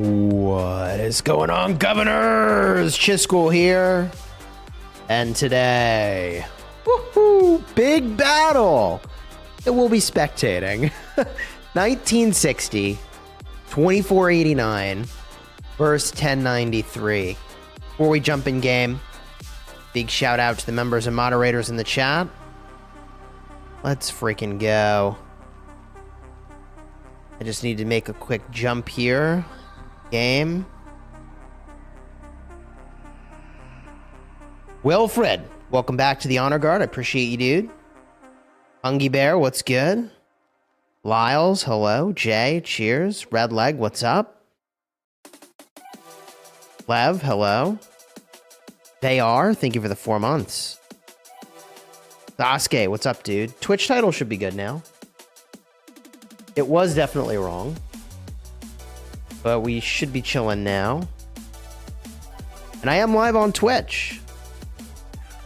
What is going on, governors? Chisgule here. And today, woohoo, big battle that we'll be spectating. 1960, 2489 versus 1093. Before we jump in game, big shout out to the members and moderators in the chat. Let's freaking go. I just need to make a quick jump here. Game. Wilfred, welcome back to the Honor Guard. I appreciate you, dude. Hungy Bear, what's good? Lyles, hello. Jay, cheers. Red Leg, what's up? Lev, hello. They are. Thank you for the 4 months. Sasuke, what's up, dude? Twitch title should be good now. It was definitely wrong. But we should be chilling now. And I am live on Twitch.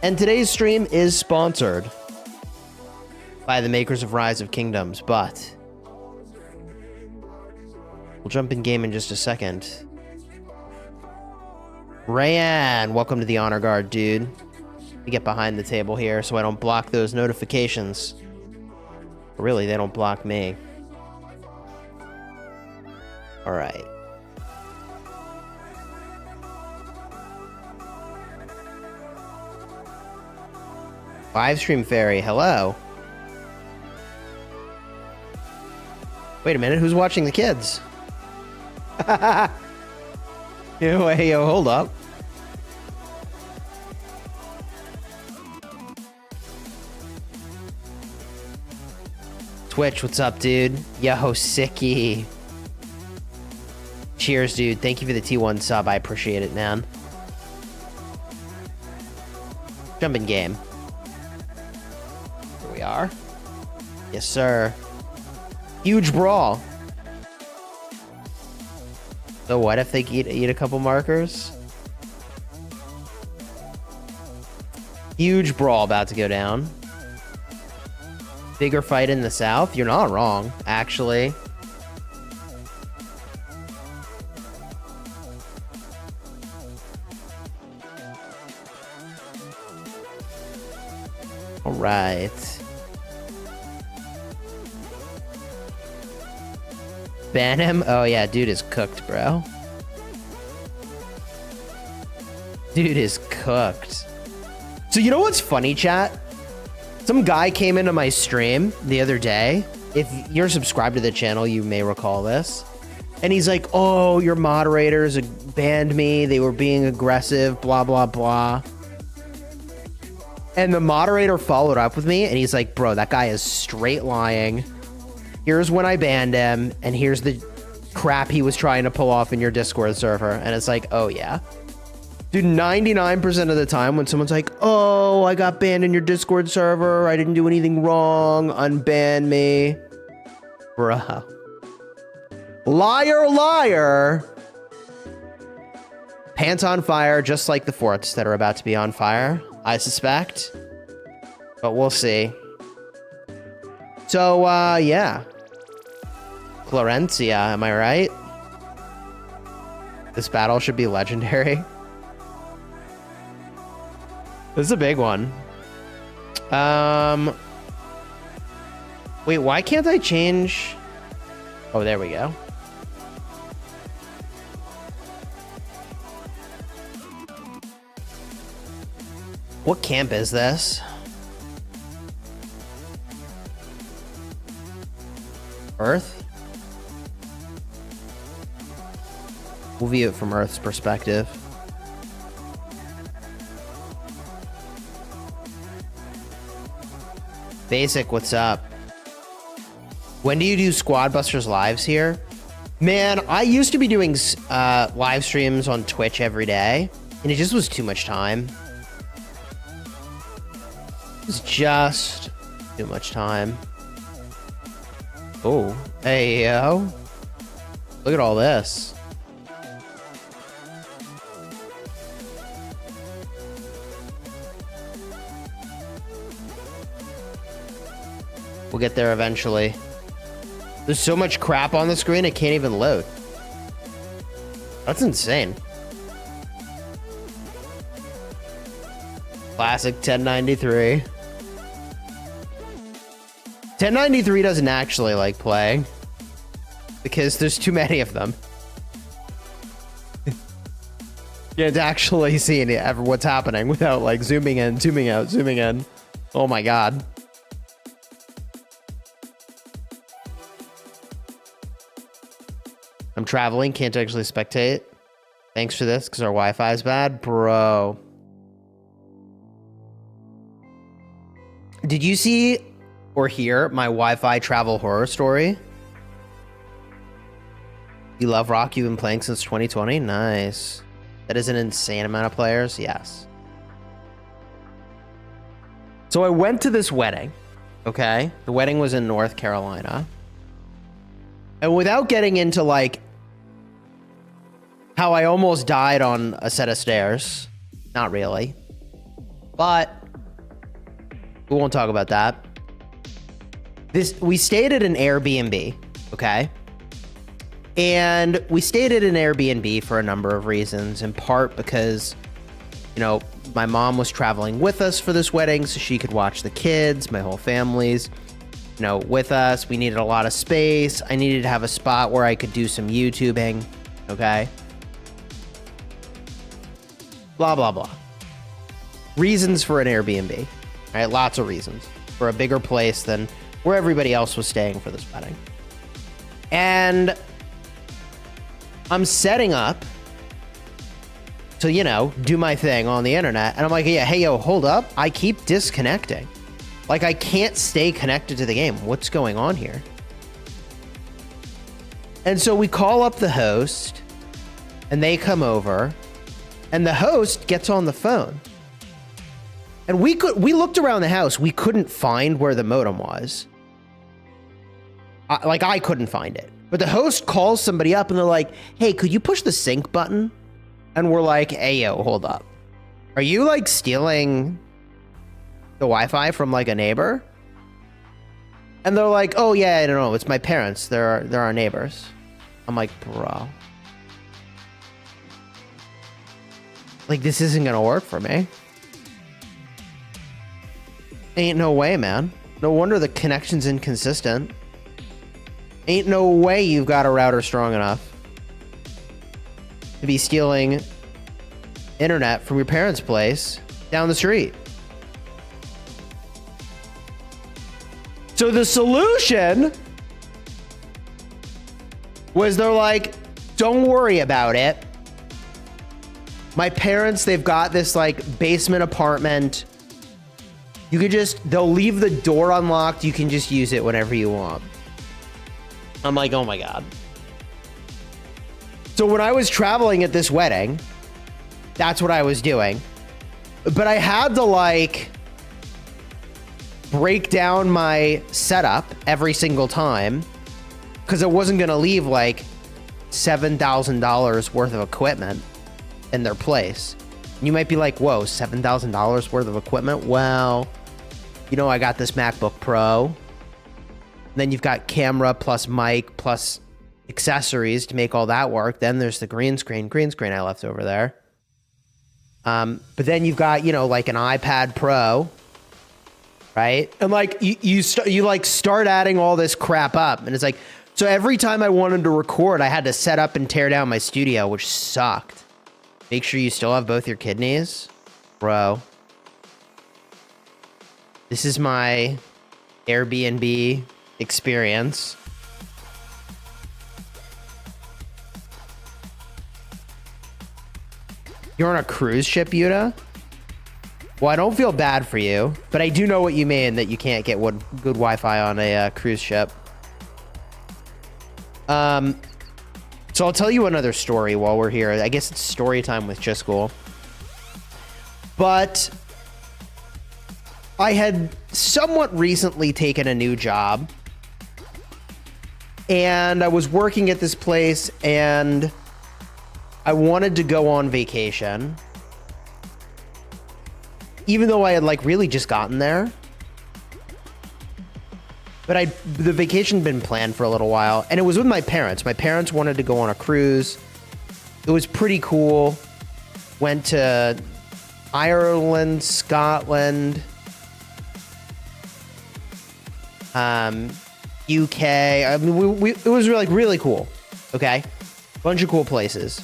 And today's stream is sponsored by the makers of Rise of Kingdoms, but we'll jump in game in just a second. Rayan, welcome to the Honor Guard, dude. Let me get behind the table here so I don't block those notifications. Really, they don't block me. All right. Live stream fairy, hello. Wait a minute, who's watching the kids? Yo, hold up. Twitch, what's up, dude? Yo, sicky. Cheers, dude. Thank you for the T1 sub. I appreciate it, man. Jump in game. Here we are. Yes, sir. Huge brawl. So what if they eat a couple markers? Huge brawl about to go down. Bigger fight in the south? You're not wrong, actually. All right. Ban him? Oh yeah, dude is cooked, bro. Dude is cooked. So you know what's funny, chat? Some guy came into my stream the other day. If you're subscribed to the channel, you may recall this. And he's like, oh, your moderators banned me. They were being aggressive, blah, blah, blah. And the moderator followed up with me, and he's like, bro, that guy is straight lying. Here's when I banned him, and here's the crap he was trying to pull off in your Discord server. And it's like, oh, yeah. Dude, 99% of the time when someone's like, oh, I got banned in your Discord server, I didn't do anything wrong, unban me. Bruh. Liar, liar. Pants on fire, just like the forts that are about to be on fire, I suspect. But we'll see. So, yeah. Florencia, am I right? This battle should be legendary. This is a big one. Wait, why can't I change? Oh, there we go. What camp is this? Earth? We'll view it from Earth's perspective. Basic, what's up? When do you do Squad Busters lives here? Man, I used to be doing live streams on Twitch every day, and it just was too much time. It was just too much time. Oh, hey, yo. Look at all this. We'll get there eventually. There's so much crap on the screen, it can't even load. That's insane. Classic 1093. 1093 doesn't actually like play because there's too many of them. You can't actually see what's happening without like zooming in, zooming out, zooming in. Oh my god. I'm traveling, can't actually spectate. Thanks for this, because our Wi-Fi is bad. Bro. Did you see or hear my Wi-Fi travel horror story? You love Rock, you've been playing since 2020? Nice. That is an insane amount of players, yes. So I went to this wedding, okay? The wedding was in North Carolina. And without getting into like how I almost died on a set of stairs, not really, but we won't talk about that. We stayed at an Airbnb, okay? And we stayed at an Airbnb for a number of reasons, in part because, you know, my mom was traveling with us for this wedding so she could watch the kids, my whole family's, you know, with us. We needed a lot of space. I needed to have a spot where I could do some YouTubing, okay? Blah, blah, blah. Reasons for an Airbnb, right? Lots of reasons for a bigger place than where everybody else was staying for this wedding. And I'm setting up to, you know, do my thing on the internet. And I'm like, yeah, hey, yo, hold up. I keep disconnecting. Like, I can't stay connected to the game. What's going on here? And so we call up the host and they come over and the host gets on the phone. And we looked around the house. We couldn't find where the modem was. I couldn't find it. But the host calls somebody up and they're like, hey, could you push the sync button? And we're like, hey, yo, hold up. Are you like stealing the Wi-Fi from like a neighbor? And they're like, oh yeah, I don't know. It's my parents. They're our neighbors. I'm like, bro. Like, this isn't going to work for me. Ain't no way, man. No wonder the connection's inconsistent. Ain't no way you've got a router strong enough to be stealing internet from your parents' place down the street. So the solution was they're like, don't worry about it. My parents, they've got this like basement apartment. You could just, they'll leave the door unlocked. You can just use it whenever you want. I'm like, oh my God. So when I was traveling at this wedding, that's what I was doing. But I had to like break down my setup every single time because I wasn't going to leave like $7,000 worth of equipment in their place. You might be like, whoa, $7,000 worth of equipment? Well, you know, I got this MacBook Pro. Then you've got camera plus mic plus accessories to make all that work. Then there's the green screen I left over there. But then you've got, you know, like an iPad Pro, right? And like you start adding all this crap up, and it's like, so every time I wanted to record, I had to set up and tear down my studio, which sucked. Make sure you still have both your kidneys, bro. This is my Airbnb experience. You're on a cruise ship, Yuta? Well, I don't feel bad for you, but I do know what you mean that you can't get good Wi-Fi on a cruise ship. So I'll tell you another story while we're here. I guess it's story time with Chisgule. But I had somewhat recently taken a new job. And I was working at this place and I wanted to go on vacation. Even though I had like really just gotten there. But the vacation had been planned for a little while, and it was with my parents. My parents wanted to go on a cruise. It was pretty cool. Went to Ireland, Scotland, UK. I mean, it was like really cool. Okay, bunch of cool places.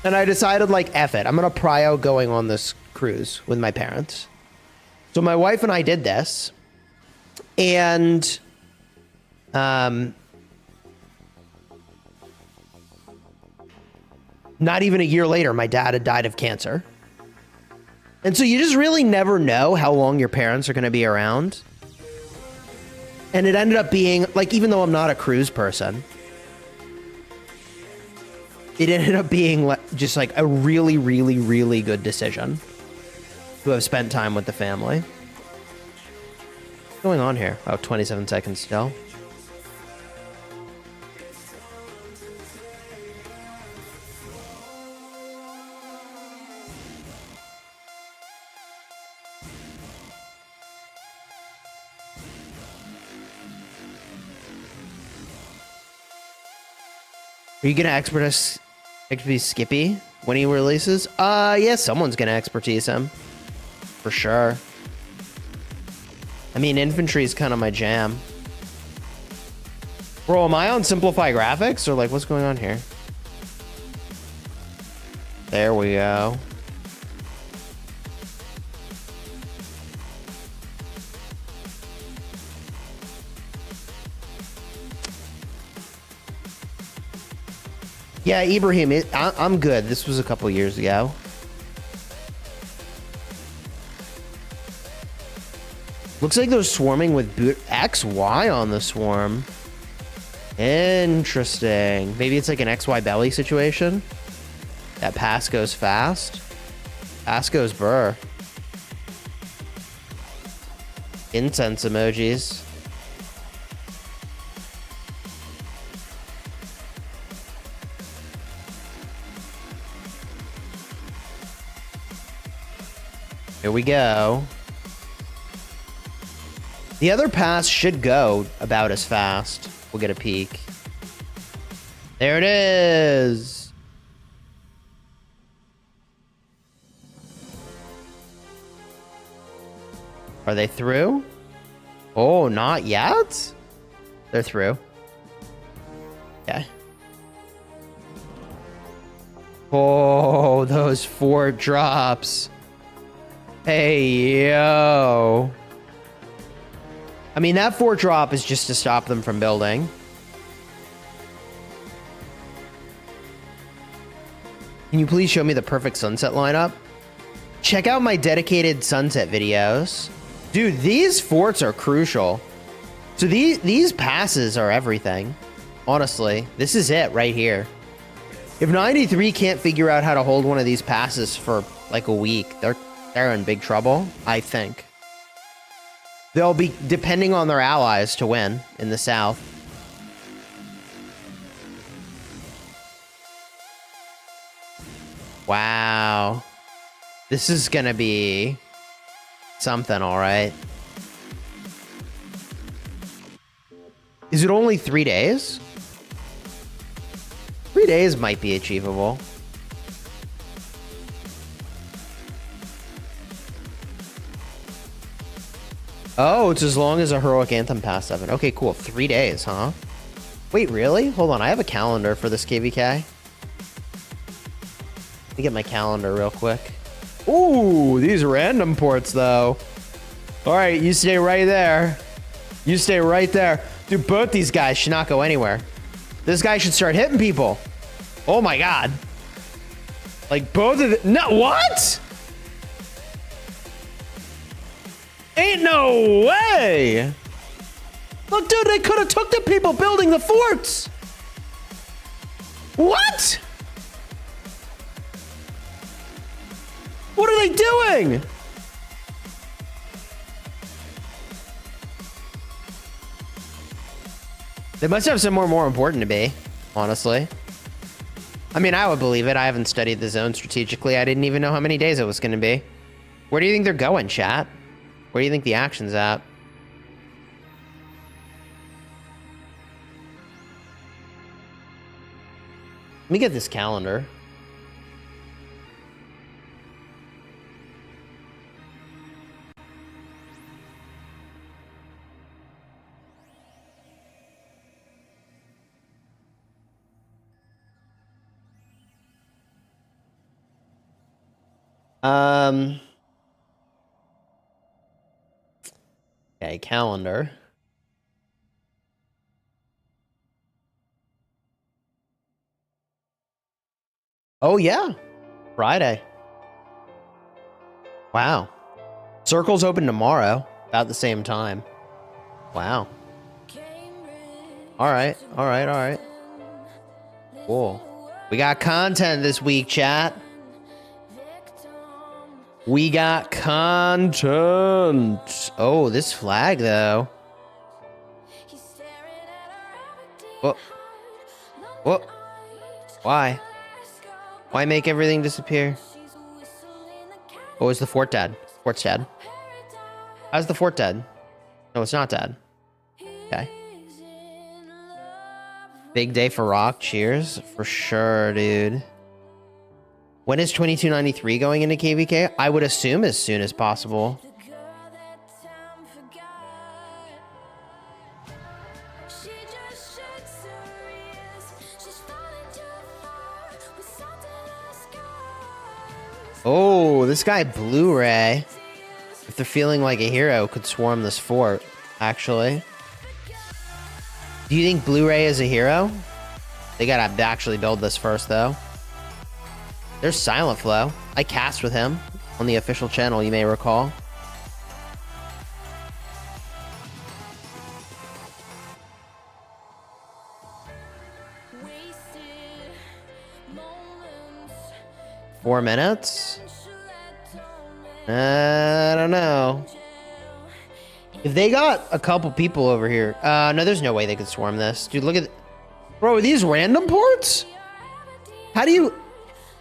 And I decided, like, F it. I'm gonna prio going on this cruise with my parents. So my wife and I did this, and not even a year later, my dad had died of cancer. And so you just really never know how long your parents are going to be around. And it ended up being, like, even though I'm not a cruise person, it ended up being just like a really, really, really good decision to have spent time with the family. What's going on here? Oh, 27 seconds still. Are you gonna expertise Skippy when he releases? Yeah, someone's gonna expertise him. For sure. I mean, infantry is kind of my jam. Bro, am I on simplify graphics? Or like, what's going on here? There we go. Yeah, Ibrahim, I'm good. This was a couple years ago. Looks like they're swarming with boot XY on the swarm. Interesting. Maybe it's like an XY belly situation. That pass goes fast. Pass goes burr. Incense emojis. Here we go. The other pass should go about as fast. We'll get a peek. There it is. Are they through? Oh, not yet? They're through. Okay. Oh, those 4 drops. Hey, yo. I mean, that 4 drop is just to stop them from building. Can you please show me the perfect sunset lineup? Check out my dedicated sunset videos. Dude, these forts are crucial. So these passes are everything. Honestly, this is it right here. If 93 can't figure out how to hold one of these passes for like a week, they're in big trouble, I think. They'll be depending on their allies to win in the south. Wow. This is gonna be something, all right. Is it only 3 days? 3 days might be achievable. Oh, it's as long as a heroic anthem past 7. Okay, cool. 3 days, huh? Wait, really? Hold on. I have a calendar for this KVK. Let me get my calendar real quick. Ooh, these random ports, though. All right, you stay right there. You stay right there. Dude, both these guys should not go anywhere. This guy should start hitting people. Oh, my God. Like, both of them. No, what? Ain't no way! Look, dude, they could have took the people building the forts! What? What are they doing? They must have somewhere more important to be, honestly. I mean, I would believe it. I haven't studied the zone strategically. I didn't even know how many days it was going to be. Where do you think they're going, chat? Where do you think the action's at? me get this calendar. Okay, calendar. Oh, yeah. Friday. Wow. Circle's open tomorrow, about the same time. Wow. All right. All right. All right. Cool. We got content this week, chat. We got content. Oh, this flag, though. Whoa. Whoa. Why? Why make everything disappear? Oh, is the fort dead? Fort's dead. How's the fort dead? No, it's not dead. Okay. Big day for Rock. Cheers. For sure, dude. When is 2293 going into KVK? I would assume as soon as possible. Oh, this guy Blu-ray, if they're feeling like a hero, could swarm this fort, actually. Do you think Blu-ray is a hero? They gotta actually build this first, though. There's Silent Flow. I cast with him on the official channel, you may recall. Four minutes? I don't know. If they got a couple people over here... no, there's no way they could swarm this. Dude, look at... Bro, are these random ports? How do you...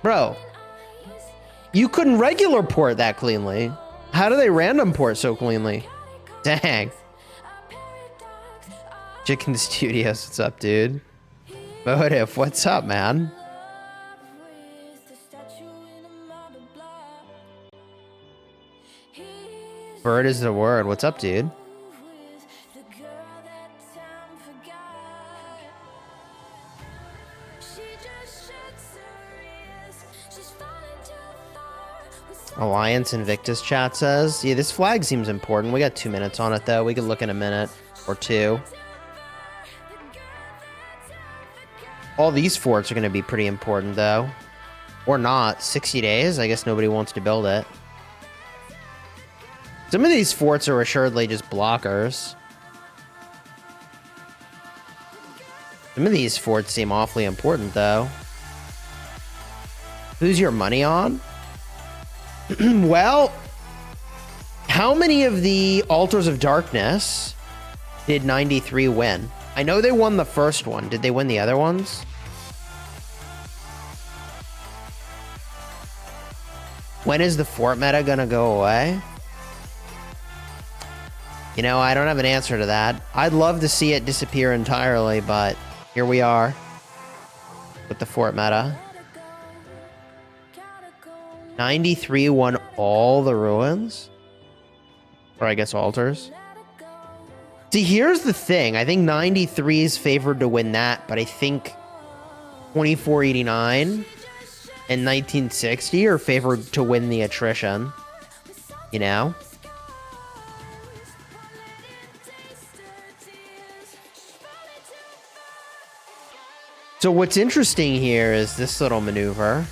Bro. You couldn't regular port that cleanly. How do they random port so cleanly? Dang. Chicken Studios, what's up, dude? Motive, what's up, man? Bird is the word. What's up, dude? Alliance Invictus chat says. Yeah, this flag seems important. We got 2 minutes on it, though. We could look in a minute or two. All these forts are going to be pretty important, though. Or not. 60 days? I guess nobody wants to build it. Some of these forts are assuredly just blockers. Some of these forts seem awfully important, though. Who's your money on? Well, how many of the Altars of Darkness did 93 win? I know they won the first one. Did they win the other ones? When is the fort meta gonna go away? You know, I don't have an answer to that. I'd love to see it disappear entirely, but here we are with the fort meta. 93 won all the ruins? Or I guess altars. See, here's the thing. I think 93 is favored to win that, but I think 2489 and 1960 are favored to win the attrition. You know? So what's interesting here is this little maneuver.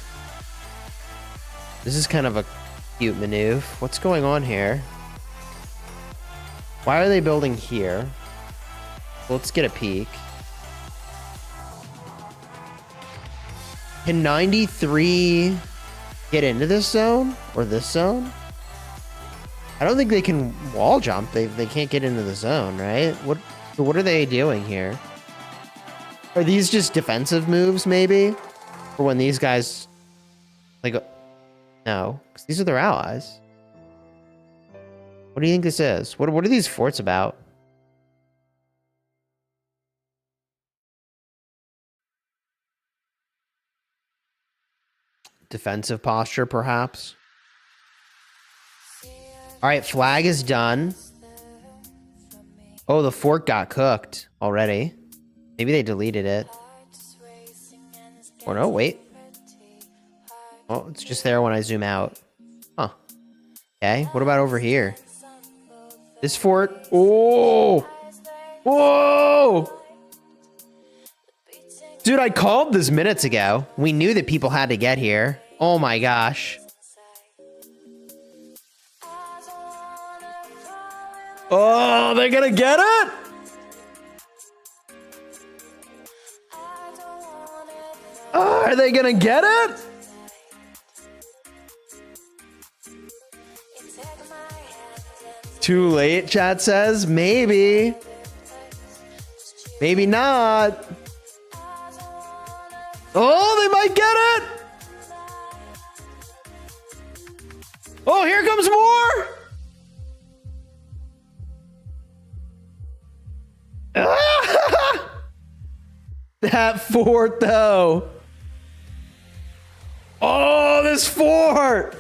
This is kind of a cute maneuver. What's going on here? Why are they building here? Well, let's get a peek. Can 93 get into this zone? Or this zone? I don't think they can wall jump. They can't get into the zone, right? What are they doing here? Are these just defensive moves, maybe? For when these guys... Like... No, because these are their allies. What do you think this is? What are these forts about? defensive posture, perhaps. All right, flag is done. Oh, the fort got cooked already. Maybe they deleted it. Or no, wait. Oh, it's just there when I zoom out. Huh. Okay, what about over here? This fort. Oh! Whoa! Dude, I called this minutes ago. We knew that people had to get here. Oh my gosh. Oh, they're gonna get it? Oh, are they gonna get it? Too late, chat says. Maybe. Maybe not. Oh, they might get it. Oh, here comes more. That fort, though. Oh, this fort.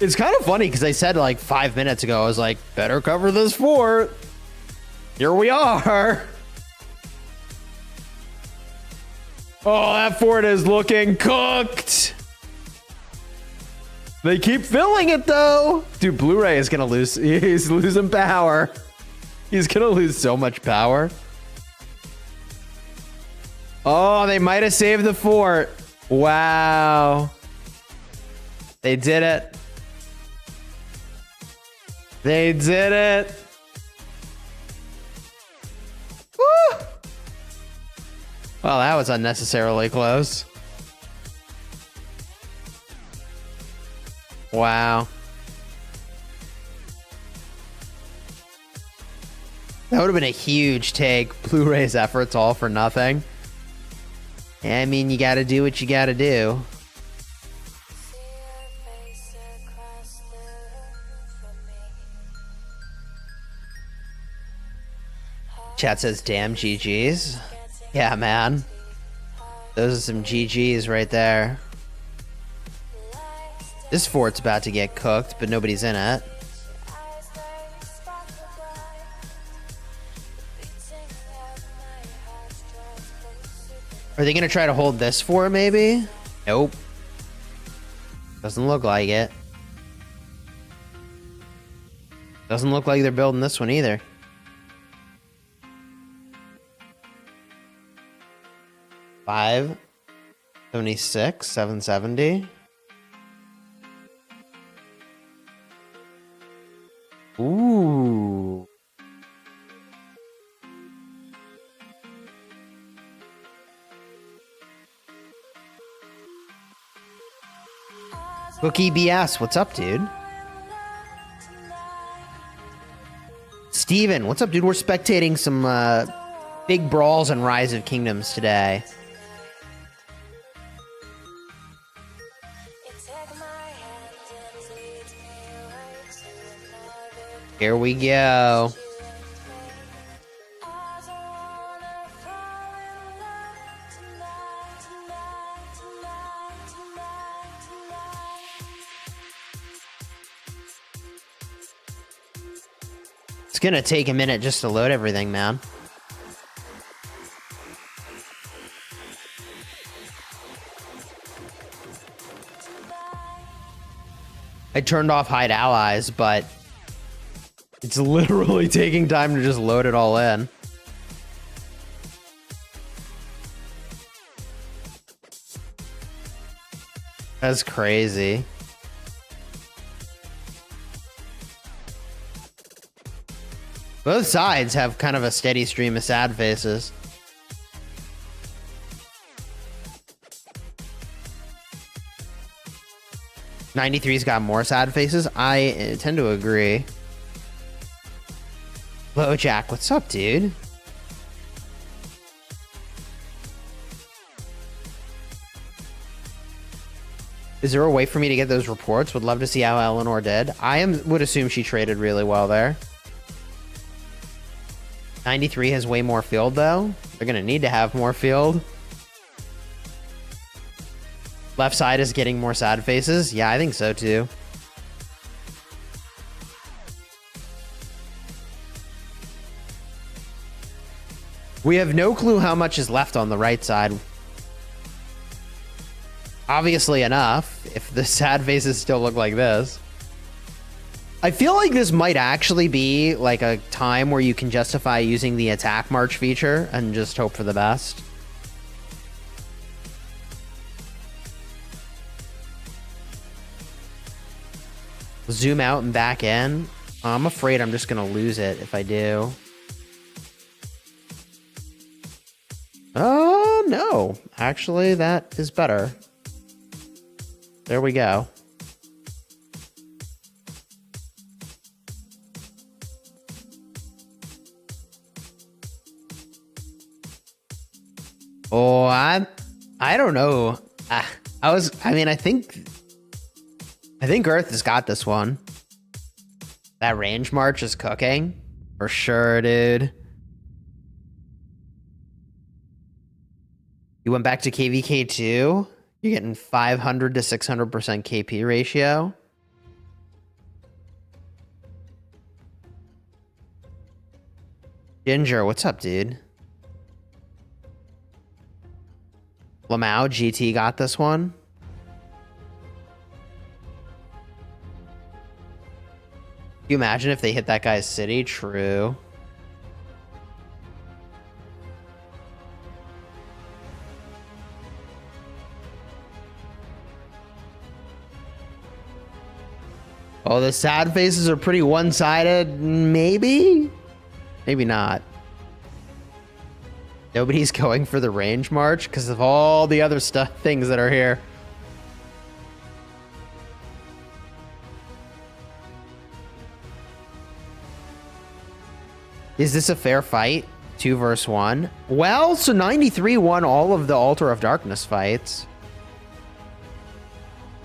It's kind of funny because I said like 5 minutes ago, I was like, better cover this fort. Here we are. Oh, that fort is looking cooked. They keep filling it, though. Dude, Blu-ray is going to lose. He's losing power. He's going to lose so much power. Oh, they might have saved the fort. Wow. They did it. They did it. Woo! Well, that was unnecessarily close. Wow. That would have been a huge take. Blu-ray's efforts all for nothing. I mean, you gotta do what you gotta do. Chat says, damn GGs. Yeah, man. Those are some GGs right there. This fort's about to get cooked, but nobody's in it. Are they going to try to hold this fort, maybe? Nope. Doesn't look like it. Doesn't look like they're building this one either. $576, 770. Ooh. Cookie BS, what's up, dude? Steven, what's up, dude? We're spectating some big brawls and Rise of Kingdoms today. Here we go. It's gonna take a minute just to load everything, man. I turned off hide allies, but it's literally taking time to just load it all in. That's crazy. Both sides have kind of a steady stream of sad faces. '93's got more sad faces. I tend to agree. Bojack, what's up, dude? Is there a way for me to get those reports? Would love to see how Eleanor did. Would assume she traded really well there. 93 has way more field, though. They're going to need to have more field. Left side is getting more sad faces. Yeah, I think so too. We have no clue how much is left on the right side. Obviously enough, if the sad faces still look like this. I feel like this might actually be like a time where you can justify using the attack march feature and just hope for the best. Zoom out and back in. I'm afraid I'm just gonna lose it if I do. Oh, no. Actually, that is better. There we go. Oh, I don't know. I think Earth has got this one. That range march is cooking. For sure, dude. You went back to KVK2? You're getting 500 to 600% KP ratio. Ginger, what's up, dude? Lamau, GT got this one. Can you imagine if they hit that guy's city? True. Oh, the sad faces are pretty one-sided. Maybe? Maybe not. Nobody's going for the range march because of all the other things that are here. Is this a fair fight? 2 versus 1? Well, so 93 won all of the Altar of Darkness fights.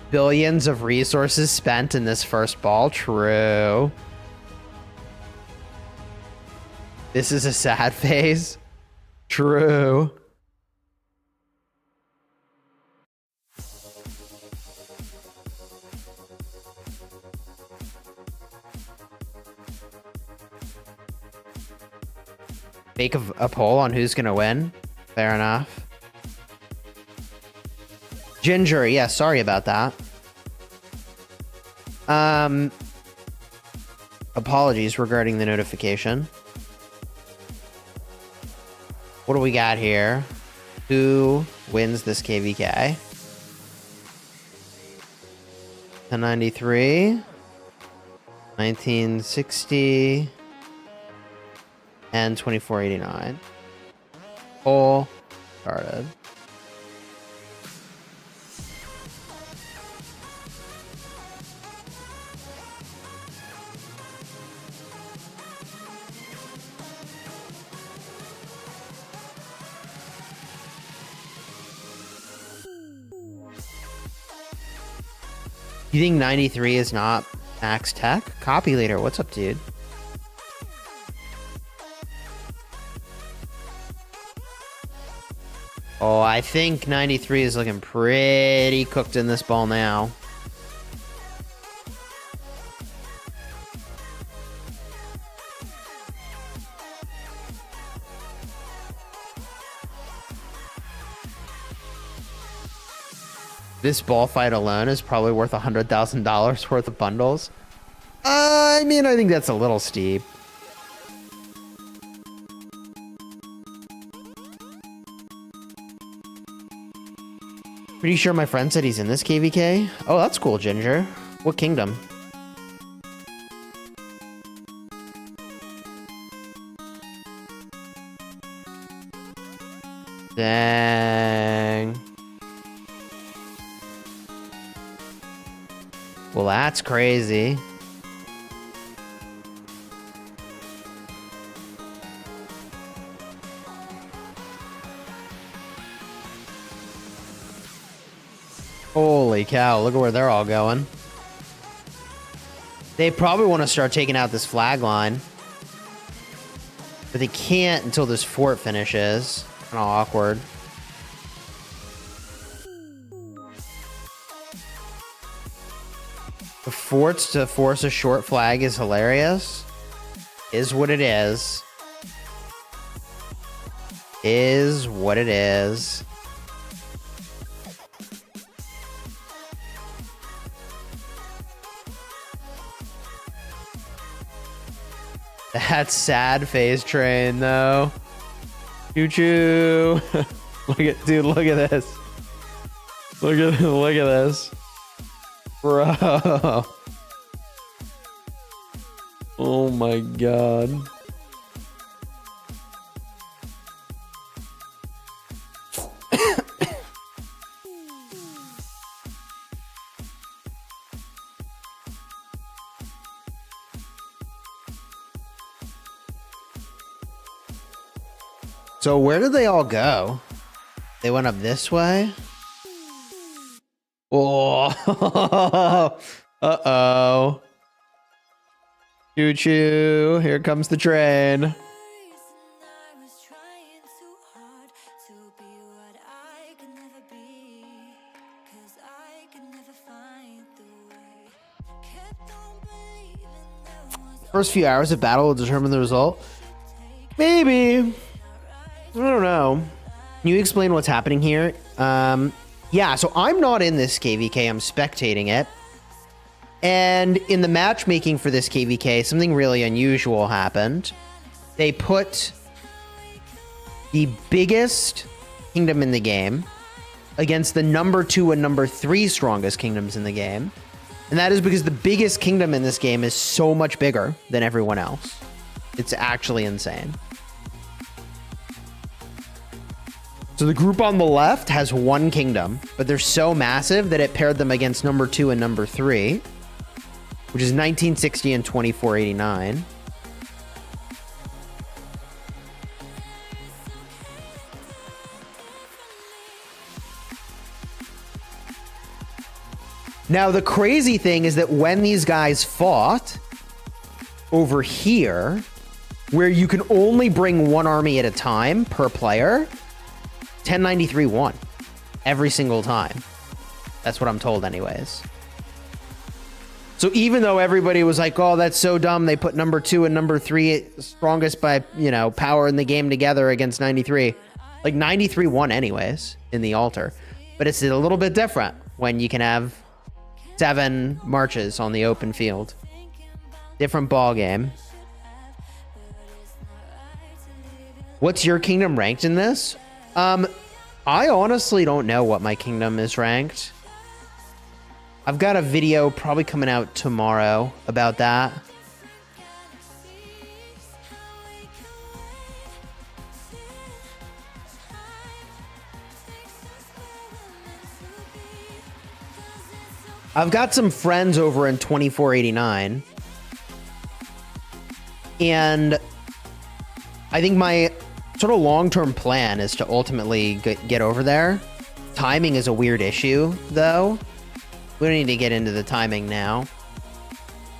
Billions of resources spent in this first ball. True. This is a sad phase. True. Make a poll on who's gonna win. Fair enough. Ginger, yeah, sorry about that. Apologies regarding the notification. What do we got here? Who wins this KVK? 1093, 1960, and 2489. Poll started. You think 93 is not max tech? Copy leader, what's up, dude? Oh, I think 93 is looking pretty cooked in this ball now. This ball fight alone is probably worth $100,000 worth of bundles. I mean, I think that's a little steep. Pretty sure my friend said he's in this KVK. Oh, that's cool, Ginger. What kingdom? Dang. Well, that's crazy. Holy cow, look at where they're all going. They probably want to start taking out this flag line. But they can't until this fort finishes. Kind of awkward. The forts to force a short flag is hilarious. Is what it is. Is what it is. That sad phase train though. Choo choo. Look at, dude, look at this. Look at this. Bro. Oh my god. So where did they all go? They went up this way? Oh, uh-oh. Choo-choo, here comes the train. First few hours of battle will determine the result. Maybe. I don't know. Can you explain what's happening here? Yeah, so I'm not in this KVK. I'm spectating it. And in the matchmaking for this KVK, something really unusual happened. They put the biggest kingdom in the game against the number 2 and number 3 strongest kingdoms in the game. And that is because the biggest kingdom in this game is so much bigger than everyone else. It's actually insane. So the group on the left has one kingdom, but they're so massive that it paired them against number 2 and number 3, which is 1960 and 2489. Now, the crazy thing is that when these guys fought over here, where you can only bring one army at a time per player, 1093 won every single time. That's what I'm told anyways. So even though everybody was like, oh, that's so dumb, they put number 2 and number 3 strongest by, you know, power in the game together against 93. Like 93 won anyways in the altar. But it's a little bit different when you can have 7 marches on the open field. Different ball game. What's your kingdom ranked in this? I honestly don't know what my kingdom is ranked. I've got a video probably coming out tomorrow about that. I've got some friends over in 2489. And I think my sort of long-term plan is to ultimately get over there. Timing is a weird issue, though. We don't need to get into the timing now.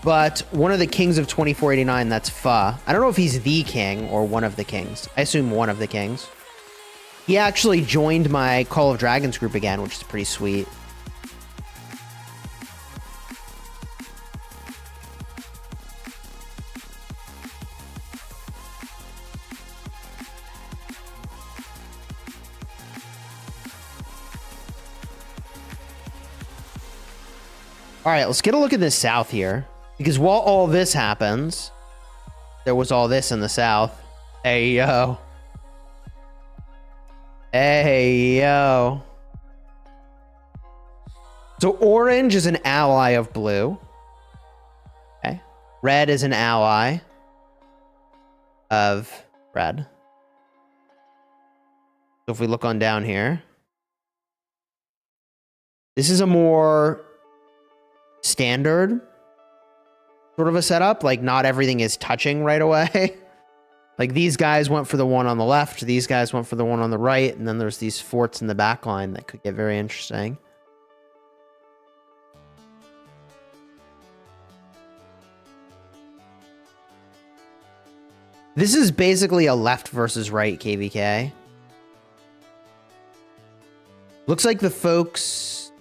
But one of the kings of 2489, that's Fa. I don't know if he's the king or one of the kings. I assume one of the kings. He actually joined my Call of Dragons group again, which is pretty sweet. All right, let's get a look at the south here. Because while all this happens, there was all this in the south. Hey, yo. Hey, yo. So orange is an ally of blue. Okay. Red is an ally of red. So if we look on down here, this is a more standard sort of a setup. Like not everything is touching right away. Like these guys went for the one on the left, these guys went for the one on the right, and then there's these forts in the back line that could get very interesting. This is basically a left versus right KVK. Looks like the folks...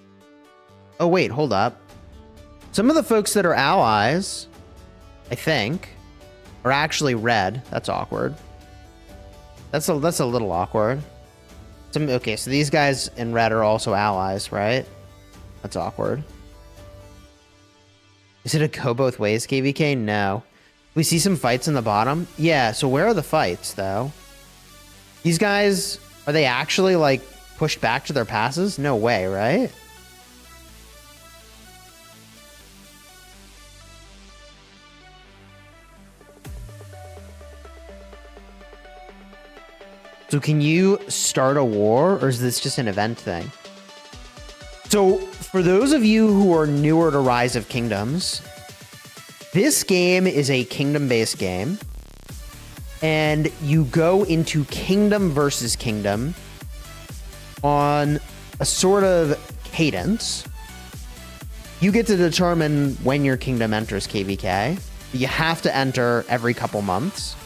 Oh wait, hold up. Some of the folks that are allies, I think, are actually red. That's awkward. That's a little awkward. Okay, so these guys in red are also allies, right? That's awkward. Is it a go both ways, KVK? No. We see some fights in the bottom. Yeah, so where are the fights, though? These guys, are they actually, like, pushed back to their passes? No way, right? So can you start a war, or is this just an event thing? So for those of you who are newer to Rise of Kingdoms, this game is a kingdom-based game, and you go into kingdom versus kingdom on a sort of cadence. You get to determine when your kingdom enters KVK. You have to enter every couple months.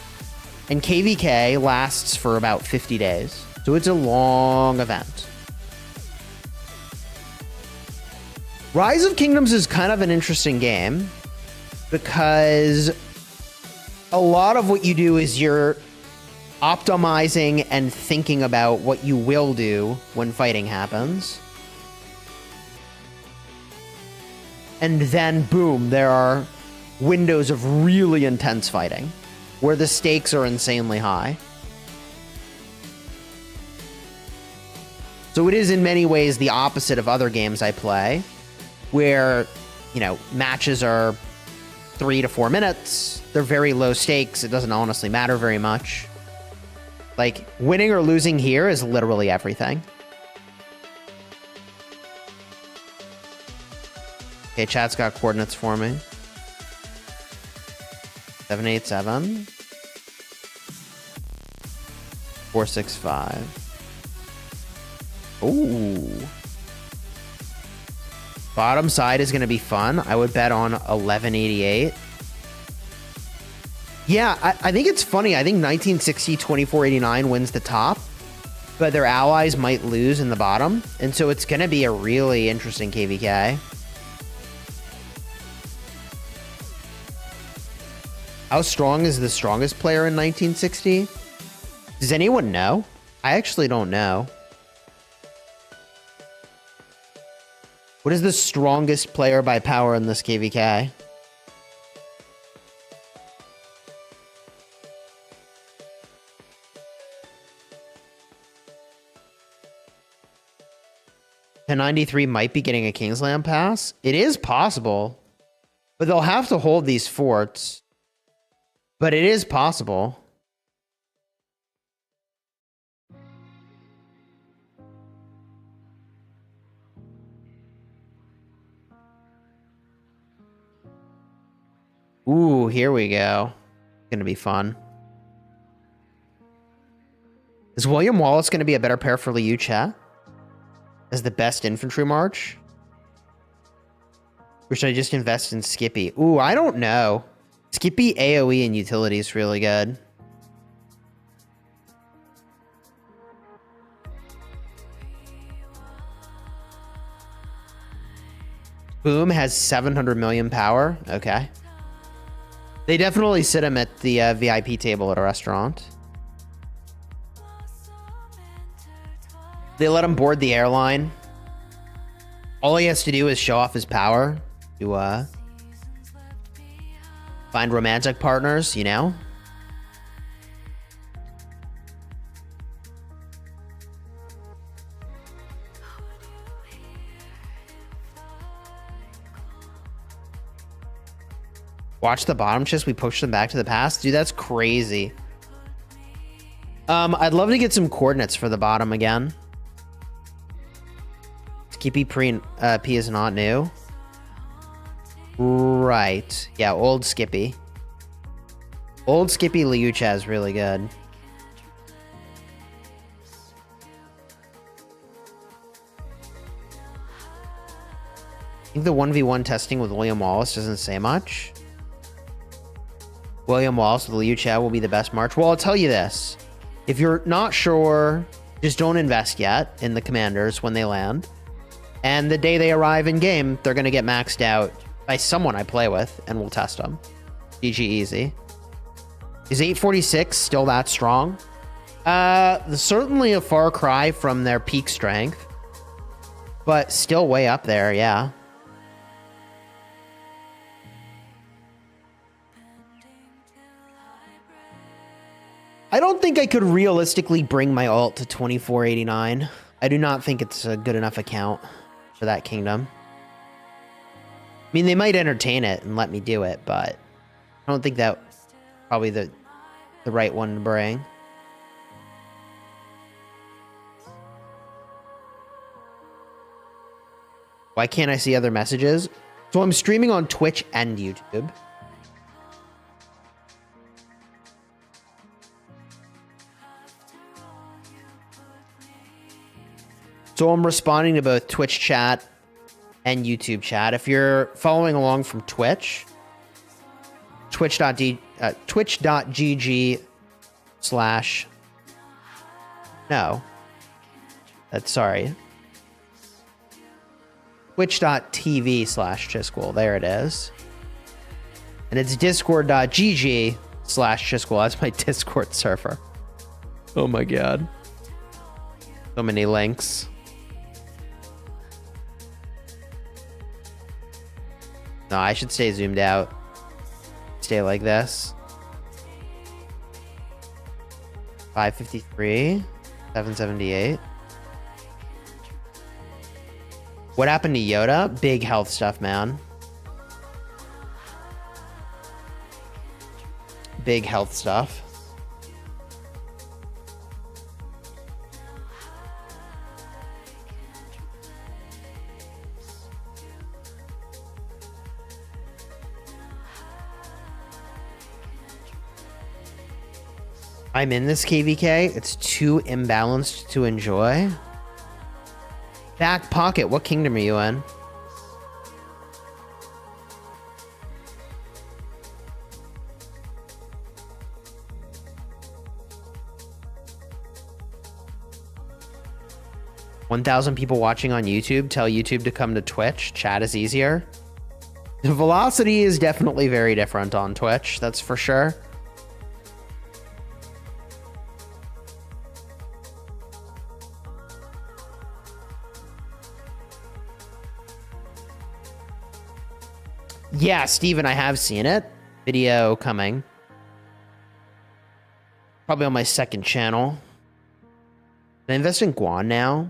And KVK lasts for about 50 days. So it's a long event. Rise of Kingdoms is kind of an interesting game because a lot of what you do is you're optimizing and thinking about what you will do when fighting happens. And then, boom, there are windows of really intense fighting where the stakes are insanely high. So it is in many ways the opposite of other games I play, where, you know, matches are 3 to 4 minutes. They're very low stakes. It doesn't honestly matter very much. Like, winning or losing here is literally everything. Okay, chat's got coordinates for me. 787 465. Ooh. Bottom side is going to be fun. I would bet on 1188. Yeah, I think it's funny. I think 1960 2489 wins the top, but their allies might lose in the bottom. And so it's going to be a really interesting KVK. How strong is the strongest player in 1960? Does anyone know? I actually don't know. What is the strongest player by power in this KVK? The 93 might be getting a Kingsland pass. It is possible, but they'll have to hold these forts. But it is possible. Ooh, here we go. Gonna be fun. Is William Wallace gonna be a better pair for Liu Che as the best infantry march? Or should I just invest in Skippy? Ooh, I don't know. Skippy AoE and utility is really good. Boom has 700 million power. Okay. They definitely sit him at the VIP table at a restaurant. They let him board the airline. All he has to do is show off his power to find romantic partners, you know? Watch the bottom chest. We push them back to the past. Dude, that's crazy. I'd love to get some coordinates for the bottom again. Skippy P is not new. Right. Yeah, old Skippy. Old Skippy Liu Che is really good. I think the 1v1 testing with William Wallace doesn't say much. William Wallace with Liu Che will be the best march. Well, I'll tell you this. If you're not sure, just don't invest yet in the commanders when they land. And the day they arrive in game, they're going to get maxed out by someone I play with, and we'll test them. GG easy. Is 846 still that strong? Certainly a far cry from their peak strength, but still way up there, yeah. I don't think I could realistically bring my ult to 2489. I do not think it's a good enough account for that kingdom. I mean, they might entertain it and let me do it, but I don't think that's probably the right one to bring. Why can't I see other messages? So I'm streaming on Twitch and YouTube. So I'm responding to both Twitch chat and YouTube chat. If you're following along from Twitch, twitch.gg / no. That's sorry. Twitch.tv / Chisgule. There it is. And it's discord.gg / Chisgule. That's my Discord server. Oh my god. So many links. No, I should stay zoomed out. Stay like this. 553. 778. What happened to Yoda? Big health stuff, man. Big health stuff. I'm in this KVK. It's too imbalanced to enjoy. Back pocket. What kingdom are you in? $1,000 people watching on YouTube. Tell YouTube to come to Twitch. Chat is easier. The velocity is definitely very different on Twitch. That's for sure. Yeah, Steven, I have seen it. Video coming. Probably on my second channel. Can I invest in Guan now?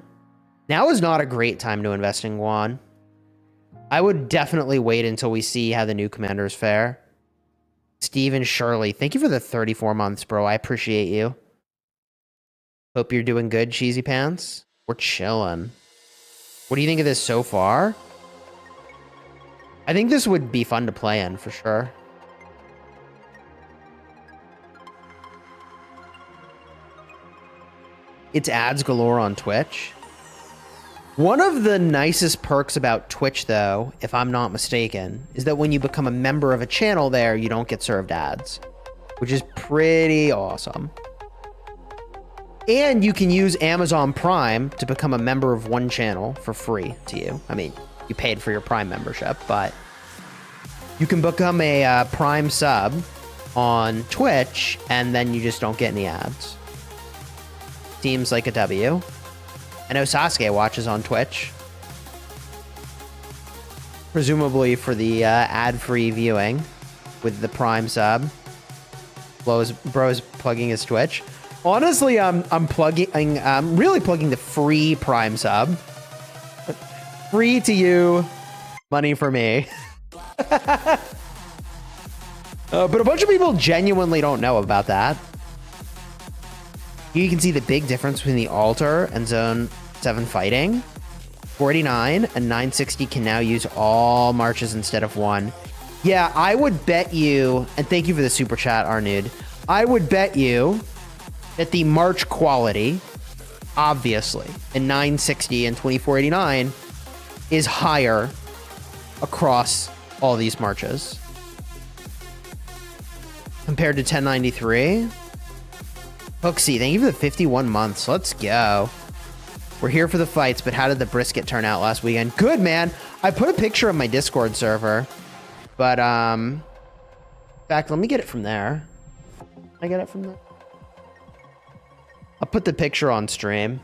Now is not a great time to invest in Guan. I would definitely wait until we see how the new commanders fare. Steven Shirley, thank you for the 34 months, bro. I appreciate you. Hope you're doing good, Cheesy Pants. We're chilling. What do you think of this so far? I think this would be fun to play in, for sure. It's ads galore on Twitch. One of the nicest perks about Twitch, though, if I'm not mistaken, is that when you become a member of a channel there, you don't get served ads, which is pretty awesome. And you can use Amazon Prime to become a member of one channel for free to you. I mean, you paid for your Prime membership, but you can become a Prime sub on Twitch, and then you just don't get any ads. Seems like a W. I know Sasuke watches on Twitch. Presumably for the ad-free viewing with the Prime sub. Bro's plugging his Twitch. Honestly, I'm really plugging the free Prime sub. Free to you, money for me. But a bunch of people genuinely don't know about that. Here you can see the big difference between the altar and zone 7 fighting. 49 and 960 can now use all marches instead of one. Yeah, I would bet you, and thank you for the super chat, Arnud. I would bet you that the march quality, obviously, in 960 and 2489 is higher across all these marches compared to 1093. Hooksy, thank you for the 51 months. Let's go. We're here for the fights, but how did the brisket turn out last weekend? Good, man. I put a picture of my Discord server. But, in fact, let me get it from there. Can I get it from there? I'll put the picture on stream.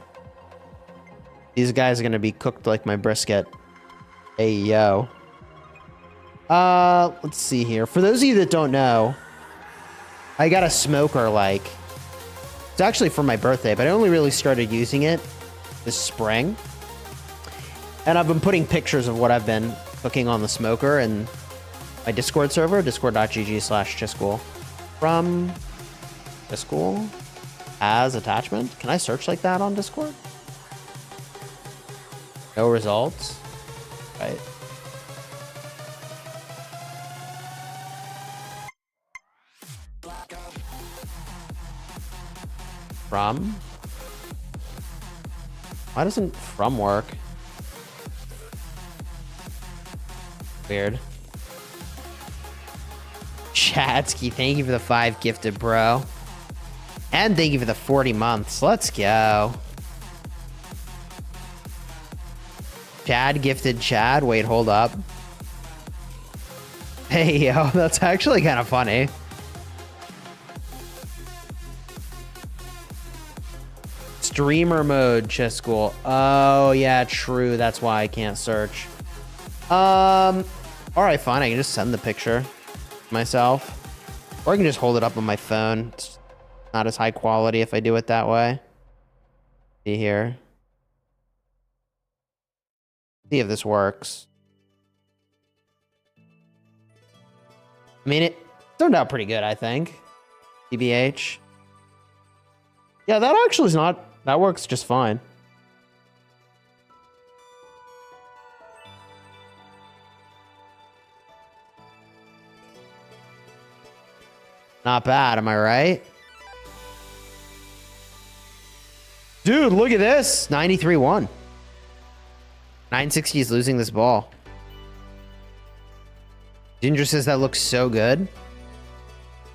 These guys are going to be cooked like my brisket. Hey, yo. Let's see here. For those of you that don't know, I got a smoker, like, it's actually for my birthday, but I only really started using it this spring. And I've been putting pictures of what I've been cooking on the smoker in my Discord server, discord.gg/Chisgule. From Chisgule as attachment. Can I search like that on Discord? No results. Right. From? Why doesn't from work? Weird. Chatsky, thank you for the 5 gifted, bro. And thank you for the 40 months. Let's go. Chad gifted Chad. Wait, hold up. Hey, yo, that's actually kind of funny. Streamer mode, Chisgule. Oh, yeah, true. That's why I can't search. All right, fine. I can just send the picture myself. Or I can just hold it up on my phone. It's not as high quality if I do it that way. See here. See if this works. I mean, it turned out pretty good, I think. TBH. Yeah, that actually is not... That works just fine. Not bad, am I right? Dude, look at this. 93-1. 960 is losing this ball. Ginger says that looks so good.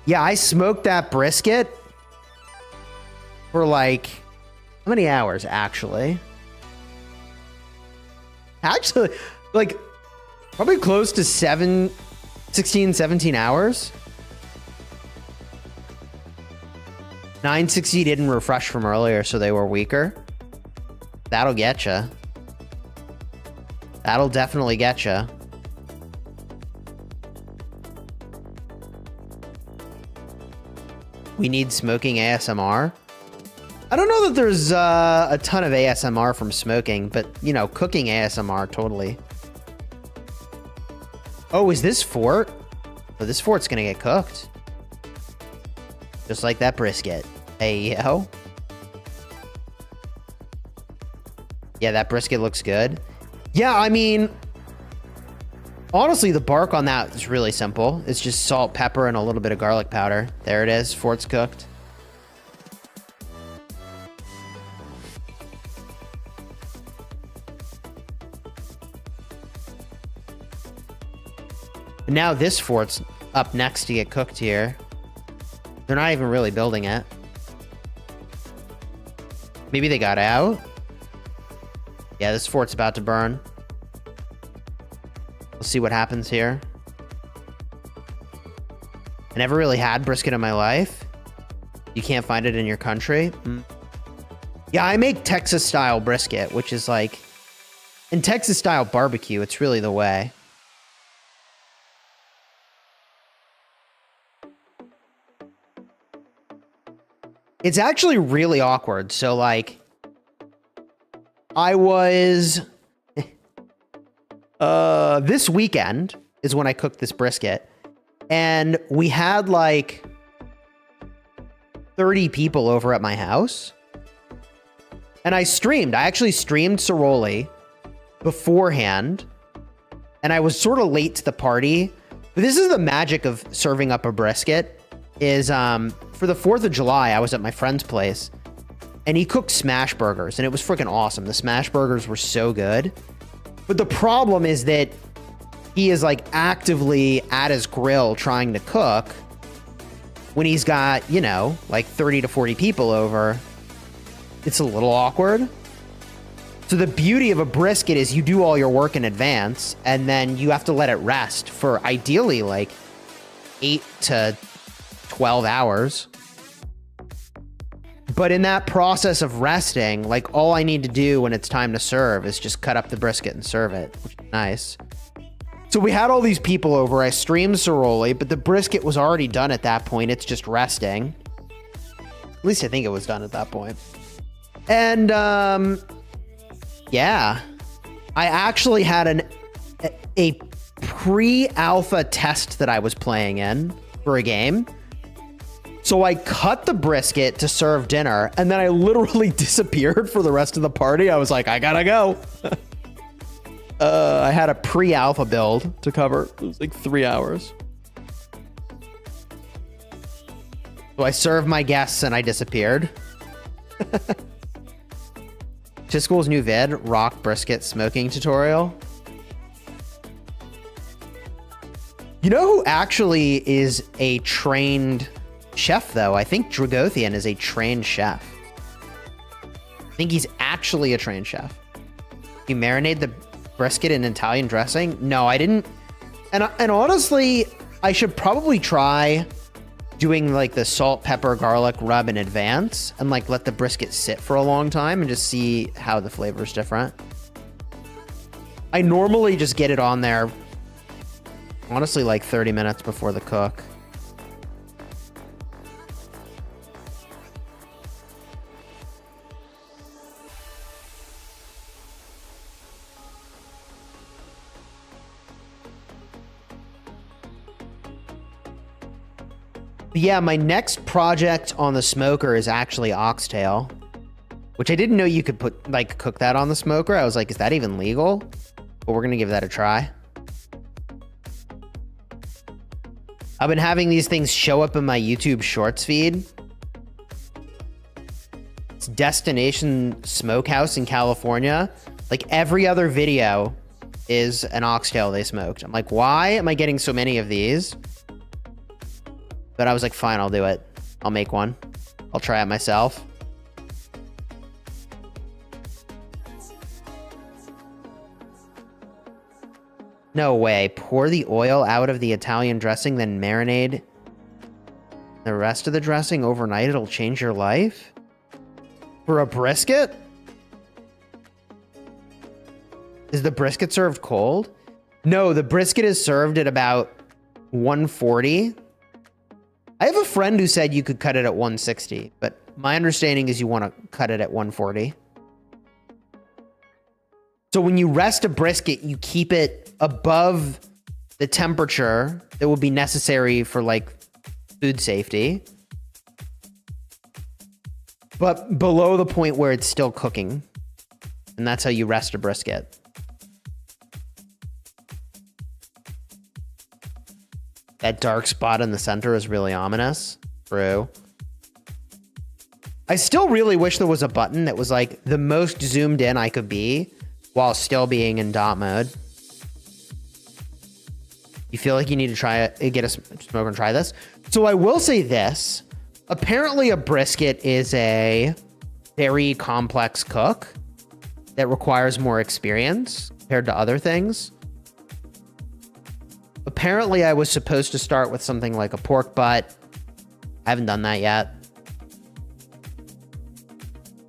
Yeah, I smoked that brisket for like... How many hours, actually? Actually, like, probably close to 16, 17 hours. 960 didn't refresh from earlier, so they were weaker. That'll get you. That'll definitely get you. We need smoking ASMR. I don't know that there's a ton of ASMR from smoking, but, you know, cooking ASMR, totally. Oh, is this fort? Oh, this fort's gonna get cooked. Just like that brisket. Hey, yo. Yeah, that brisket looks good. Yeah, I mean, honestly, the bark on that is really simple. It's just salt, pepper, and a little bit of garlic powder. There it is. Fort's cooked. And now this fort's up next to get cooked here. They're not even really building it. Maybe they got out? Yeah, this fort's about to burn. We'll see what happens here. I never really had brisket in my life. You can't find it in your country. Yeah, I make Texas-style brisket, which is like... In Texas-style barbecue, it's really the way. It's actually really awkward. So, like, I was... this weekend is when I cooked this brisket. And we had, like, 30 people over at my house. And I streamed. I actually streamed Ciroli beforehand. And I was sort of late to the party. But this is the magic of serving up a brisket. Is, for the 4th of July, I was at my friend's place. And he cooked smash burgers. And it was freaking awesome. The smash burgers were so good. But the problem is that he is, like, actively at his grill trying to cook when he's got, you know, like 30 to 40 people over. It's a little awkward. So the beauty of a brisket is you do all your work in advance, and then you have to let it rest for ideally like 8 to 12 hours. But in that process of resting, like all I need to do when it's time to serve is just cut up the brisket and serve it, which is nice. So we had all these people over. I streamed Ceroli, but the brisket was already done at that point. It's just resting. At least I think it was done at that point. And yeah, I actually had a pre-alpha test that I was playing in for a game. So I cut the brisket to serve dinner, and then I literally disappeared for the rest of the party. I was like, I gotta go. I had a pre-alpha build to cover. It was like 3 hours. So I served my guests and I disappeared. Chisgule's new vid, rock brisket smoking tutorial. You know who actually is a trained chef, though? I think Dragothian is a trained chef. I think he's actually a trained chef. You marinate the brisket in Italian dressing? No, I didn't. And honestly, I should probably try doing like the salt, pepper, garlic rub in advance and like let the brisket sit for a long time and just see how the flavor is different. I normally just get it on there, honestly, like 30 minutes before the cook. Yeah, my next project on the smoker is actually oxtail, which I didn't know you could put like cook that on the smoker. I was like, is that even legal? But we're gonna give that a try. I've been having these things show up in my YouTube Shorts feed. It's Destination Smokehouse in California. Like every other video is an oxtail they smoked. I'm like, why am I getting so many of these? But I was like, fine, I'll do it. I'll make one. I'll try it myself. No way. Pour the oil out of the Italian dressing, then marinate the rest of the dressing overnight. It'll change your life? For a brisket? Is the brisket served cold? No, the brisket is served at about 140. I have a friend who said you could cut it at 160, but my understanding is you want to cut it at 140. So when you rest a brisket, you keep it above the temperature that would be necessary for like food safety, but below the point where it's still cooking. And that's how you rest a brisket. That dark spot in the center is really ominous. True. I still really wish there was a button that was like the most zoomed in I could be while still being in dot mode. You feel like you need to try it, get a smoker and try this? So I will say this. Apparently a brisket is a very complex cook that requires more experience compared to other things. Apparently, I was supposed to start with something like a pork butt. I haven't done that yet.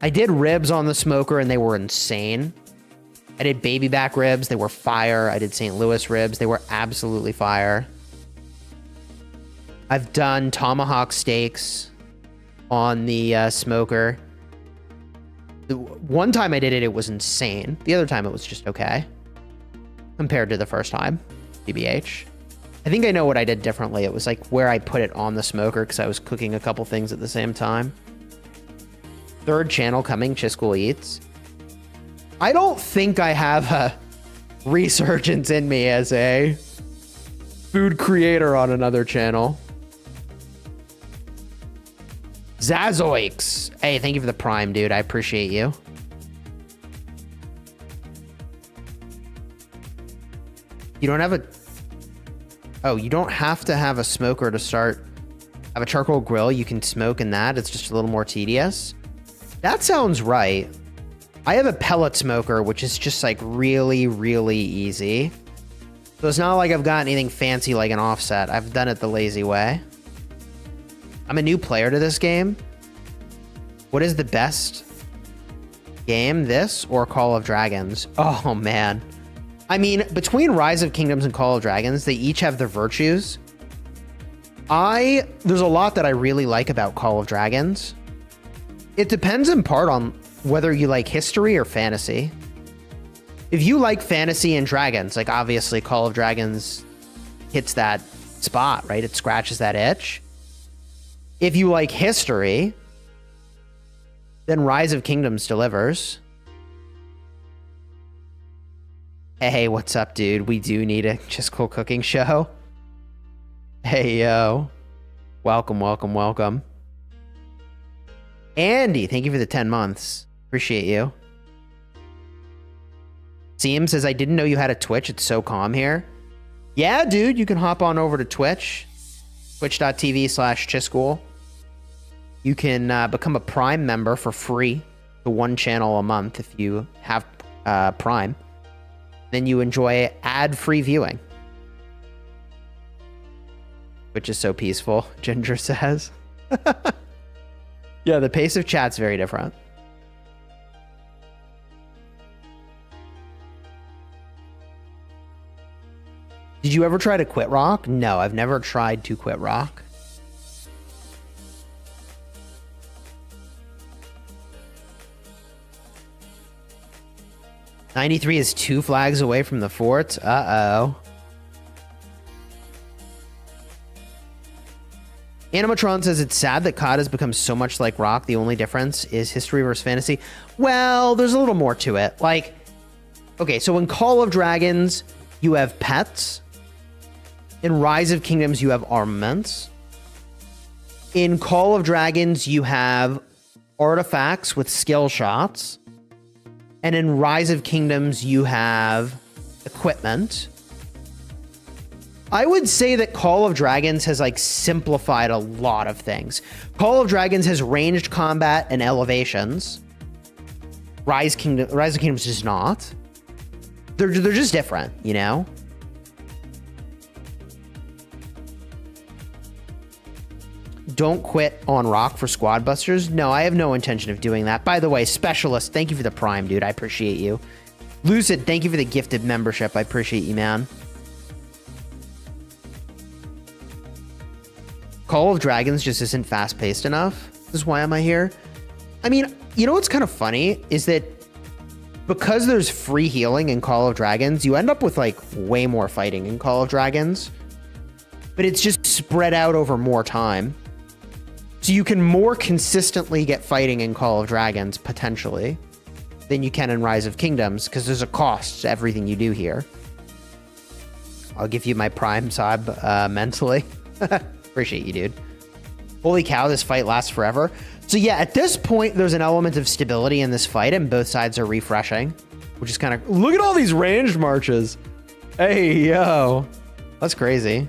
I did ribs on the smoker, and they were insane. I did baby back ribs. They were fire. I did St. Louis ribs. They were absolutely fire. I've done tomahawk steaks on the smoker. The one time I did it, it was insane. The other time, it was just okay compared to the first time. BBH. I think I know what I did differently. It was like where I put it on the smoker because I was cooking a couple things at the same time. Third channel coming, Chisgule Eats. I don't think I have a resurgence in me as a food creator on another channel. Zazoix. Hey, thank you for the prime, dude. I appreciate you. You don't have a... Oh, you don't have to have a smoker to start. Have a charcoal grill. You can smoke in that. It's just a little more tedious. That sounds right. I have a pellet smoker, which is just like really, really easy. So it's not like I've got anything fancy like an offset. I've done it the lazy way. I'm a new player to this game. What is the best game, this or Call of Dragons? Oh, man. I mean, between Rise of Kingdoms and Call of Dragons, they each have their virtues. There's a lot that I really like about Call of Dragons. It depends in part on whether you like history or fantasy. If you like fantasy and dragons, like obviously Call of Dragons hits that spot, right? It scratches that itch. If you like history, then Rise of Kingdoms delivers. Hey, what's up, dude? We do need a Chisgule cooking show. Hey, yo. Welcome, welcome, welcome. Andy, thank you for the 10 months. Appreciate you. Seam says, I didn't know you had a Twitch. It's so calm here. Yeah, dude, you can hop on over to Twitch. Twitch.tv/Chisgule. You can become a Prime member for free to one channel a month if you have Prime. Then you enjoy ad-free viewing. Which is so peaceful, Ginger says. Yeah, the pace of chat's very different. Did you ever try to quit rock? No, I've never tried to quit rock. '93 is 2 flags away from the fort. Uh-oh. Animatron says it's sad that COD has become so much like rock. The only difference is history versus fantasy. Well, there's a little more to it. Like, okay, so in Call of Dragons, you have pets. In Rise of Kingdoms, you have armaments. In Call of Dragons, you have artifacts with skill shots. And in Rise of Kingdoms, you have equipment. I would say that Call of Dragons has like simplified a lot of things. Call of Dragons has ranged combat and elevations. Rise of Kingdoms does not. They're just different, you know? Don't quit on rock for squad busters. No, I have no intention of doing that. By the way, Specialist, thank you for the Prime, dude. I appreciate you. Lucid, thank you for the gifted membership. I appreciate you, man. Call of Dragons just isn't fast-paced enough. This is why am I here? I mean, you know what's kind of funny is that because there's free healing in Call of Dragons, you end up with like way more fighting in Call of Dragons. But it's just spread out over more time. So you can more consistently get fighting in Call of Dragons, potentially, than you can in Rise of Kingdoms, because there's a cost to everything you do here. I'll give you my Prime sub mentally. Appreciate you, dude. Holy cow, this fight lasts forever. So yeah, at this point, there's an element of stability in this fight, and both sides are refreshing, which is kind of... Look at all these ranged marches. Hey, yo. That's crazy.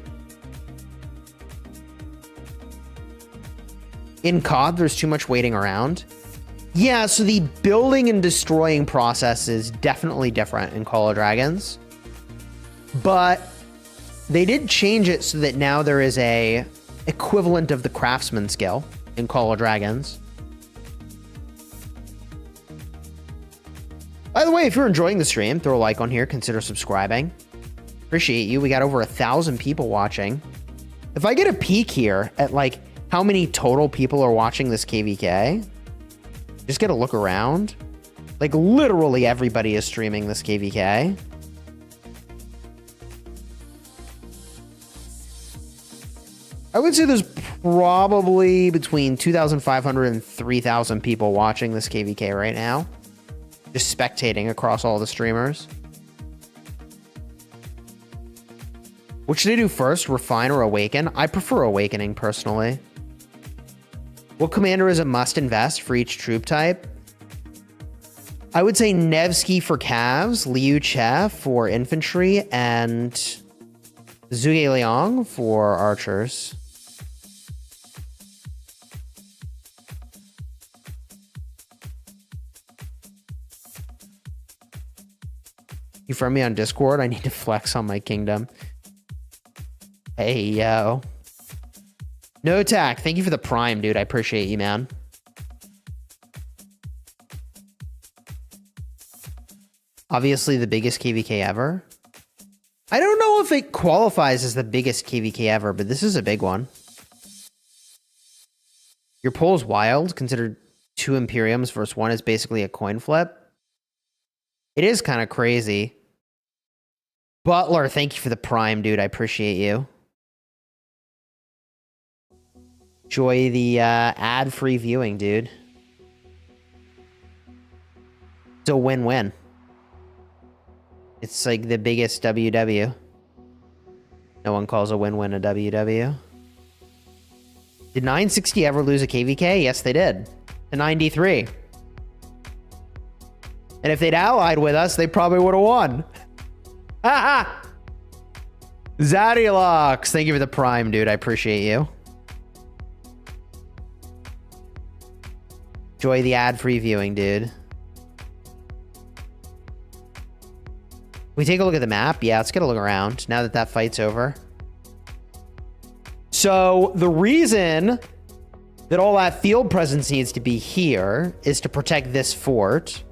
In COD, there's too much waiting around. Yeah, so the building and destroying process is definitely different in Call of Dragons. But they did change it so that now there is a equivalent of the craftsman skill in Call of Dragons. By the way, if you're enjoying the stream, throw a like on here, consider subscribing. Appreciate you. We got over 1,000 people watching. If I get a peek here at like how many total people are watching this KVK, just get a look around. Like literally everybody is streaming this KVK. I would say there's probably between 2,500 and 3,000 people watching this KVK right now. Just spectating across all the streamers. What should I do first, Refine or Awaken? I prefer Awakening personally. What commander is a must invest for each troop type? I would say Nevsky for Cavs, Liu Che for infantry, and Zhuge Liang for archers. You friend me on Discord? I need to flex on my kingdom. Hey, yo. No attack. Thank you for the prime, dude. I appreciate you, man. Obviously the biggest KVK ever. I don't know if it qualifies as the biggest KVK ever, but this is a big one. Your poll's wild, considered 2 Imperiums versus 1 is basically a coin flip. It is kind of crazy. Butler, thank you for the prime, dude. I appreciate you. Enjoy the ad-free viewing, dude. It's a win-win. It's like the biggest WW. No one calls a win-win a WW. Did 960 ever lose a KVK? Yes, they did. To 93. And if they'd allied with us, they probably would have won. Haha! Zaddylox, thank you for the prime, dude. I appreciate you. Enjoy the ad-free viewing, dude. We take a look at the map? Yeah, let's get a look around now that that fight's over. So the reason that all that field presence needs to be here is to protect this fort.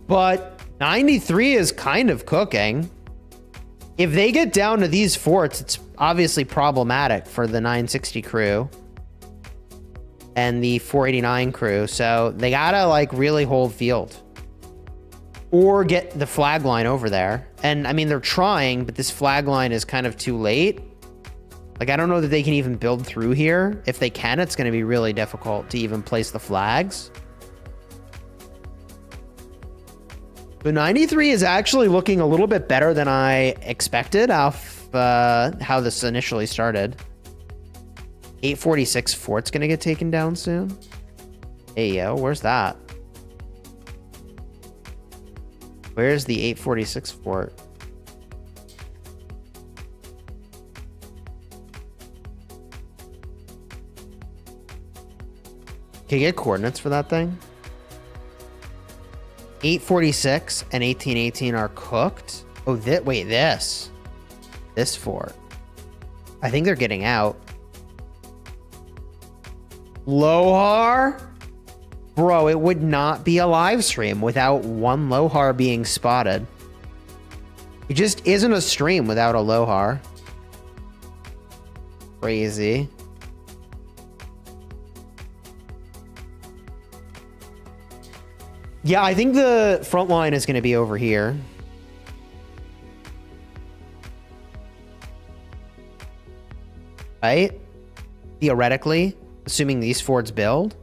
But 93 is kind of cooking. If they get down to these forts, it's obviously problematic for the 960 crew and the 489 crew. So they gotta like really hold field. Or get the flag line over there. And I mean, they're trying, but this flag line is kind of too late. Like, I don't know that they can even build through here. If they can, it's going to be really difficult to even place the flags. But 93 is actually looking a little bit better than I expected off how this initially started. 846 fort's going to get taken down soon. Hey, yo, where's that? Where's the 846 fort? Can you get coordinates for that thing? 846 and 1818 are cooked. Oh, wait, this fort. I think they're getting out. Lohar? Bro, it would not be a live stream without one Lohar being spotted. It just isn't a stream without a Lohar. Crazy. Yeah, I think the front line is going to be over here. Right? Theoretically, assuming these forts build.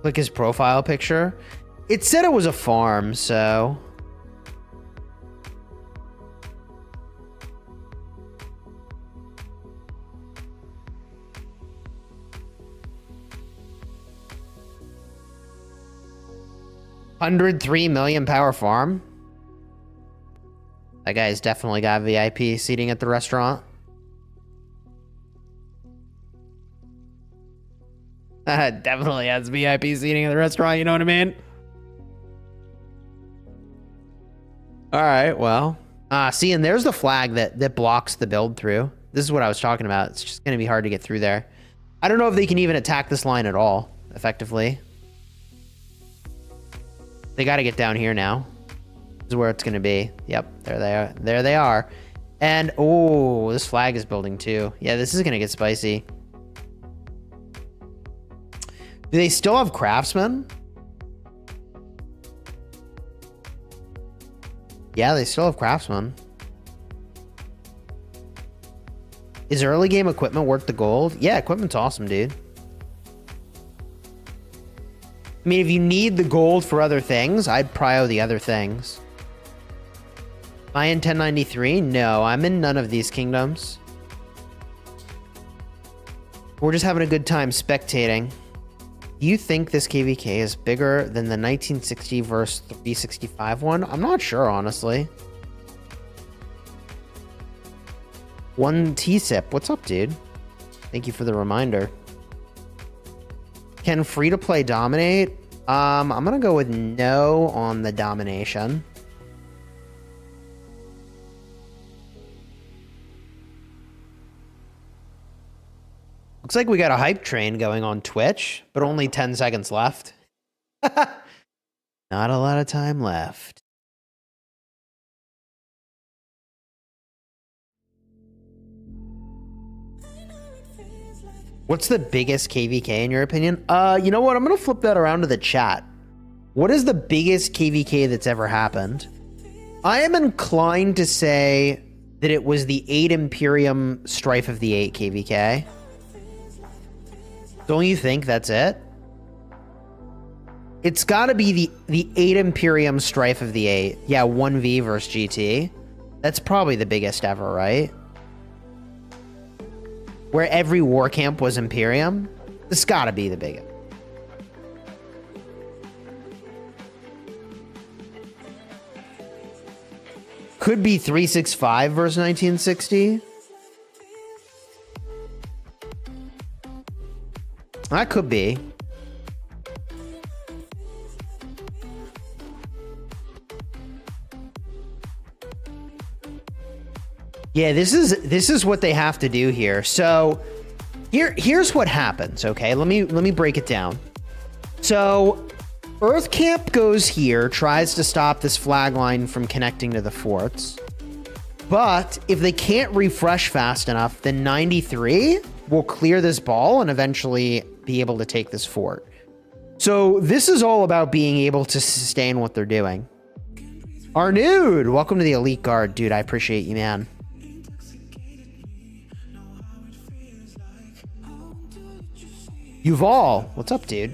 Click his profile picture. It said it was a farm, so... $103 million power farm. That guy's definitely got VIP seating at the restaurant. Definitely has VIP seating at the restaurant, you know what I mean? All right, well. See, and there's the flag that blocks the build through. This is what I was talking about. It's just going to be hard to get through there. I don't know if they can even attack this line at all, effectively. They got to get down here now. This is where it's going to be. Yep, there they are. There they are. And, oh, this flag is building too. Yeah, this is going to get spicy. Do they still have craftsmen? Yeah, they still have craftsmen. Is early game equipment worth the gold? Yeah, equipment's awesome, dude. I mean, if you need the gold for other things, I'd prio the other things. Am I in 1093? No, I'm in none of these kingdoms. We're just having a good time spectating. Do you think this KVK is bigger than the 1960 versus 365 one? I'm not sure, honestly. One T-Sip. What's up, dude? Thank you for the reminder. Can free-to-play dominate? I'm gonna go with no on the domination. Looks like we got a hype train going on Twitch, but only 10 seconds left. Not a lot of time left. What's the biggest KVK in your opinion? You know what? I'm going to flip that around to the chat. What is the biggest KVK that's ever happened? I am inclined to say that it was the 8 Imperium Strife of the 8 KVK. Don't you think that's it? It's got to be the 8 Imperium Strife of the 8. Yeah, 1v versus GT. That's probably the biggest ever, right? Where every war camp was Imperium. This got to be the biggest. Could be 365 versus 1960. That could be. Yeah, this is what they have to do here. So here's what happens, okay? Let me break it down. So Earth Camp goes here, tries to stop this flag line from connecting to the forts. But if they can't refresh fast enough, then 93 will clear this ball and eventually be able to take this fort. So this is all about being able to sustain what they're doing. Arnud, welcome to the Elite Guard. Dude, I appreciate you, man. Yuval, what's up, dude?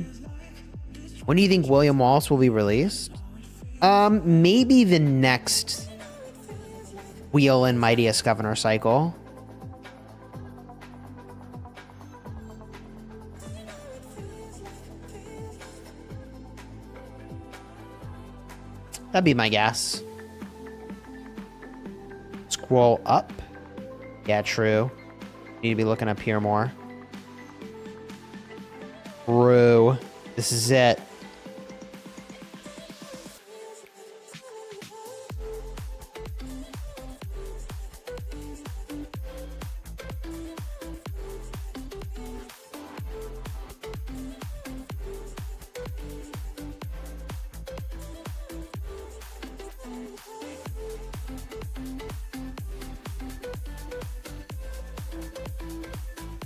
When do you think William Wallace will be released? Maybe the next Wheel and Mightiest Governor cycle. That'd be my guess. Scroll up. Yeah, true. Need to be looking up here more. True. This is it.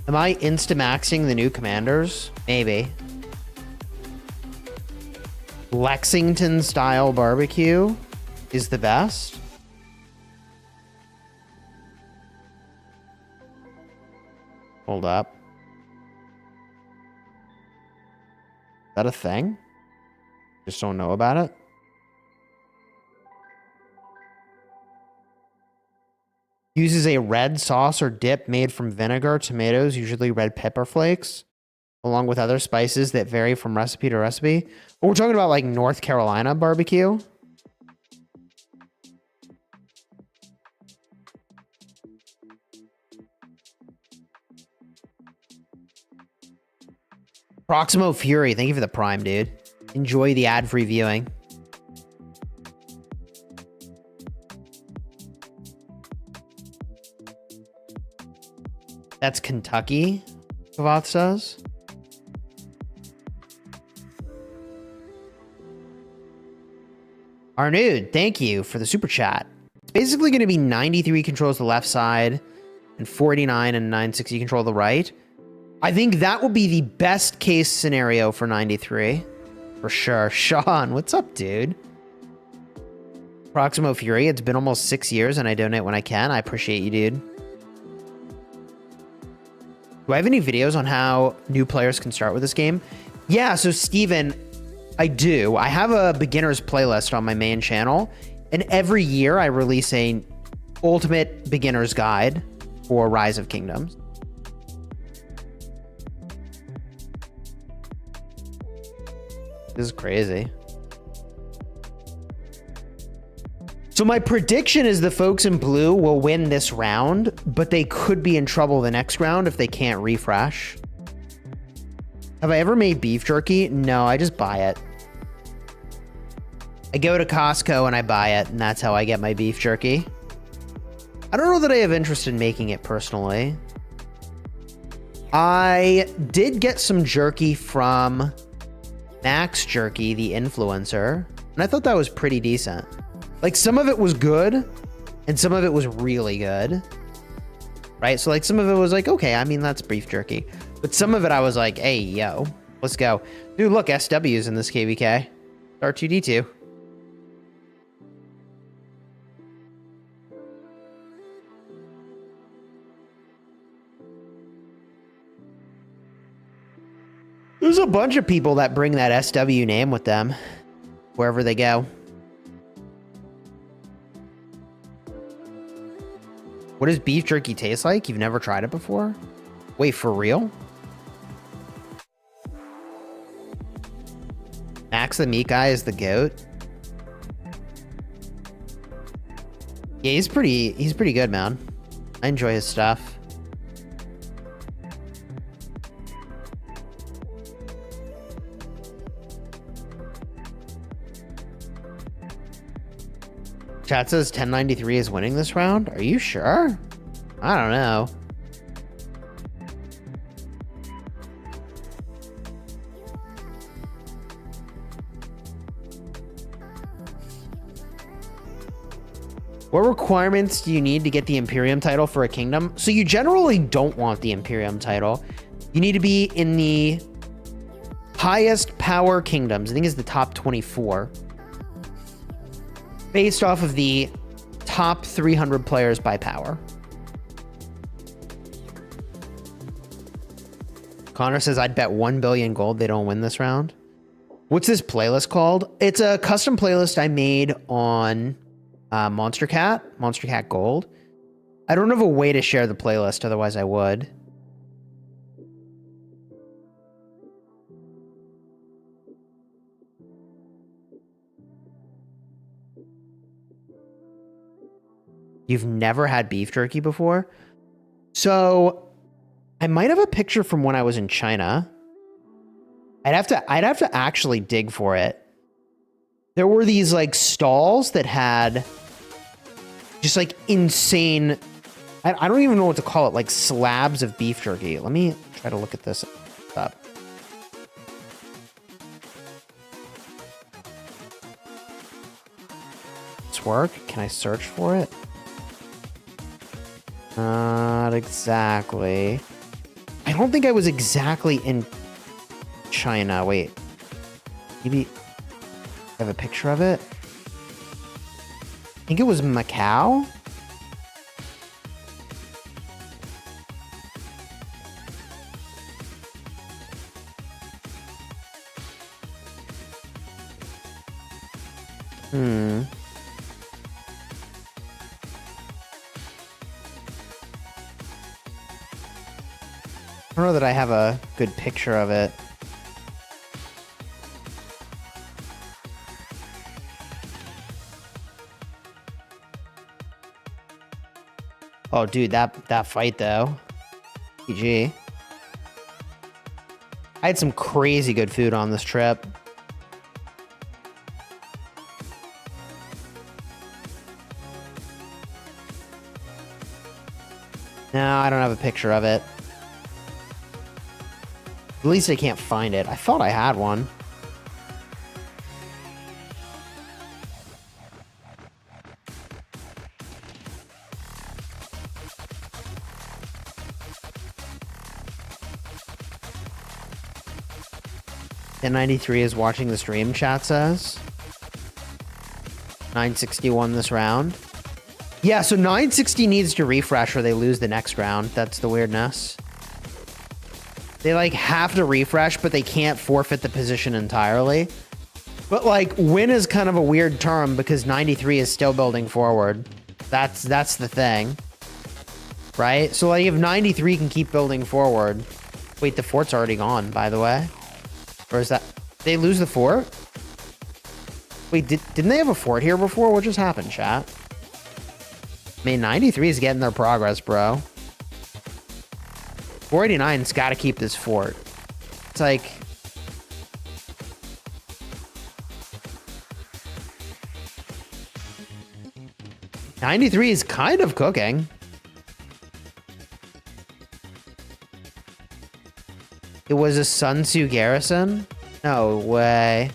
Am I insta-maxing the new commanders? Maybe. Lexington style barbecue is the best. Hold up. Is that a thing? Just don't know about it. Uses a red sauce or dip made from vinegar, tomatoes, usually red pepper flakes, along with other spices that vary from recipe to recipe. But we're talking about like North Carolina barbecue. Proximo Fury, thank you for the Prime, dude. Enjoy the ad-free viewing. That's Kentucky, Kavath says. Arnud, thank you for the super chat. It's basically going to be 93 controls the left side and 49 and 960 control the right. I think that will be the best case scenario for 93. For sure. Sean, what's up, dude? Proximo Fury, it's been almost 6 years and I donate when I can. I appreciate you, dude. Do I have any videos on how new players can start with this game? Yeah, so Steven, I do. I have a beginner's playlist on my main channel, and every year I release a ultimate beginner's guide for Rise of Kingdoms. This is crazy. So my prediction is the folks in blue will win this round, but they could be in trouble the next round if they can't refresh. Have I ever made beef jerky? No, I just buy it. I go to Costco and I buy it, and that's how I get my beef jerky. I don't know that I have interest in making it personally. I did get some jerky from Max Jerky, the influencer, and I thought that was pretty decent. Like, some of it was good, and some of it was really good. Right? So, like, some of it was like, okay, I mean, that's beef jerky. But some of it I was like, hey, yo, let's go. Dude, look, SW's in this KVK. R2D2. There's a bunch of people that bring that SW name with them wherever they go. What does beef jerky taste like? You've never tried it before? Wait, for real? Max the meat guy is the GOAT. Yeah, he's pretty good, man. I enjoy his stuff. Chat says 1093 is winning this round. Are you sure? I don't know. What requirements do you need to get the Imperium title for a kingdom? So you generally don't want the Imperium title. You need to be in the highest power kingdoms. I think it's the top 24. Based off of the top 300 players by power. Connor says, I'd bet 1 billion gold they don't win this round. What's this playlist called? It's a custom playlist I made on Monster Cat Gold. I don't have a way to share the playlist, otherwise I would. You've never had beef jerky before? So I might have a picture from when I was in China. I'd have to actually dig for it. There were these like stalls that had just like insane, I don't even know what to call it, like slabs of beef jerky. Let me try to look at this up. This work? Can I search for it? Not exactly. I don't think I was exactly in China. Wait. Maybe I have a picture of it. I think it was Macau. I don't know that I have a good picture of it. Oh, dude, that fight though. GG. I had some crazy good food on this trip. No, I don't have a picture of it. At least I can't find it. I thought I had one. N93 is watching the stream, chat says. 961 this round. Yeah, so 960 needs to refresh or they lose the next round. That's the weirdness. They like have to refresh, but they can't forfeit the position entirely. But like win is kind of a weird term because 93 is still building forward. That's the thing. Right? So like if 93 can keep building forward. Wait, the fort's already gone, by the way. Or is that... They lose the fort? Wait, didn't they have a fort here before? What just happened, chat? I mean, 93 is getting their progress, bro. 489's got to keep this fort. It's like... $93 is kind of cooking. It was a Sun Tzu Garrison? No way.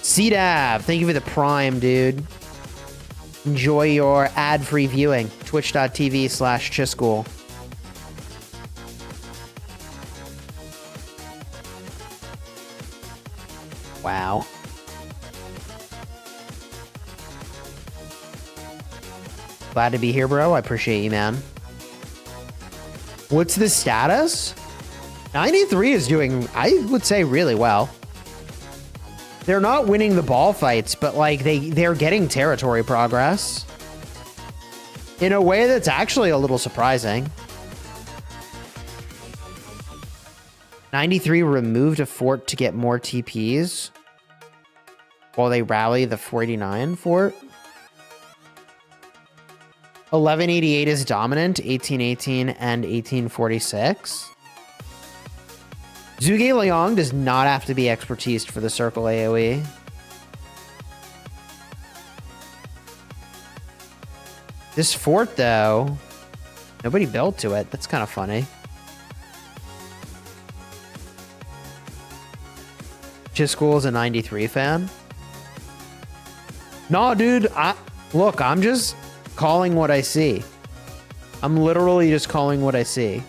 CDAV, thank you for the Prime, dude. Enjoy your ad-free viewing. Twitch.tv/Chisgule. Wow. Glad to be here, bro. I appreciate you, man. What's the status? 93 is doing, I would say, really well. They're not winning the ball fights, but like they're getting territory progress in a way that's actually a little surprising. 93 removed a fort to get more TPs while they rally the 49 fort. 1188 is dominant, 1818 and 1846. Zhuge Liang does not have to be expertised for the circle AoE. This fort, though, nobody built to it. That's kind of funny. Chisgule is a 93 fan. No, dude. Look, I'm just calling what I see. I'm literally just calling what I see.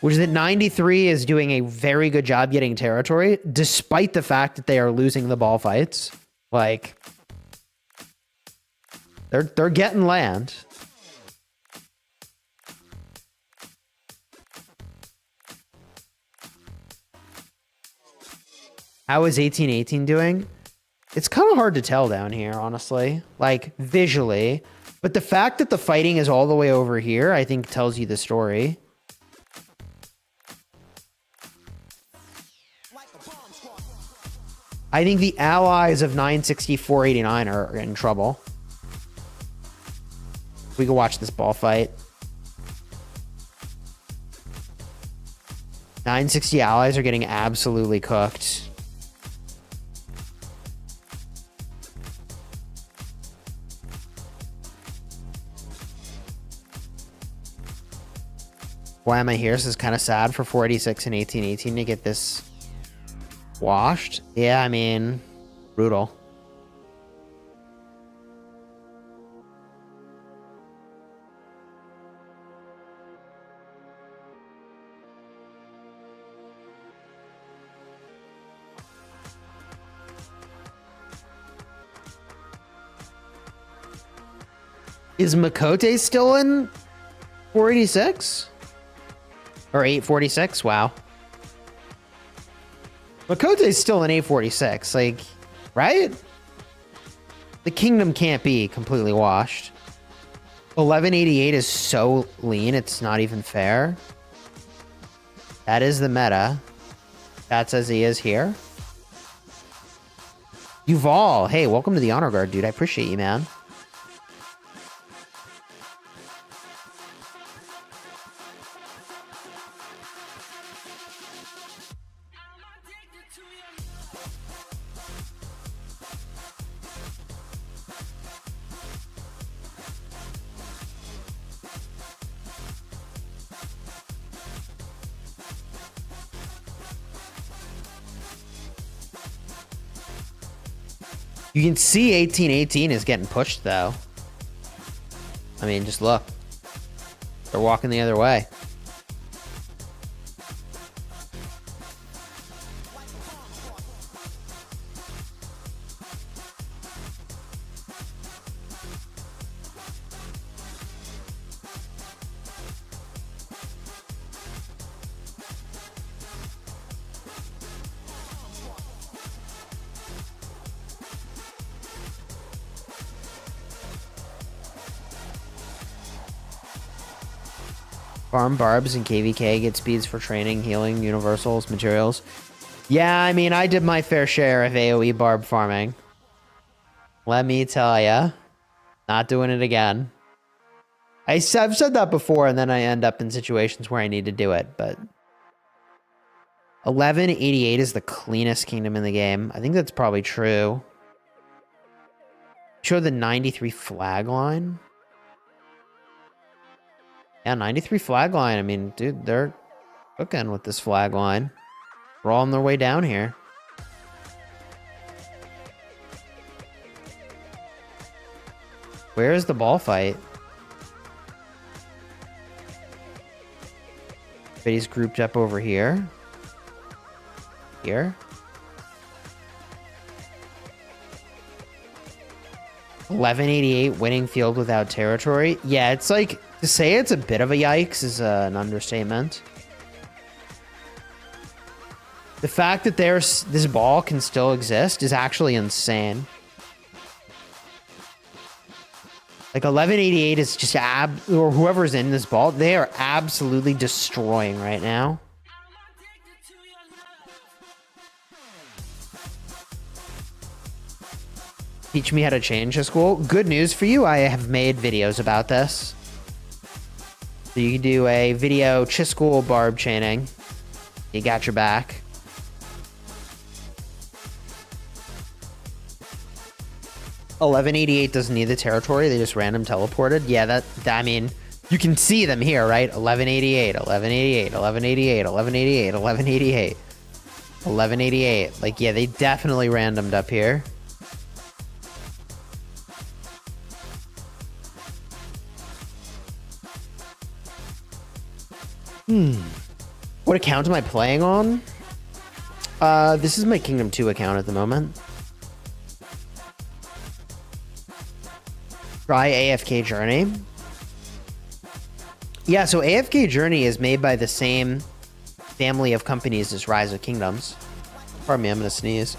Which is that 93 is doing a very good job getting territory, despite the fact that they are losing the ball fights. Like, they're getting land. How is 1818 doing? It's kind of hard to tell down here, honestly. Like, visually. But the fact that the fighting is all the way over here, I think tells you the story. I think the allies of 96489 are in trouble. We can watch this ball fight. 960 allies are getting absolutely cooked. Why am I here? This is kind of sad for 486 and 1818 to get this washed. Yeah, I mean, brutal. Is Makote still in 486? Or 846? Wow. Makote's still in 846, like, right? The kingdom can't be completely washed. 1188 is so lean, it's not even fair. That is the meta. That's as he is here. Yuval, hey, welcome to the Honor Guard, dude. I appreciate you, man. You can see 1818 is getting pushed, though. I mean, just look. They're walking the other way. Farm barbs and KVK, get speeds for training, healing, universals, materials. Yeah, I mean, I did my fair share of AoE barb farming. Let me tell ya. Not doing it again. I've said that before, and then I end up in situations where I need to do it, but 1188 is the cleanest kingdom in the game. I think that's probably true. Show the 93 flag line. Yeah, 93 flag line. I mean, dude, they're cooking with this flag line. We're all on their way down here. Where is the ball fight? But he's grouped up over here. Here. 1188 winning field without territory. Yeah, it's like, to say it's a bit of a yikes is an understatement. The fact that this ball can still exist is actually insane. Like 1188 is just or whoever's in this ball, they are absolutely destroying right now. Teach me how to change Chisgule. Good news for you, I have made videos about this. So you can do a video Chisgule barb chaining. You got your back. $1188 doesn't need the territory. They just random teleported. Yeah, I mean, you can see them here, right? 1188, 1188, 1188, 1188, 1188, 1188. Like, yeah, they definitely randomed up here. What account am I playing on? This is my Kingdom 2 account at the moment. Try AFK Journey. Yeah, so AFK Journey is made by the same family of companies as Rise of Kingdoms. Pardon me, I'm gonna sneeze.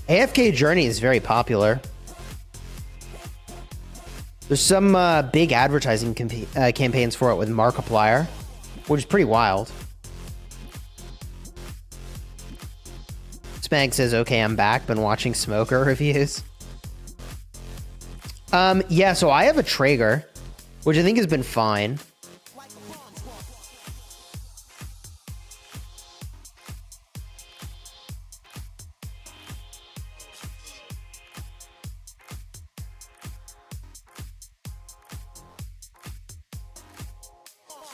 AFK Journey is very popular. There's some big advertising campaigns for it with Markiplier, which is pretty wild. Spag says, okay, I'm back. Been watching Smoker reviews. Yeah, so I have a Traeger, which I think has been fine.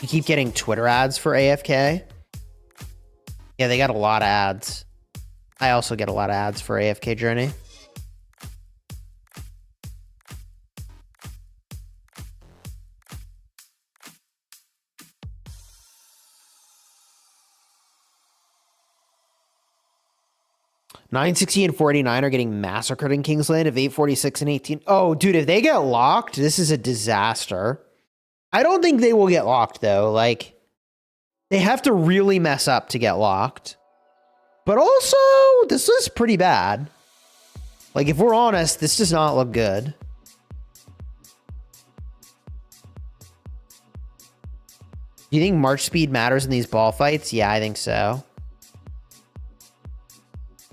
You keep getting Twitter ads for AFK. Yeah, they got a lot of ads. I also get a lot of ads for AFK Journey. $960 and $49 are getting massacred in Kingsland of $846 and $18. Oh, dude, if they get locked, this is a disaster. I don't think they will get locked, though. Like, they have to really mess up to get locked. But also, this is pretty bad. Like, if we're honest, this does not look good. Do you think March speed matters in these ball fights? Yeah, I think so.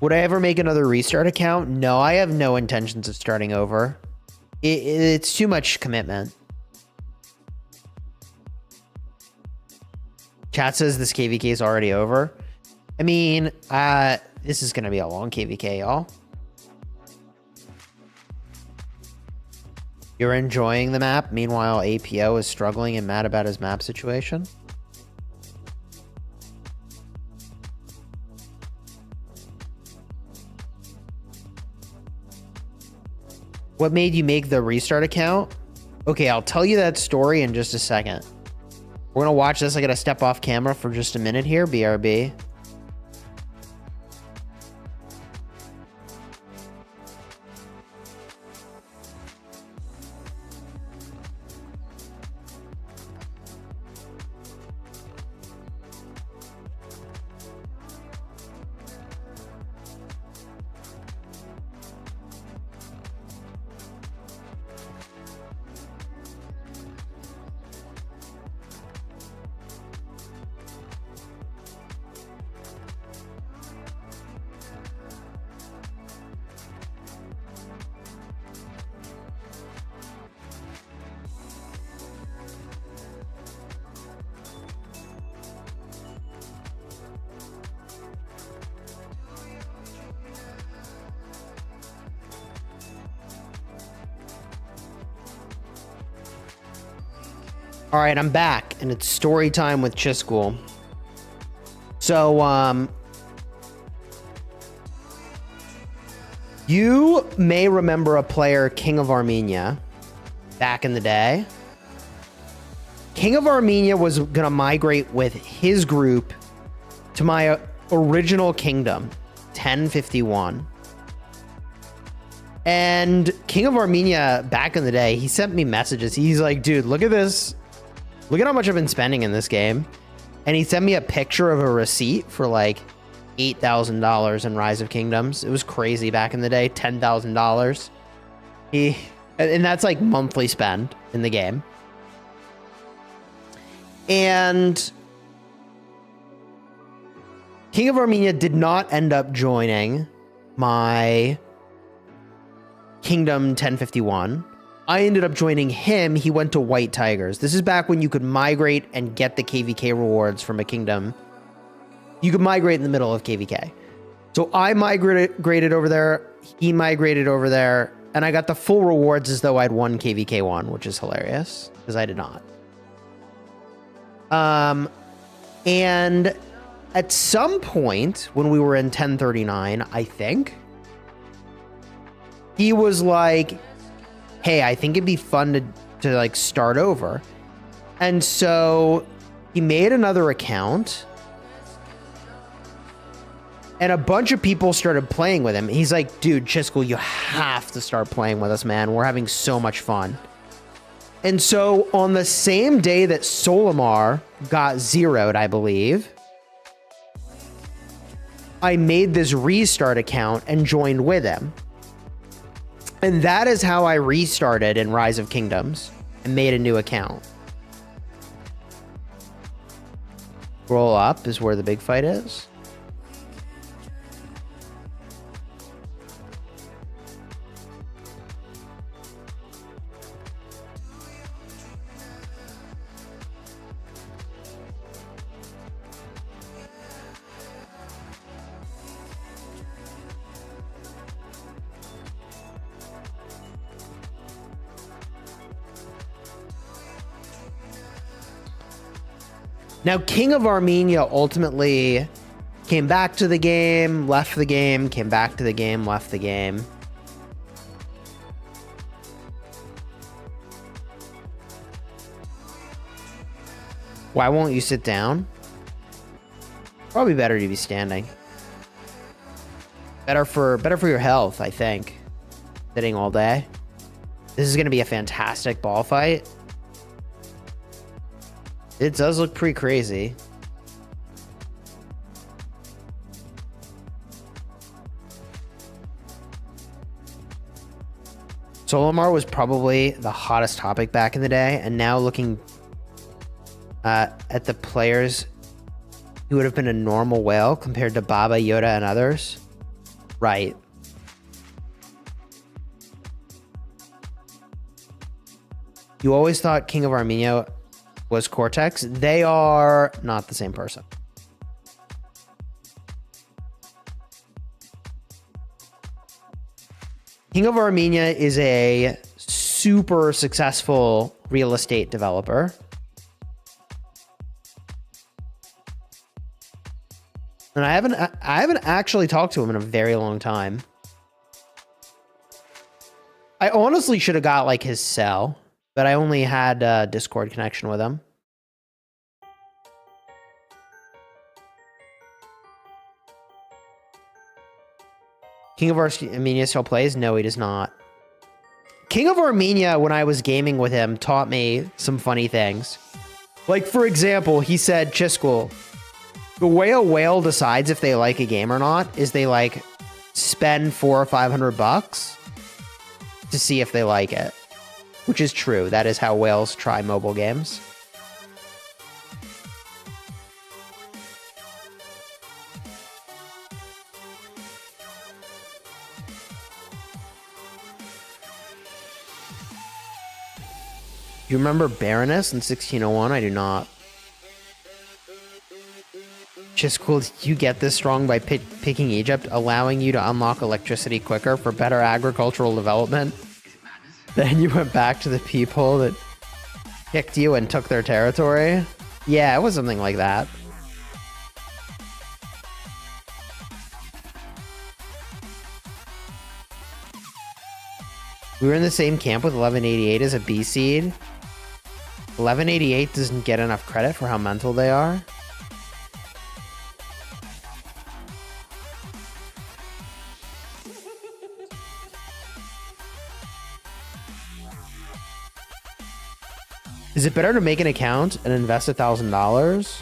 Would I ever make another restart account? No, I have no intentions of starting over. It's too much commitment. Chat says this KVK is already over. I mean, this is going to be a long KVK, y'all. You're enjoying the map. Meanwhile, APO is struggling and mad about his map situation. What made you make the restart account? Okay, I'll tell you that story in just a second. We're going to watch this. I got to step off camera for just a minute here. BRB. All right, I'm back, and it's story time with Chisgule. So, you may remember a player, King of Armenia, back in the day. King of Armenia was going to migrate with his group to my original kingdom, 1051. And King of Armenia, back in the day, he sent me messages. He's like, dude, look at this. Look at how much I've been spending in this game. And he sent me a picture of a receipt for like $8,000 in Rise of Kingdoms. It was crazy back in the day, $10,000. And that's like monthly spend in the game. And King of Armenia did not end up joining my Kingdom 1051. I ended up joining him. He went to White Tigers. This is back when you could migrate and get the KVK rewards from a kingdom. You could migrate in the middle of KVK. So I migrated over there. He migrated over there. And I got the full rewards as though I'd won KVK 1, which is hilarious because I did not. And at some point when we were in 1039, I think, he was like, hey, I think it'd be fun to like start over. And so he made another account and a bunch of people started playing with him. He's like, dude, Chisgule, you have to start playing with us, man. We're having so much fun. And so on the same day that Solimar got zeroed, I believe, I made this restart account and joined with him. And that is how I restarted in Rise of Kingdoms and made a new account. Roll up is where the big fight is. Now, King of Armenia ultimately came back to the game, left the game, came back to the game, left the game. Why won't you sit down? Probably better to be standing. Better for your health, I think. Sitting all day. This is going to be a fantastic ball fight. It does look pretty crazy. Solimar was probably the hottest topic back in the day, and now looking at the players who would have been a normal whale compared to Baba, Yoda, and others. Right. You always thought King of Armenia was Cortex. They are not the same person. King of Armenia is a super successful real estate developer. And I haven't actually talked to him in a very long time. I honestly should have got like his cell, but I only had a Discord connection with him. King of Armenia still plays? No, he does not. King of Armenia, when I was gaming with him, taught me some funny things. Like, for example, he said, Chisgule, the way a whale decides if they like a game or not is they like spend $400 or $500 to see if they like it. Which is true. That is how whales try mobile games. Do you remember Baroness in 1601? I do not. Chisgule, you get this strong by picking Egypt, allowing you to unlock electricity quicker for better agricultural development. Then you went back to the people that Kicked you and took their territory? Yeah, it was something like that. We were in the same camp with 1188 as a B seed. 1188 doesn't get enough credit for how mental they are. Is it better to make an account and invest $1,000?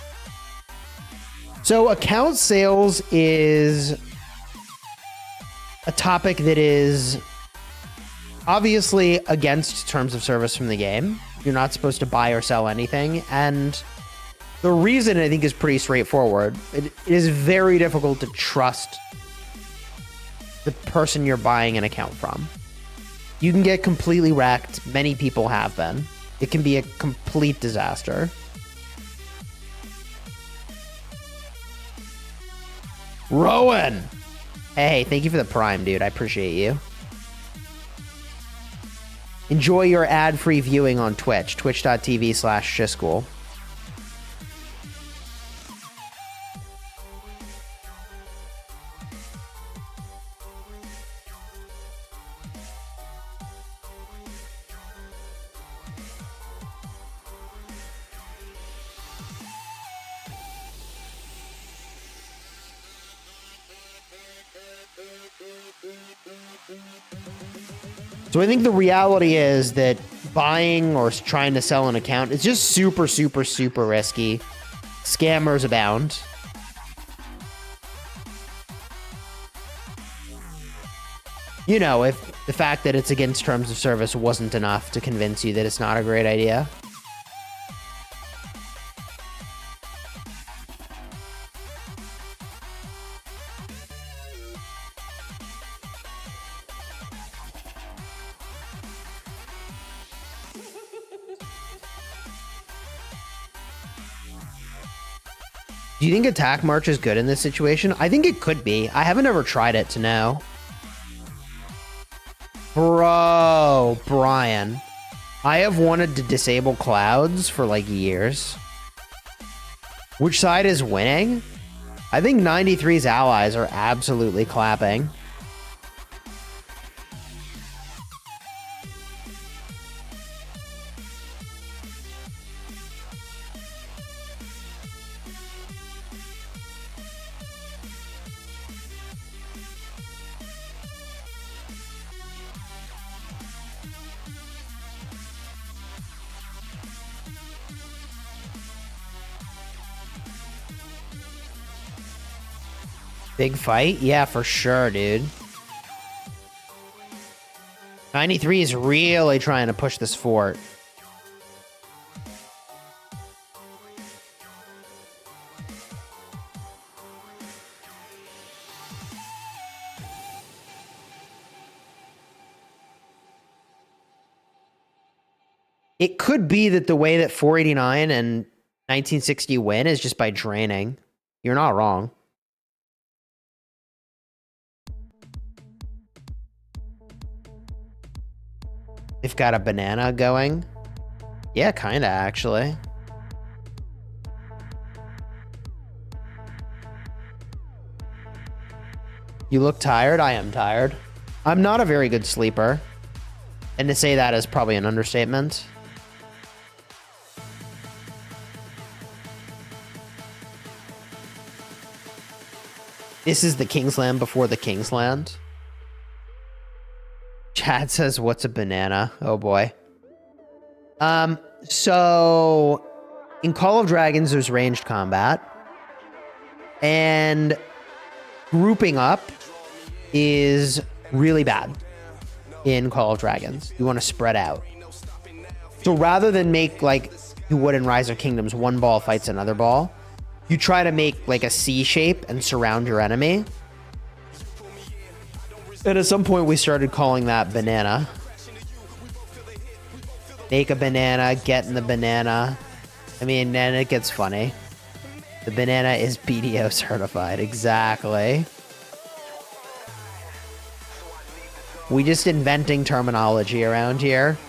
So account sales is a topic that is obviously against terms of service from the game. You're not supposed to buy or sell anything. And the reason, I think, is pretty straightforward. It is very difficult to trust the person you're buying an account from. You can get completely wrecked. Many people have been. It can be a complete disaster. Rowan! Hey, thank you for the Prime, dude. I appreciate you. Enjoy your ad-free viewing on Twitch. Twitch.tv/Chisgule. So I think the reality is that buying or trying to sell an account is just super, super, super risky. Scammers abound. You know, if the fact that it's against terms of service wasn't enough to convince you that it's not a great idea. Do you think Attack March is good in this situation? I think it could be. I haven't ever tried it to know. Bro, Brian. I have wanted to disable clouds for like years. Which side is winning? I think 93's allies are absolutely clapping. Big fight? Yeah, for sure, dude. 93 is really trying to push this fort. It could be that the way that 489 and 1960 win is just by draining. You're not wrong. They've got a banana going. Yeah, kinda, actually. You look tired? I am tired. I'm not a very good sleeper. And to say that is probably an understatement. This is the Kingsland before the Kingsland. Chad says, what's a banana? Oh boy. So in Call of Dragons, there's ranged combat. And grouping up is really bad in Call of Dragons. You want to spread out. So rather than make like you would in Rise of Kingdoms, one ball fights another ball, you try to make like a C shape and surround your enemy. And at some point, we started calling that banana. Make a banana, get in the banana. I mean, then it gets funny. The banana is BDO certified. Exactly. We just inventing terminology around here.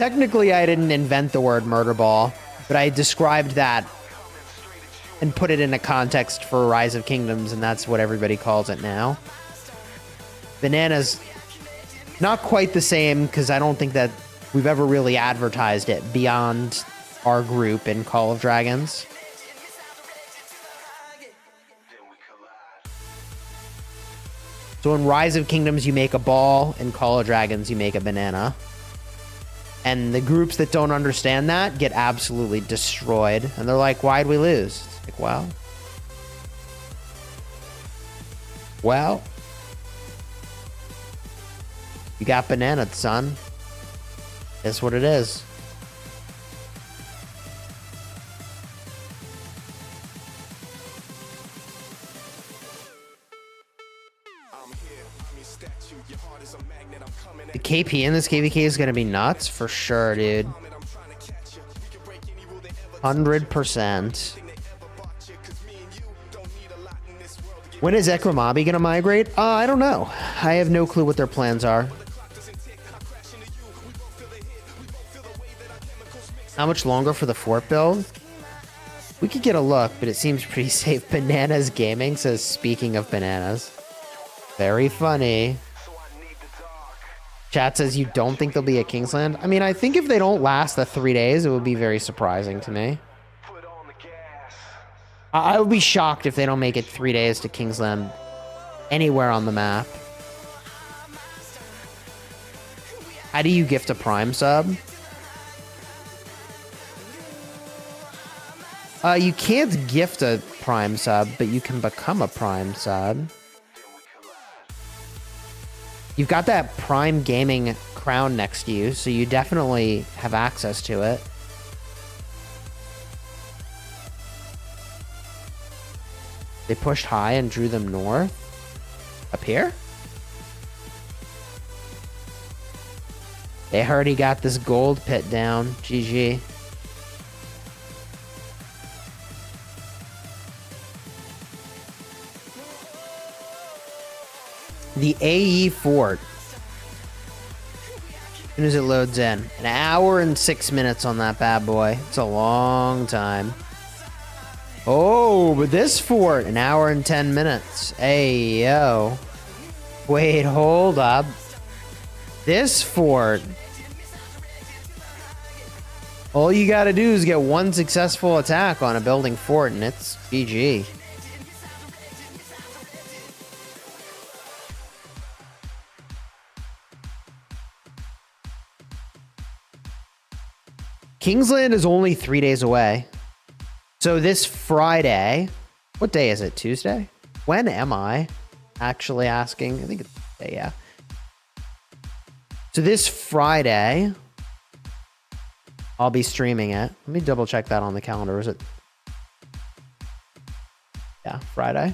Technically, I didn't invent the word murder ball, but I described that and put it in a context for Rise of Kingdoms, and that's what everybody calls it now. Bananas, not quite the same, because I don't think that we've ever really advertised it beyond our group in Call of Dragons. So in Rise of Kingdoms, you make a ball. In Call of Dragons, you make a banana. And the groups that don't understand that get absolutely destroyed. And they're like, why'd we lose? It's like, well, you got banana, son. That's what it is. The KP in this KVK is going to be nuts for sure, dude. 100%. When is Ekramabi going to migrate? I don't know. I have no clue what their plans are. How much longer for the fort build? We could get a look, but it seems pretty safe. Bananas Gaming says, speaking of bananas. Very funny. Chat says you don't think there'll be a Kingsland. I mean, I think if they don't last the 3 days, it would be very surprising to me. I would be shocked if they don't make it 3 days to Kingsland anywhere on the map. How do you gift a Prime sub? You can't gift a Prime sub, but you can become a Prime sub. You've got that Prime Gaming crown next to you, so you definitely have access to it. They pushed high and drew them north. Up here? They already got this gold pit down. GG. The AE fort. As soon as it loads in. An hour and 6 minutes on that bad boy. It's a long time. Oh, but this fort, an hour and 10 minutes. Hey, yo. Wait, hold up. This fort. All you gotta do is get one successful attack on a building fort, and it's GG. Kingsland is only 3 days away. So this Friday, what day is it? Tuesday? When am I actually asking? I think it's Tuesday, yeah. So this Friday, I'll be streaming it. Let me double check that on the calendar. Is it? Yeah, Friday.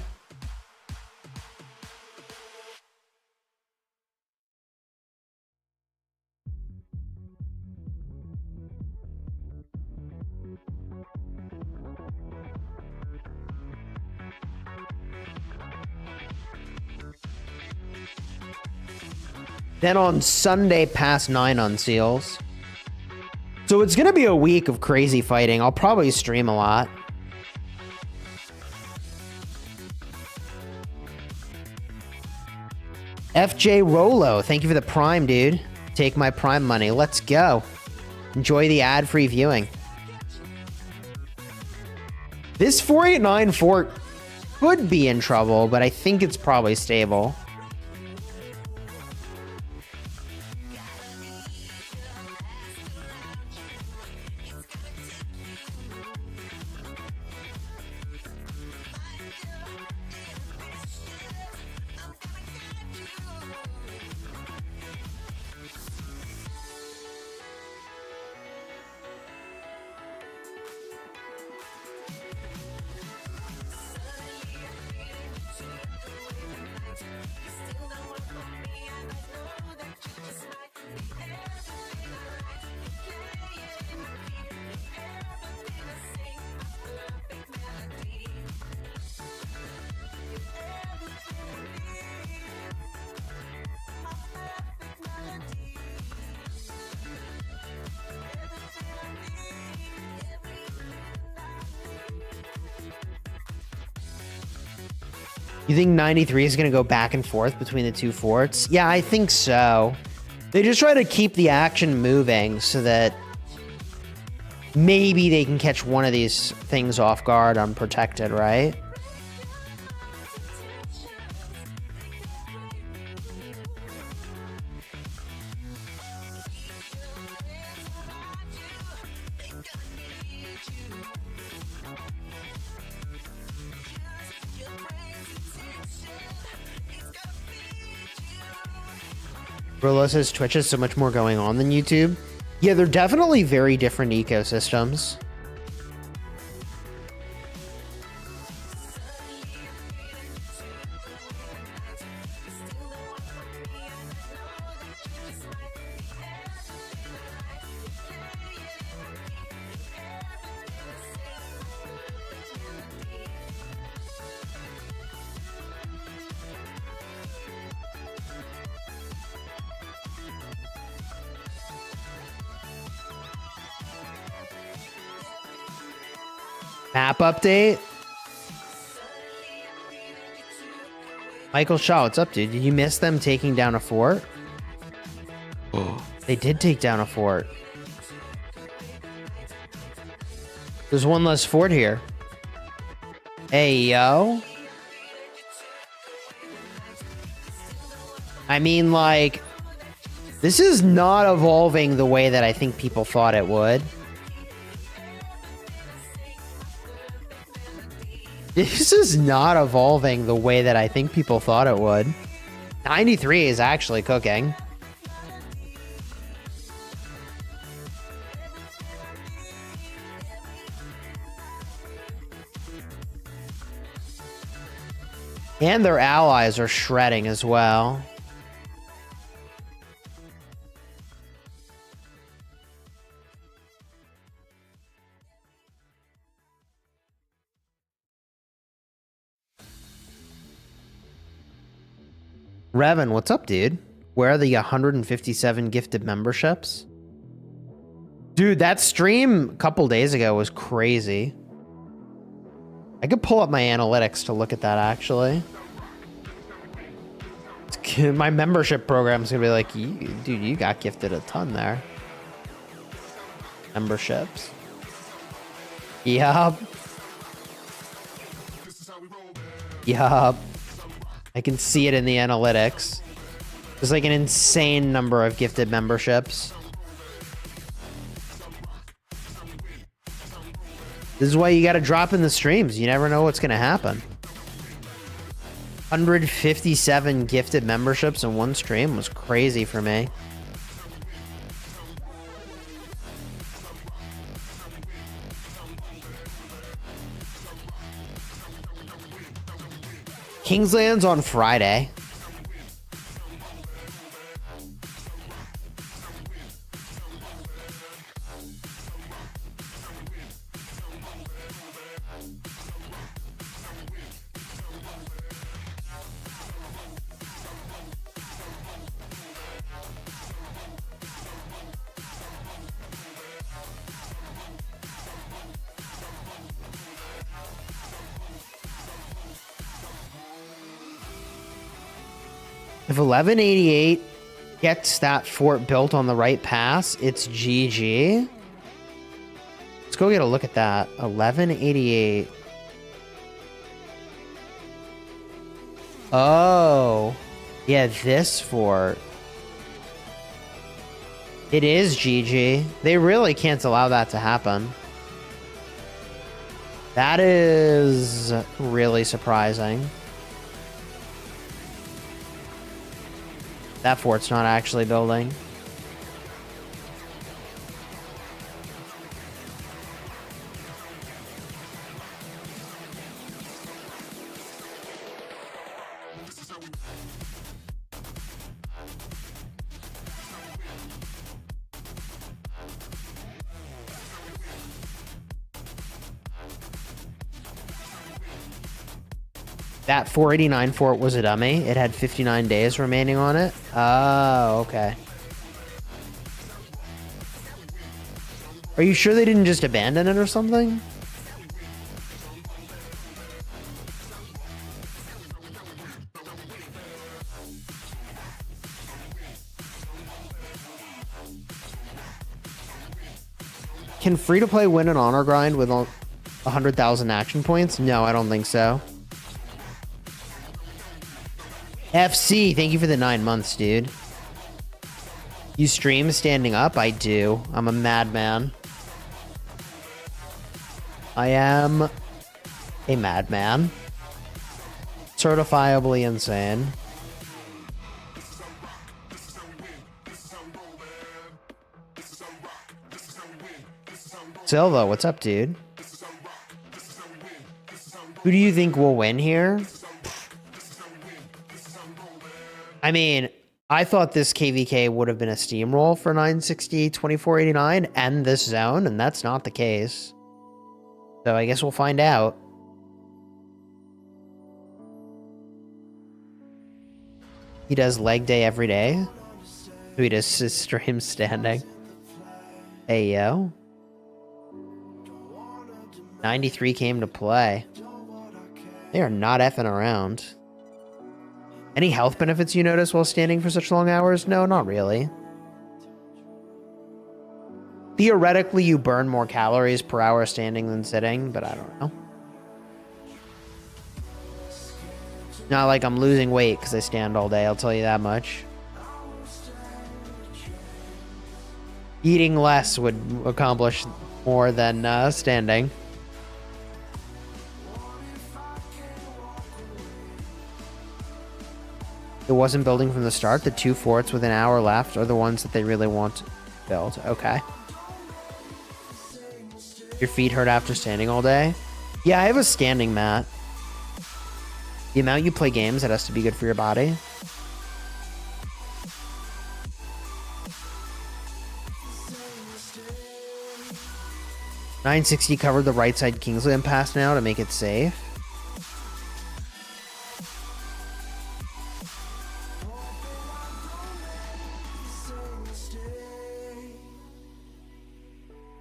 Then on Sunday, past 9 on Seals. So it's going to be a week of crazy fighting. I'll probably stream a lot. FJ Rolo, thank you for the Prime, dude. Take my Prime money. Let's go. Enjoy the ad-free viewing. This 489 fort could be in trouble, but I think it's probably stable. You think 93 is going to go back and forth between the two forts? Yeah, I think so. They just try to keep the action moving so that maybe they can catch one of these things off guard unprotected, right? Brillo says Twitch has so much more going on than YouTube. Yeah, they're definitely very different ecosystems. Map update. Michael Shaw, what's up, dude? Did you miss them taking down a fort? Oh, they did take down a fort. There's one less fort here. Hey, yo. I mean, like, this is not evolving the way that I think people thought it would. This is not evolving the way that I think people thought it would. 93 is actually cooking. And their allies are shredding as well. Revan, what's up, dude? Where are the 157 gifted memberships? Dude, that stream a couple days ago was crazy. I could pull up my analytics to look at that, actually. My membership program's gonna be like, dude, you got gifted a ton there. Memberships. Yup. Yup. I can see it in the analytics. There's like an insane number of gifted memberships. This is why you got to drop in the streams. You never know what's going to happen. 157 gifted memberships in one stream was crazy for me. Kingsland's on Friday. If 1188 gets that fort built on the right pass, it's GG. Let's go get a look at that. 1188. Oh. Yeah, this fort. It is GG. They really can't allow that to happen. That is really surprising. That fort's not actually building. That 489 fort was a dummy. It had 59 days remaining on it. Oh, okay. Are you sure they didn't just abandon it or something? Can free-to-play win an honor grind with 100,000 action points? No, I don't think so. FC, thank you for the 9 months, dude. You stream standing up? I do. I'm a madman. I am a madman. Certifiably insane. Silva, what's up, dude? Who do you think will win here? I mean, I thought this KVK would have been a steamroll for 960, 2489 and this zone, and that's not the case. So I guess we'll find out. He does leg day every day. So he does his stream standing. Hey, yo. 93 came to play. They are not effing around. Any health benefits you notice while standing for such long hours? No, not really. Theoretically, you burn more calories per hour standing than sitting, but I don't know. Not like I'm losing weight because I stand all day, I'll tell you that much. Eating less would accomplish more than standing. It wasn't building from the start. The 2 forts with an hour left are the ones that they really want to build. Okay. Your feet hurt after standing all day? Yeah, I have a standing mat. The amount you play games, it has to be good for your body. $960 covered the right side Kingsley impasse now to make it safe.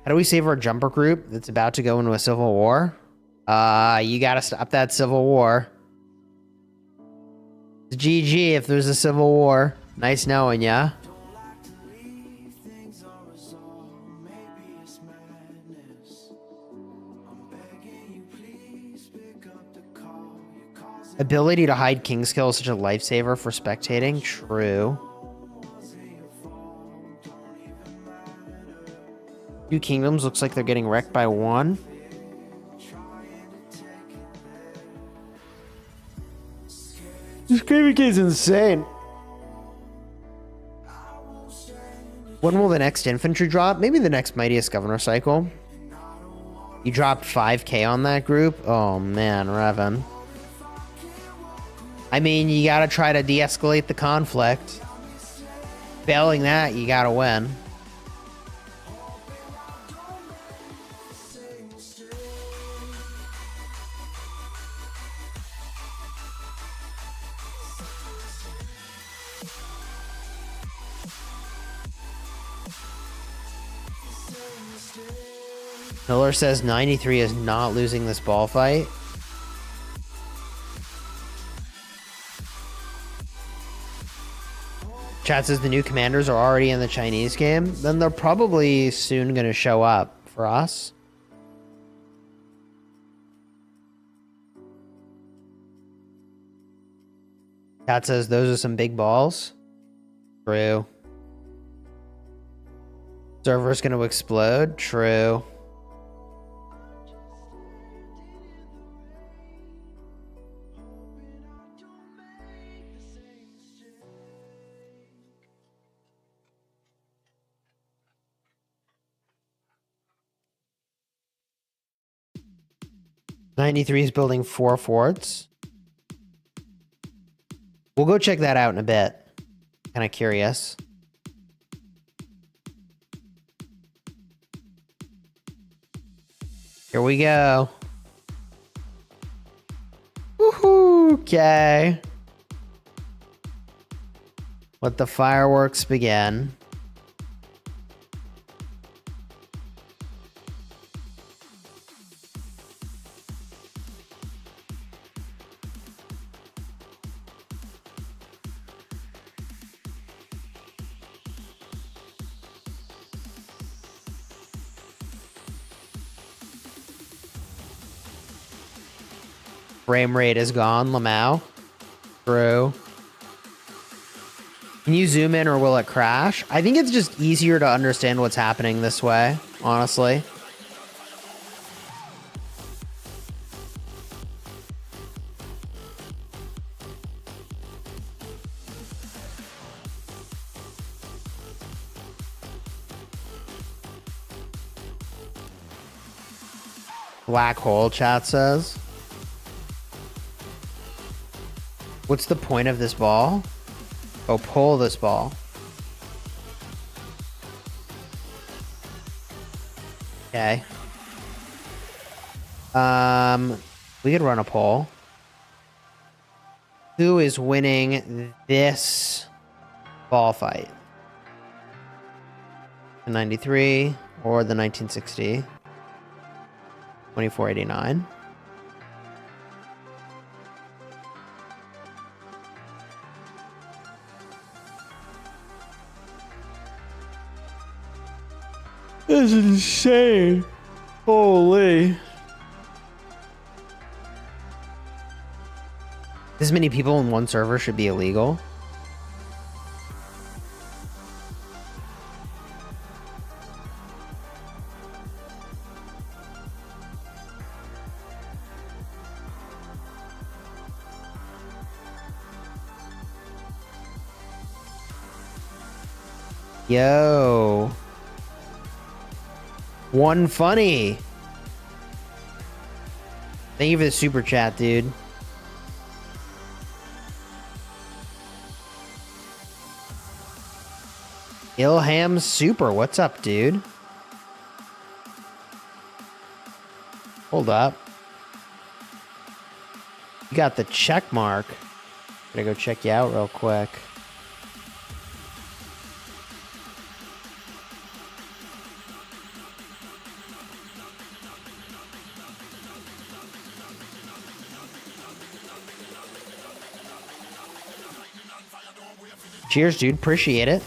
How do we save our jumper group that's about to go into a civil war? You gotta stop that civil war. GG if there's a civil war. Nice knowing ya. Ability to hide Kingskill is such a lifesaver for spectating. True. Two Kingdoms looks like they're getting wrecked by 1. This KVK is insane. When will the next infantry drop? Maybe the next Mightiest Governor cycle. You dropped 5k on that group? Oh man, Revan. I mean, you gotta try to de-escalate the conflict. Failing that, you gotta win. Miller says 93 is not losing this ball fight. Chat says the new commanders are already in the Chinese game. Then they're probably soon going to show up for us. Chat says those are some big balls. True. Server's going to explode. True. '93 is building 4 forts. We'll go check that out in a bit. Kind of curious. Here we go. Woohoo! Okay. Let the fireworks begin. Frame rate is gone, Lamau. True. Can you zoom in or will it crash? I think it's just easier to understand what's happening this way, honestly. Black hole, chat says. What's the point of this ball? Oh, pull this ball. Okay. We could run a poll. Who is winning this ball fight? The 93 or the 1960? 2489. This is insane. Holy. This many people in one server should be illegal. Yo. One funny. Thank you for the super chat, dude. Ilham Super, what's up, dude? Hold up. You got the check mark. Gotta go check you out real quick. Cheers, dude. Appreciate it.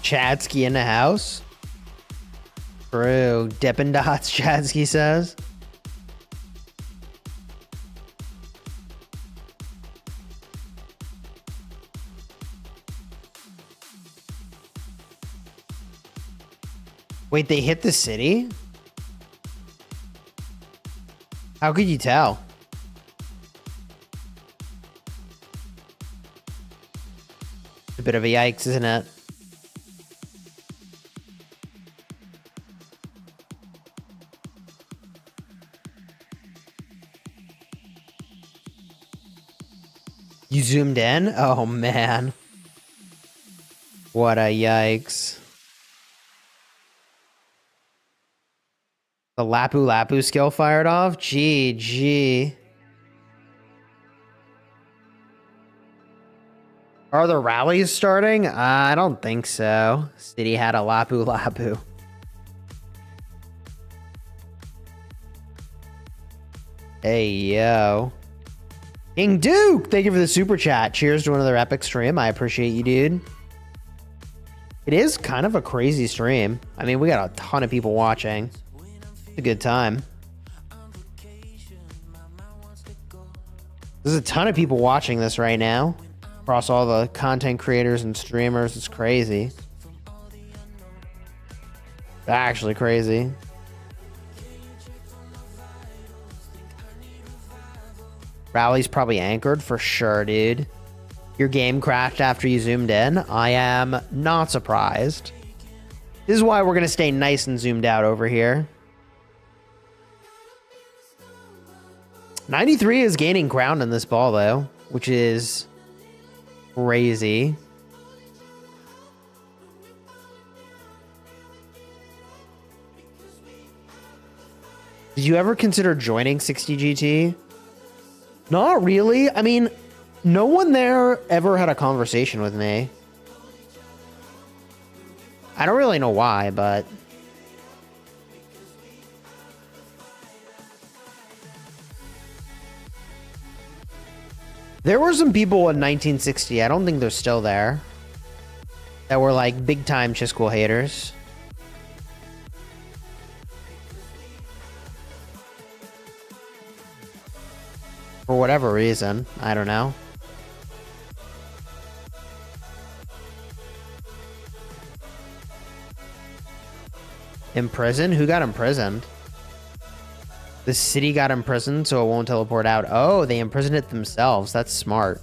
Chadsky in the house. True. Dippin' Dots, Chadsky says. Wait, they hit the city? How could you tell? It's a bit of a yikes, isn't it? You zoomed in? Oh, man. What a yikes. The Lapu Lapu skill fired off? GG. Are the rallies starting? I don't think so. City had a Lapu Lapu. Hey, yo. King Duke, thank you for the super chat. Cheers to another epic stream. I appreciate you, dude. It is kind of a crazy stream. I mean, we got a ton of people watching. It's a good time. There's a ton of people watching this right now. Across all the content creators and streamers. It's crazy. It's actually crazy. Rally's probably anchored for sure, dude. Your game crashed after you zoomed in. I am not surprised. This is why we're going to stay nice and zoomed out over here. 93 is gaining ground in this ball, though, which is crazy. Did you ever consider joining 60 GT? Not really. I mean, no one there ever had a conversation with me. I don't really know why, but... There were some people in 1960, I don't think they're still there, that were like big time Chisgule haters. For whatever reason, I don't know. Imprisoned? Who got imprisoned? The city got imprisoned, so it won't teleport out. Oh, they imprisoned it themselves. That's smart.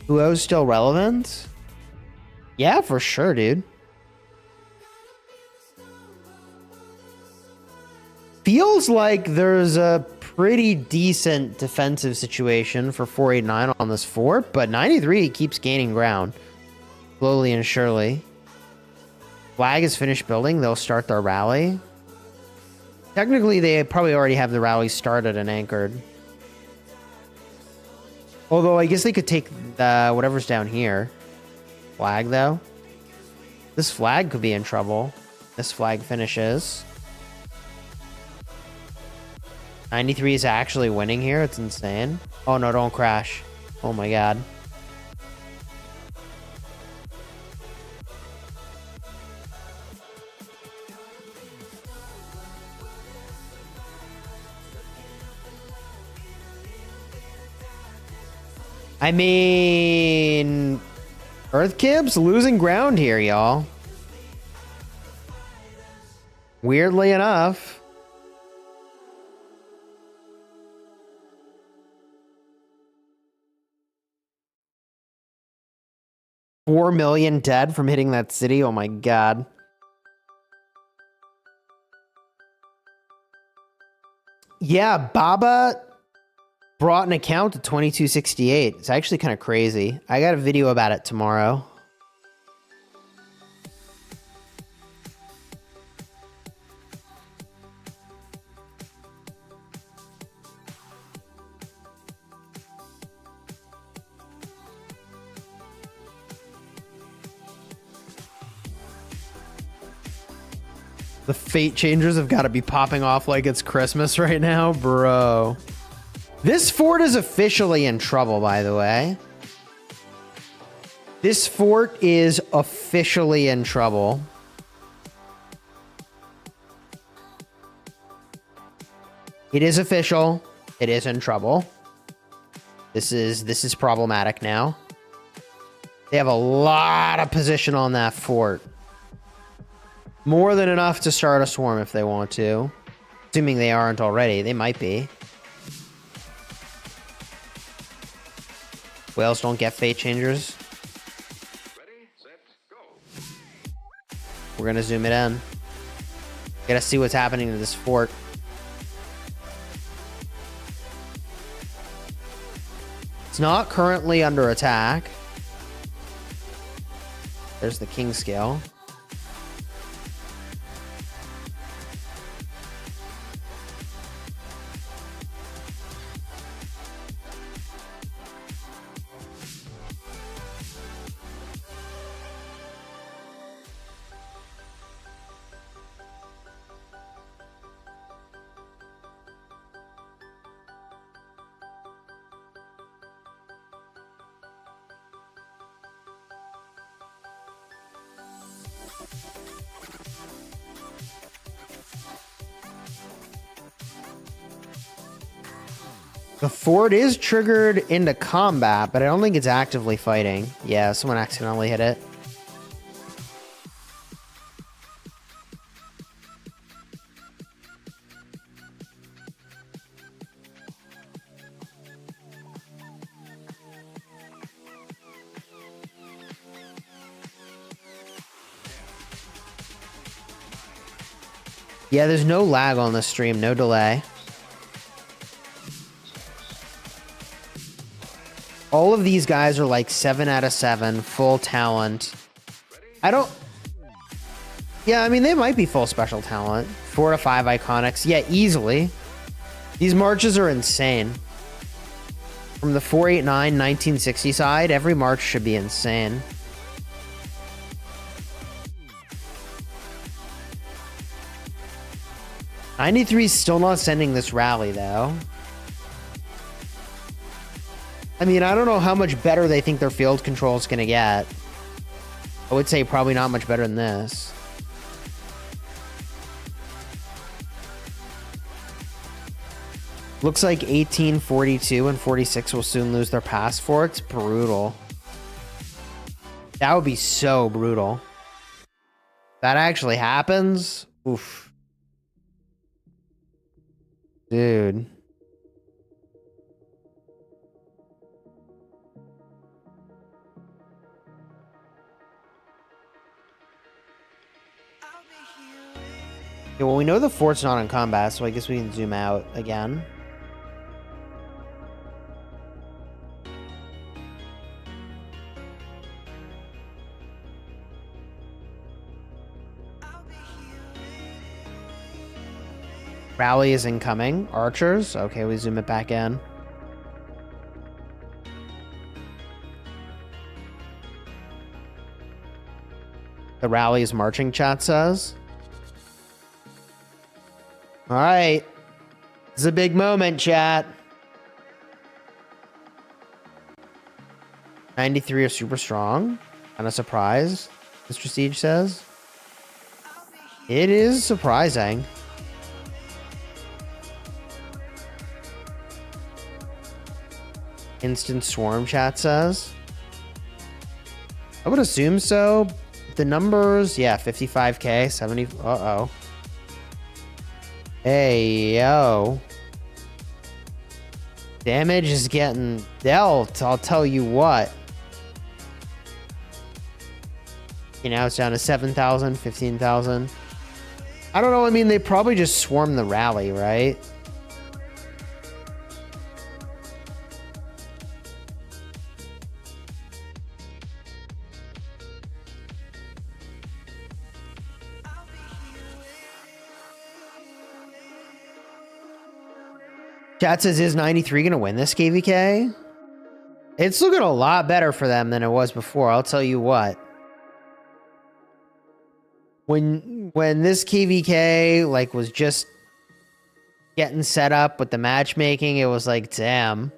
Who's still relevant? Yeah, for sure, dude. Feels like there's a pretty decent defensive situation for 489 on this fort, but 93 keeps gaining ground. Slowly and surely. Flag is finished building. They'll start their rally. Technically, they probably already have the rally started and anchored. Although, I guess they could take whatever's down here. Flag, though. This flag could be in trouble. This flag finishes. 93 is actually winning here. It's insane. Oh, no, don't crash. Oh, my God. I mean, Earthkib's losing ground here, y'all. Weirdly enough. $4 million dead from hitting that city. Oh my God. Yeah, Baba brought an account to 2268. It's actually kind of crazy. I got a video about it tomorrow. The fate changers have got to be popping off like it's Christmas right now, bro. This fort is officially in trouble, by the way. This fort is officially in trouble. It is official. It is in trouble. This is problematic now. They have a lot of position on that fort. More than enough to start a swarm if they want to. Assuming they aren't already. They might be. Whales don't get fate changers. Ready, set, go. We're gonna zoom it in. Gotta see what's happening to this fort. It's not currently under attack. There's the king scale. The fort is triggered into combat, but I don't think it's actively fighting. Yeah, someone accidentally hit it. Yeah, there's no lag on this stream, no delay. All of these guys are like 7 out of 7, full talent. I don't... Yeah, I mean, they might be full special talent. 4 to 5 iconics. Yeah, easily. These marches are insane. From the 489 1960 side, every march should be insane. '93's still not sending this rally, though. I mean, I don't know how much better they think their field control is going to get. I would say probably not much better than this. Looks like 18, 42, and 46 will soon lose their passports. Brutal. That would be so brutal. That actually happens? Oof. Dude. Yeah, well, we know the fort's not in combat, so I guess we can zoom out again. Rally is incoming. Archers. Okay, we zoom it back in. The rally is marching, chat says. All right. This is a big moment, chat. 93 are super strong. Kind of surprised, Mr. Siege says. It is surprising. Instant swarm, chat says. I would assume so. The numbers, yeah, 55k, 70. Uh-oh. Hey, yo. Damage is getting dealt, I'll tell you what. You know, it's down to 7,000, 15,000. I don't know, I mean, they probably just swarmed the rally, right? Chat says, is 93 going to win this KVK? It's looking a lot better for them than it was before. I'll tell you what. When this KVK like was just getting set up with the matchmaking, it was like, damn.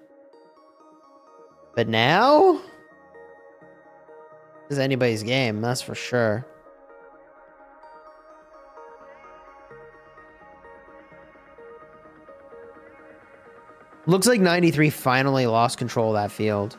But now? This is anybody's game, that's for sure. Looks like 93 finally lost control of that field.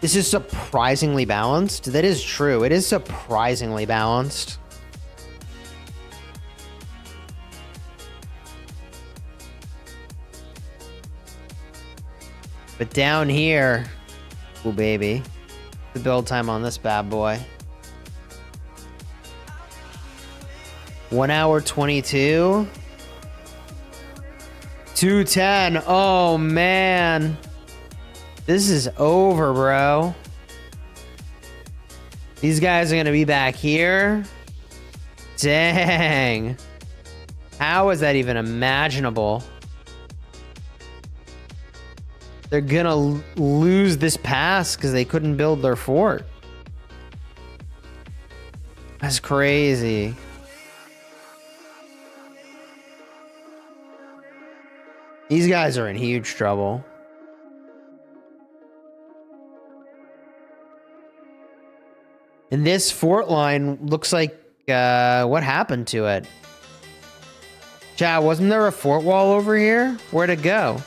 This is surprisingly balanced. That is true. It is surprisingly balanced. But down here, oh baby, the build time on this bad boy. 1 hour 22. 210. Oh man. This is over, bro. These guys are gonna be back here. Dang. How is that even imaginable? They're gonna lose this pass because they couldn't build their fort. That's crazy. These guys are in huge trouble. And this fort line looks like, what happened to it? Chat, wasn't there a fort wall over here? Where'd it go?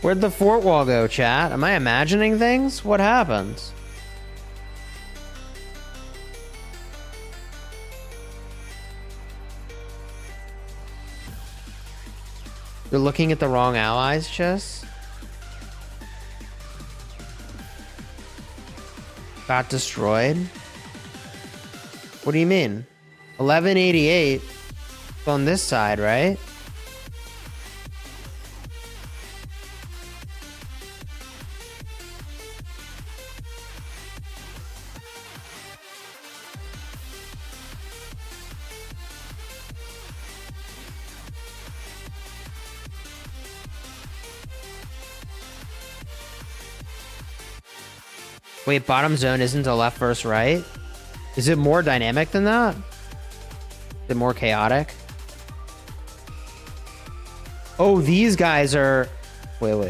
Where'd the fort wall go, chat? Am I imagining things? What happened? You're looking at the wrong allies, Chess. Got destroyed. What do you mean? 1188 on this side, right? Wait, bottom zone isn't a left versus right? Is it more dynamic than that? Is it more chaotic? Oh, these guys are... Wait.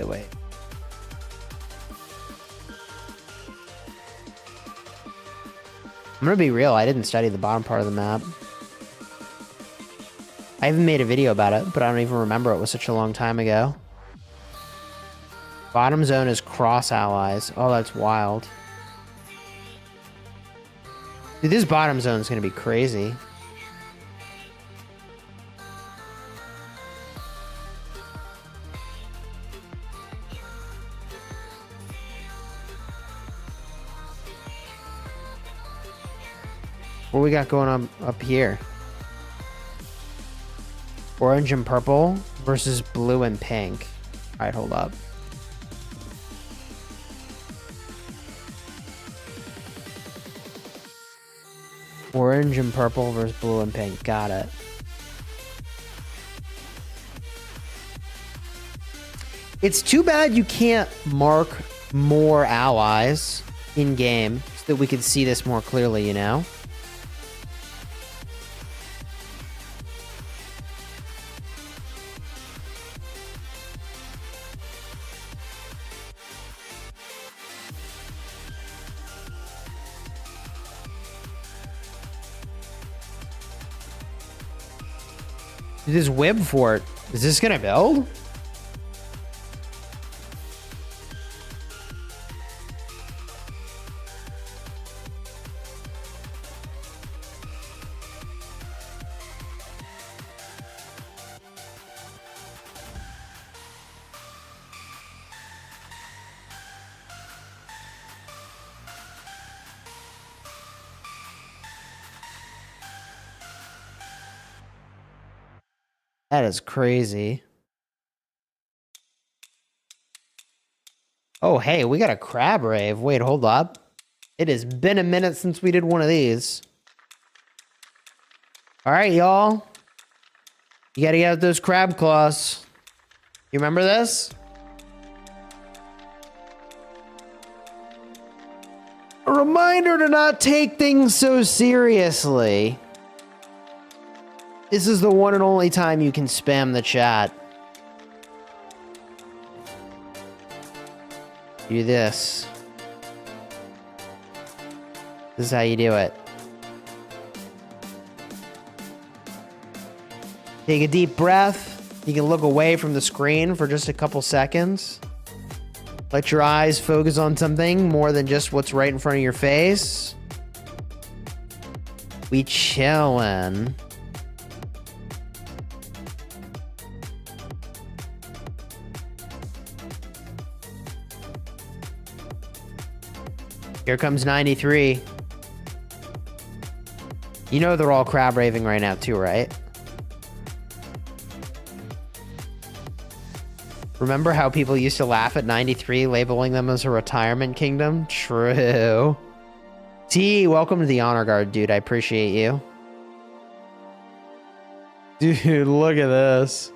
I'm gonna be real, I didn't study the bottom part of the map. I even made a video about it, but I don't even remember, it was such a long time ago. Bottom zone is cross allies. Oh, that's wild. Dude, this bottom zone is going to be crazy. What we got going on up here? Orange and purple versus blue and pink. All right, hold up. Orange and purple versus blue and pink. Got it. It's too bad you can't mark more allies in game so that we could see this more clearly, you know? This Wib Fort, is this gonna build? That is crazy. Oh, hey, we got a crab rave. Wait, hold up. It has been a minute since we did one of these. All right, y'all. You got to get out those crab claws. You remember this? A reminder to not take things so seriously. This is the one and only time you can spam the chat. Do this. This is how you do it. Take a deep breath. You can look away from the screen for just a couple seconds. Let your eyes focus on something more than just what's right in front of your face. We chillin'. Here comes 93. You know they're all crab raving right now too, right? Remember how people used to laugh at 93, labeling them as a retirement kingdom? True. T, welcome to the honor guard, dude. I appreciate you. Dude, look at this.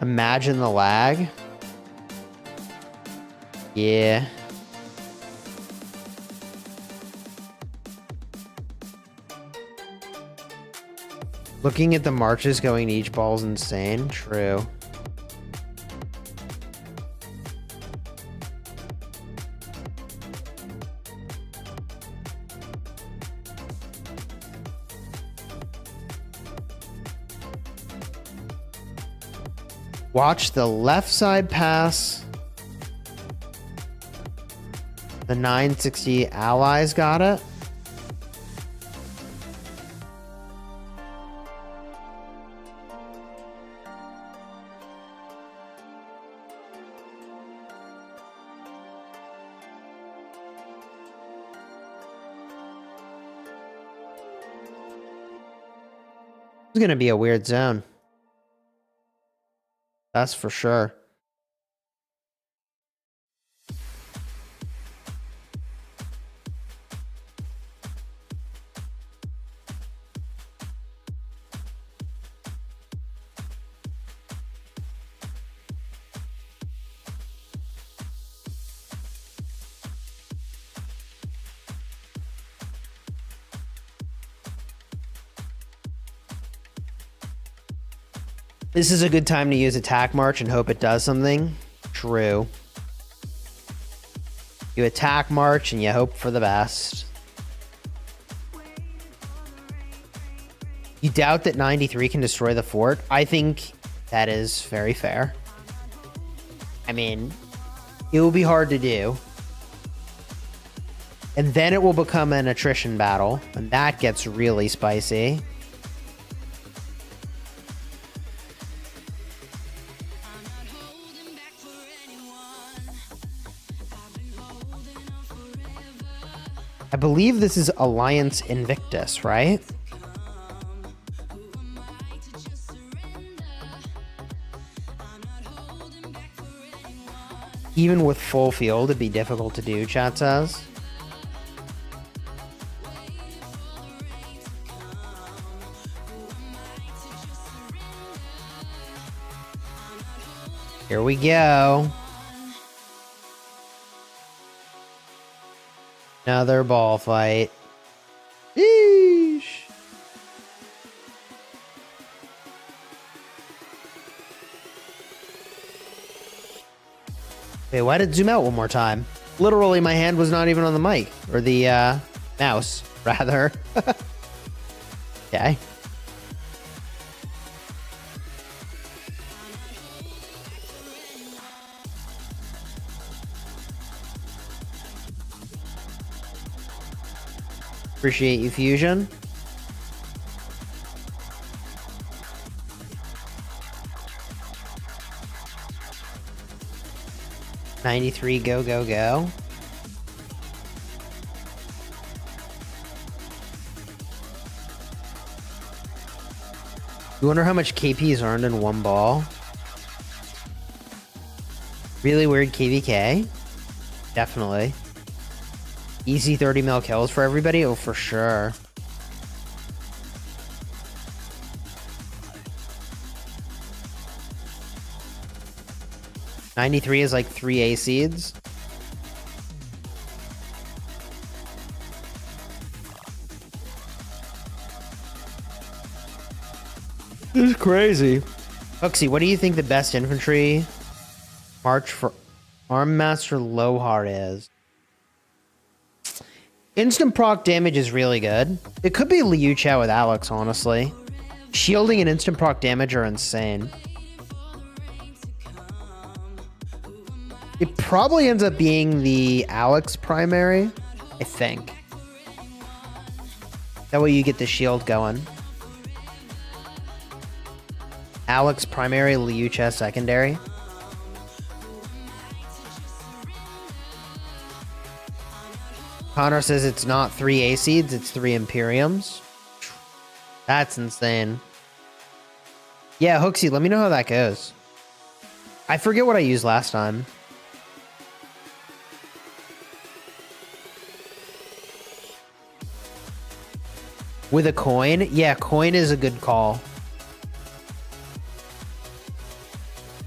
Imagine the lag. Yeah. Looking at the marches going to each ball is insane. True. Watch the left side pass. The 960 allies got it. It's going to be a weird zone. That's for sure. This is a good time to use attack march and hope it does something. True. You attack march and you hope for the best. You doubt that 93 can destroy the fort? I think that is very fair. I mean, it will be hard to do. And then it will become an attrition battle, and that gets really spicy. I believe this is Alliance Invictus, right? Even with full field, it'd be difficult to do, chat says. Here we go. Another ball fight. Yeesh. Wait, why did it zoom out one more time? Literally, my hand was not even on the mic. Or the mouse, rather. Okay. Appreciate you, Fusion. $93, go, go, go. You wonder how much KP is earned in one ball? Really weird KVK. Definitely. Easy 30 mil kills for everybody? Oh, for sure. $93 is like 3 A seeds. This is crazy. Huxley, what do you think the best infantry march for Arm Master Lohar is? Instant proc damage is really good. It could be Liu Chao with Alex, honestly. Shielding and instant proc damage are insane. It probably ends up being the Alex primary, I think. That way you get the shield going. Alex primary, Liu Chao secondary. Connor says it's not 3 A seeds, it's 3 Imperiums. That's insane. Yeah, Hooksy, let me know how that goes. I forget what I used last time. With a coin? Yeah, coin is a good call.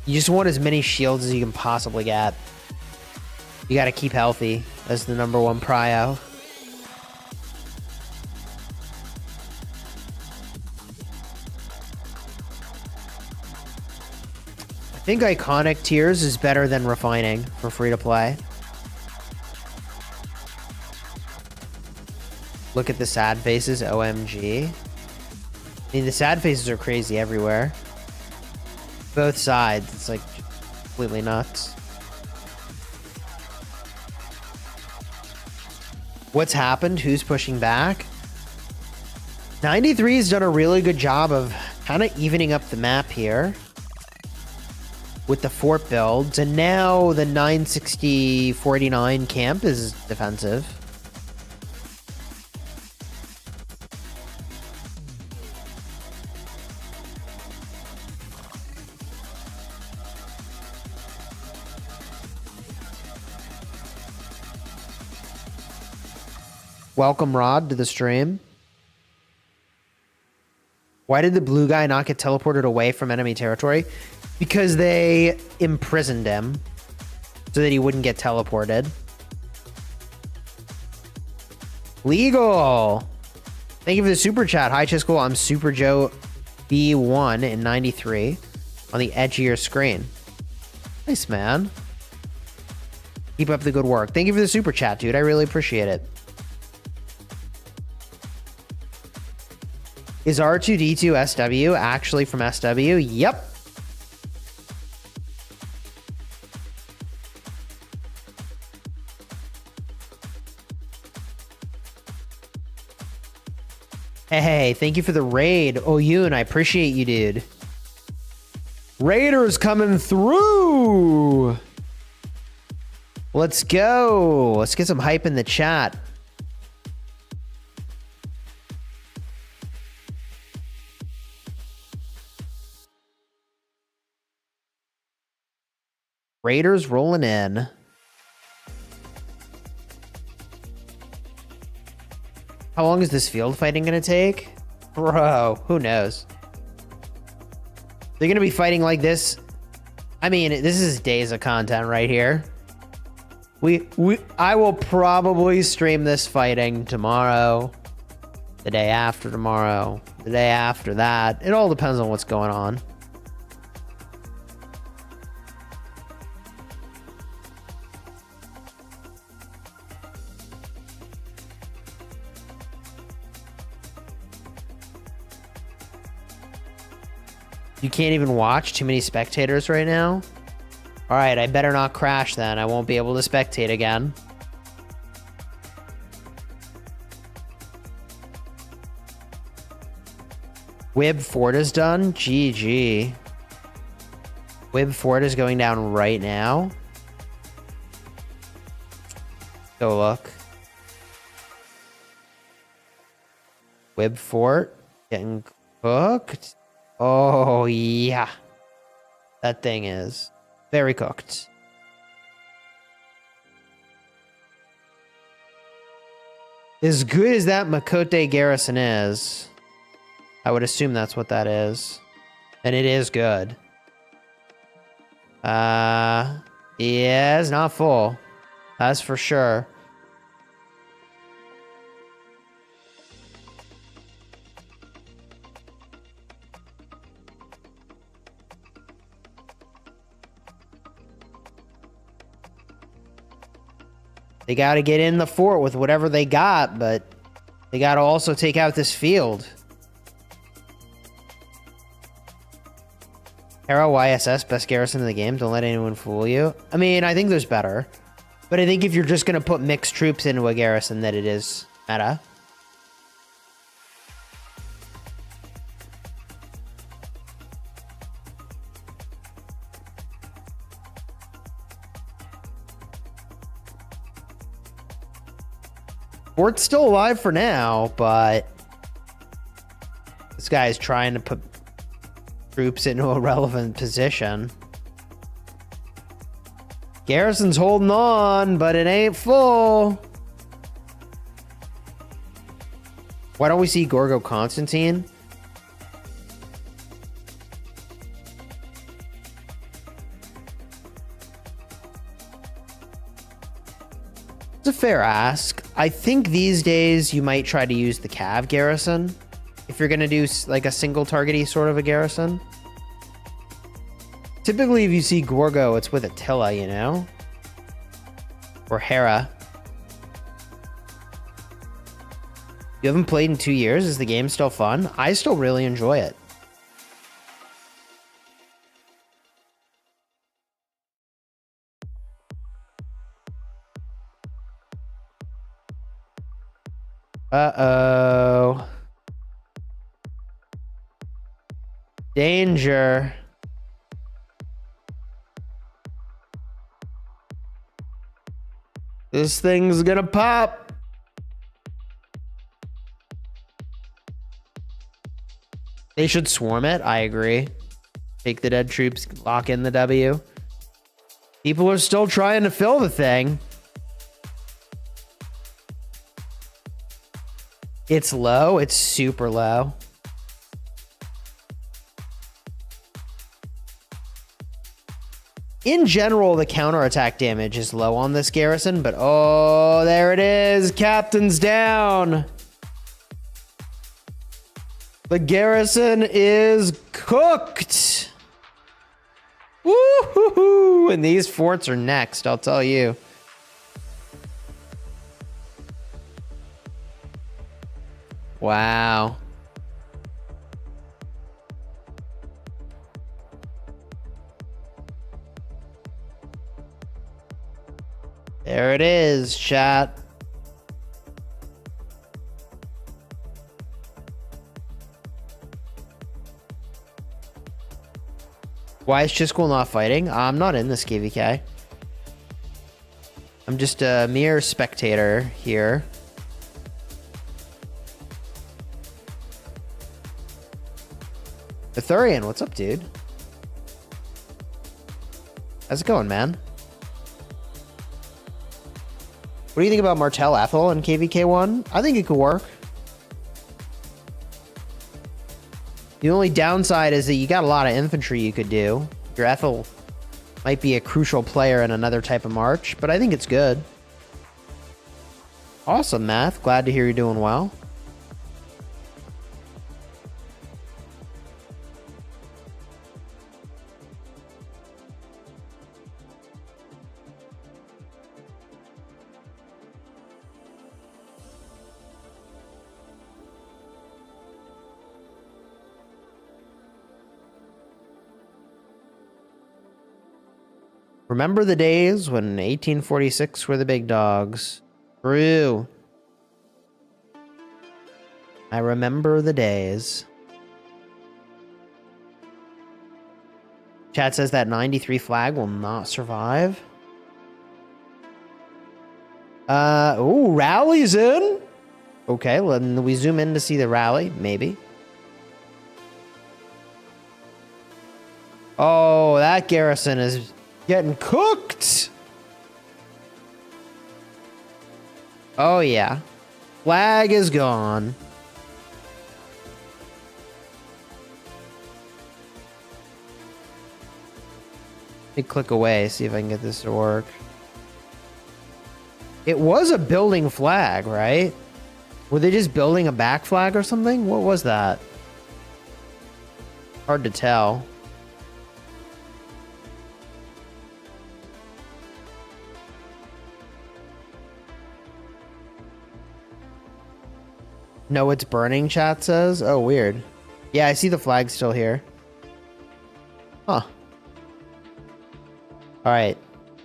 You just want as many shields as you can possibly get. You gotta keep healthy as the #1 prio. I think Iconic Tiers is better than Refining for free to play. Look at the sad faces, OMG. I mean, the sad faces are crazy everywhere. Both sides, it's like completely nuts. What's happened? Who's pushing back? 93 has done a really good job of kind of evening up the map here with the fort builds, and now the 960-49 camp is defensive. Welcome, Rod, to the stream. Why did the blue guy not get teleported away from enemy territory? Because they imprisoned him so that he wouldn't get teleported. Legal. Thank you for the super chat. Hi, Chisgule. I'm Super Joe B1 in 93 on the edge of your screen. Nice, man. Keep up the good work. Thank you for the super chat, dude. I really appreciate it. Is R2D2 SW actually from SW? Yep. Hey, thank you for the raid. Oh, Yoon, I appreciate you, dude. Raiders coming through. Let's go. Let's get some hype in the chat. Raiders rolling in. How long is this field fighting going to take? Bro, who knows? They're going to be fighting like this. I mean, this is days of content right here. I will probably stream this fighting tomorrow, the day after tomorrow, the day after that. It all depends on what's going on. You can't even watch? Too many spectators right now? Alright, I better not crash then. I won't be able to spectate again. Wib Fort is done? GG. Wib Fort is going down right now. Go look. Wib Fort getting cooked. Oh, yeah. That thing is very cooked. As good as that Makote Garrison is, I would assume that's what that is. And it is good. Yeah, it's not full. That's for sure. They got to get in the fort with whatever they got, but they got to also take out this field. Hera YSS, best garrison in the game. Don't let anyone fool you. I mean, I think there's better. But I think if you're just going to put mixed troops into a garrison, that it is meta. Fort's still alive for now, but this guy is trying to put troops into a relevant position. Garrison's holding on, but it ain't full. Why don't we see Gorgo Constantine? It's a fair ask. I think these days you might try to use the Cav Garrison if you're going to do like a single targety sort of a garrison. Typically, if you see Gorgo, it's with Attila, you know? Or Hera. You haven't played in 2 years? Is the game still fun? I still really enjoy it. Uh-oh. Danger. This thing's gonna pop. They should swarm it. I agree. Take the dead troops, lock in the W. People are still trying to fill the thing. It's low. It's super low. In general, the counterattack damage is low on this garrison, but oh, there it is. Captain's down. The garrison is cooked. Woo-hoo-hoo. And these forts are next, I'll tell you. Wow. There it is, chat. Why is Chisgule not fighting? I'm not in this KVK. I'm just a mere spectator here. Arthurian, what's up, dude? How's it going, man? What do you think about Martel Ethel in KVK1? I think it could work. The only downside is that you got a lot of infantry you could do. Your Ethel might be a crucial player in another type of march, but I think it's good. Awesome, Math. Glad to hear you're doing well. Remember the days when 1846 were the big dogs? True. I remember the days. Chat says that 93 flag will not survive. Oh, rally's in. Okay, well, then we zoom in to see the rally, maybe. Oh, that garrison is getting cooked. Oh, yeah. Flag is gone. Let me click away, see if I can get this to work. It was a building flag, right? Were they just building a back flag or something? What was that? Hard to tell. No, it's burning, chat says. Oh, weird. Yeah, I see the flag still here. Huh. Alright.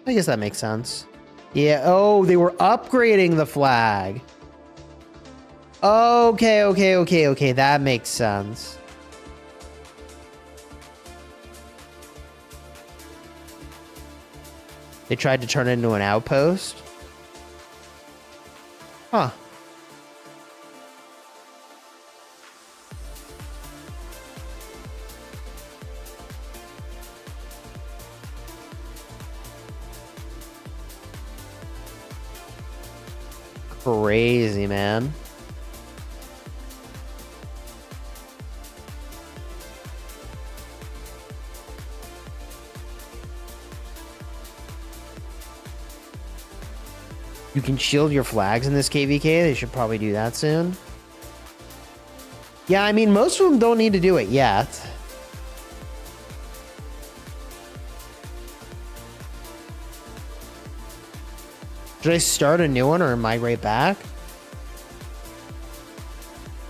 I guess that makes sense. Yeah, oh, they were upgrading the flag. Okay. That makes sense. They tried to turn it into an outpost. Huh. Crazy, man. You can shield your flags in this KVK. They should probably do that soon. Yeah, I mean, most of them don't need to do it yet. Should I start a new one or migrate back?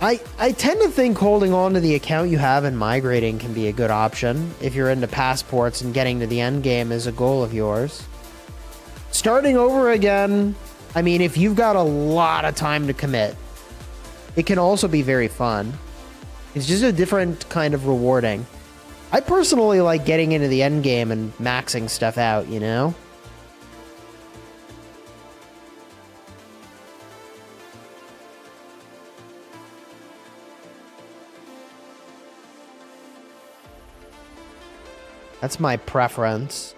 I tend to think holding on to the account you have and migrating can be a good option if you're into passports and getting to the end game is a goal of yours. Starting over again, I mean, if you've got a lot of time to commit, it can also be very fun. It's just a different kind of rewarding. I personally like getting into the end game and maxing stuff out, you know? That's my preference.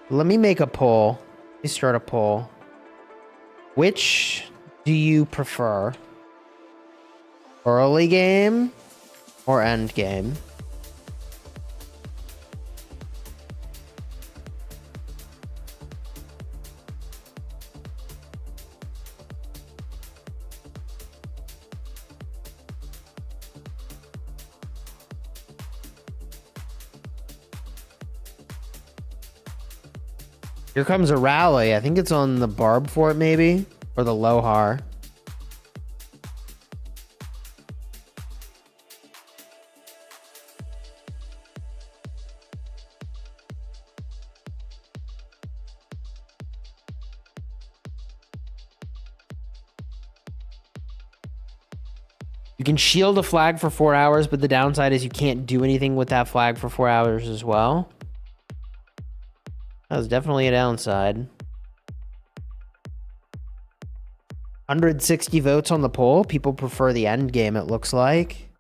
Let me make a poll. Let me start a poll. Which do you prefer? Early game or end game? Here comes a rally. I think it's on the Barb Fort, maybe, or the Lohar. You can shield a flag for 4 hours, but the downside is you can't do anything with that flag for 4 hours as well. That was definitely a downside. 160 votes on the poll. People prefer the end game, it looks like.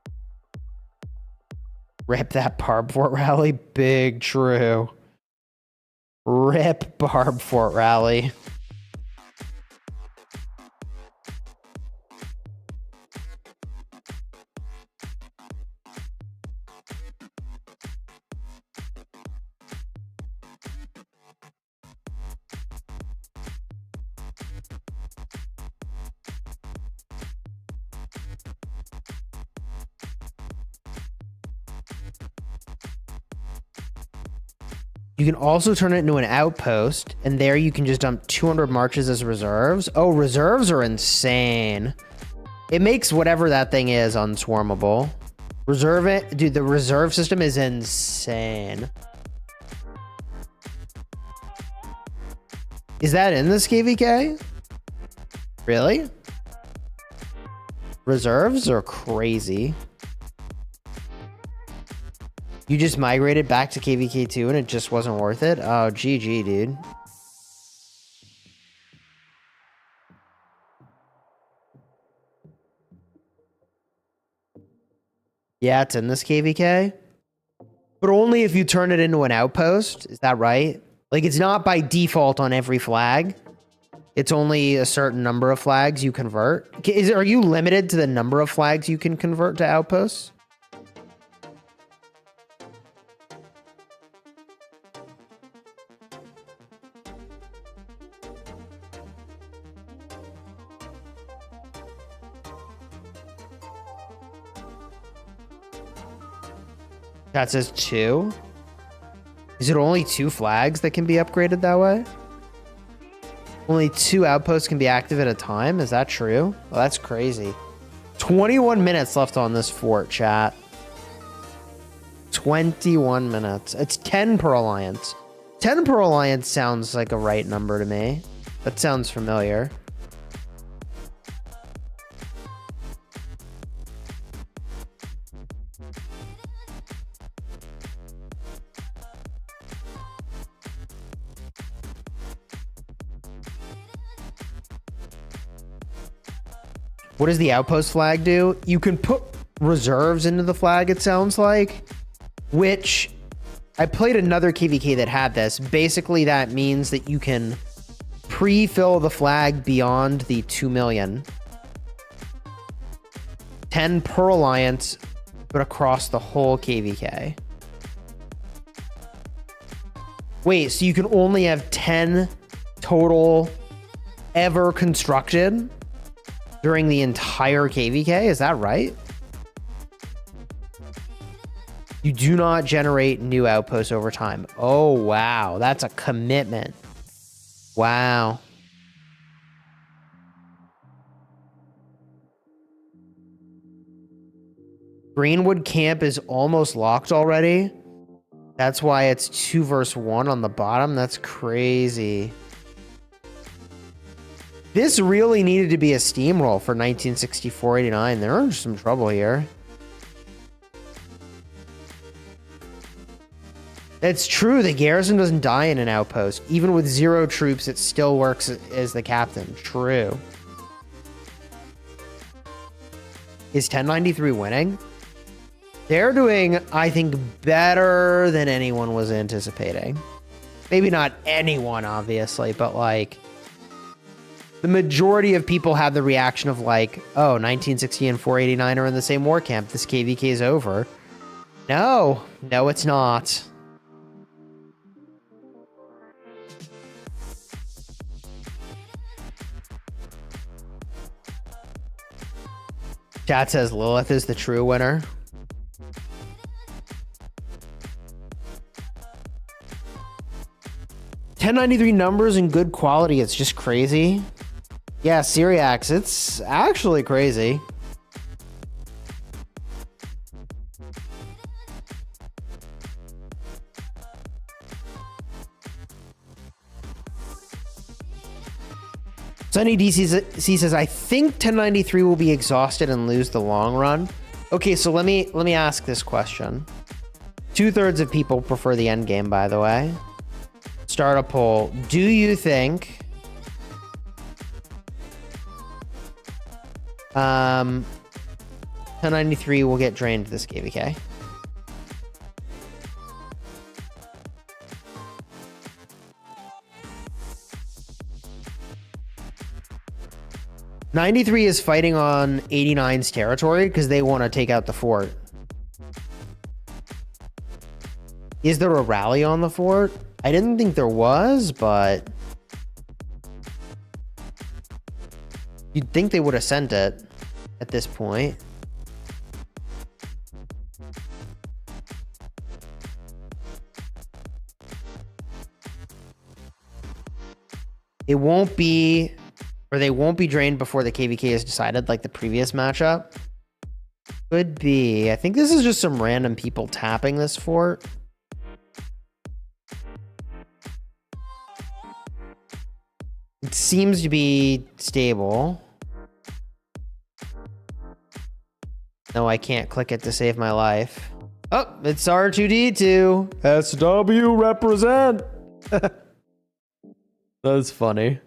Rip that Barb Fort rally. Big true. Rip Barb Fort rally. You can also turn it into an outpost, and there you can just dump 200 marches as reserves. Oh, reserves are insane. It makes whatever that thing is unswarmable. Reserve it. Dude, the reserve system is insane. Is that in this KVK? Really? Reserves are crazy. You just migrated back to KVK2 and it just wasn't worth it? Oh, GG, dude. Yeah, it's in this KVK. But only if you turn it into an outpost. Is that right? Like, it's not by default on every flag. It's only a certain number of flags you convert. Are you limited to the number of flags you can convert to outposts? That says 2. Is it only 2 flags that can be upgraded that way? Only 2 outposts can be active at a time? Is that true? Well, that's crazy. 21 minutes left on this fort, chat. 21 minutes. It's 10 per alliance. 10 per alliance sounds like a right number to me. That sounds familiar. What does the outpost flag do? You can put reserves into the flag, it sounds like, which I played another KVK that had this. Basically, that means that you can pre-fill the flag beyond the 2 million. 10 per alliance, but across the whole KVK. Wait, so you can only have 10 total ever constructed during the entire KVK? Is that right? You do not generate new outposts over time. Oh, wow. That's a commitment. Wow. Greenwood Camp is almost locked already. That's why it's 2 versus 1 on the bottom. That's crazy. This really needed to be a steamroll for 1964-89. They're in some trouble here. It's true, the Garrison doesn't die in an outpost. Even with 0 troops, it still works as the captain. True. Is 1093 winning? They're doing, I think, better than anyone was anticipating. Maybe not anyone, obviously, but like the majority of people had the reaction of like, oh, 1960 and 489 are in the same war camp. This KVK is over. No, it's not. Chat says Lilith is the true winner. $10.93 numbers and good quality. It's just crazy. Yeah, Syriacs. It's actually crazy. Sunny DC says, I think 1093 will be exhausted and lose the long run. Okay, so let me ask this question. 2/3 of people prefer the end game, by the way. Start a poll. Do you think 1093 will get drained this KVK? '93 is fighting on 89's territory because they want to take out the fort. Is there a rally on the fort? I didn't think there was, but you'd think they would have sent it at this point. It won't be, or they won't be drained before the KVK is decided, like the previous matchup. Could be. I think this is just some random people tapping this fort. It seems to be stable. No, I can't click it to save my life. Oh, it's R2D2. SW represent. That's funny.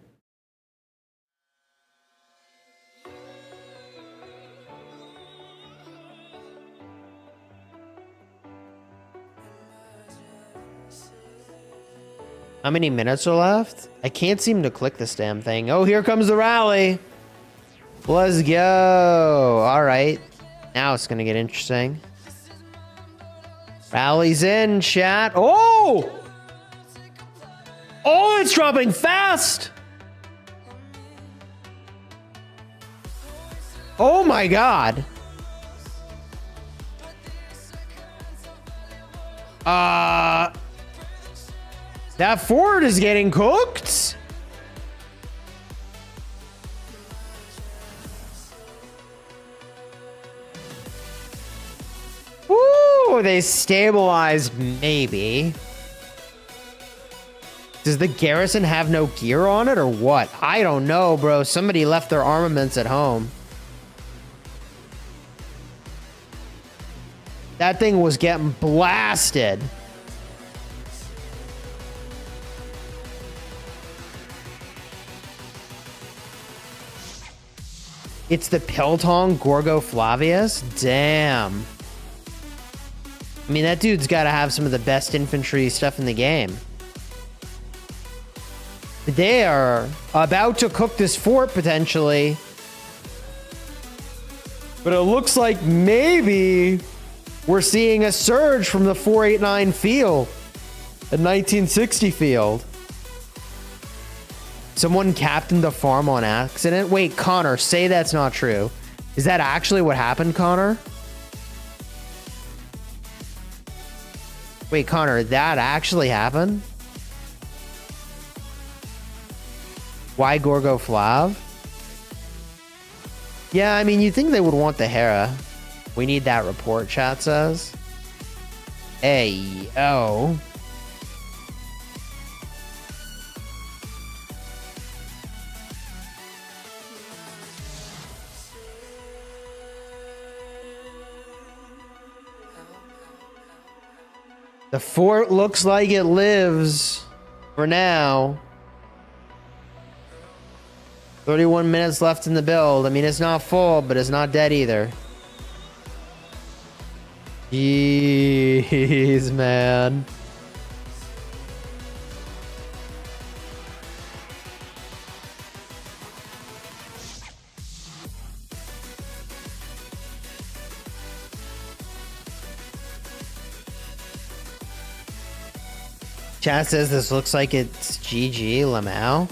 How many minutes are left? I can't seem to click this damn thing. Oh, here comes the rally. Let's go. All right. Now it's going to get interesting. Rally's in, chat. Oh! Oh, it's dropping fast. Oh my God. That fort is getting cooked. Ooh, they stabilized, maybe. Does the Garrison have no gear on it or what? I don't know, bro. Somebody left their armaments at home. That thing was getting blasted. It's the Piltong Gorgo Flavius? Damn. I mean, that dude's got to have some of the best infantry stuff in the game. They are about to cook this fort, potentially. But it looks like maybe we're seeing a surge from the 489 field. The 1960 field. Someone captained the farm on accident? Wait, Connor, say that's not true. Is that actually what happened, Connor? Wait, Connor, that actually happened? Why Gorgo Flav? Yeah, I mean, you'd think they would want the Hera. We need that report, chat says. Hey, oh. The fort looks like it lives for now. 31 minutes left in the build. I mean, it's not full, but it's not dead either. Jeez, man. Chat says this looks like it's GG, Lamau.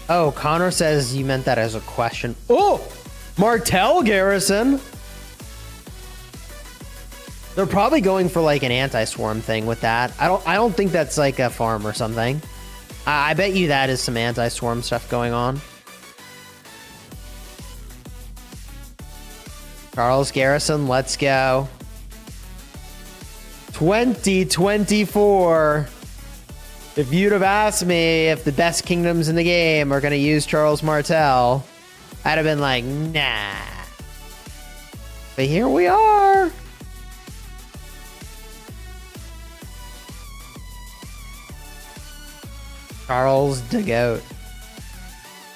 Oh, Connor says you meant that as a question. Oh, Martell Garrison. They're probably going for like an anti-swarm thing with that. I don't think that's like a farm or something. I bet you that is some anti-swarm stuff going on. Charles Garrison, let's go. 2024. If you'd have asked me if the best kingdoms in the game are going to use Charles Martel, I'd have been like, nah. But here we are. Charles de Goat.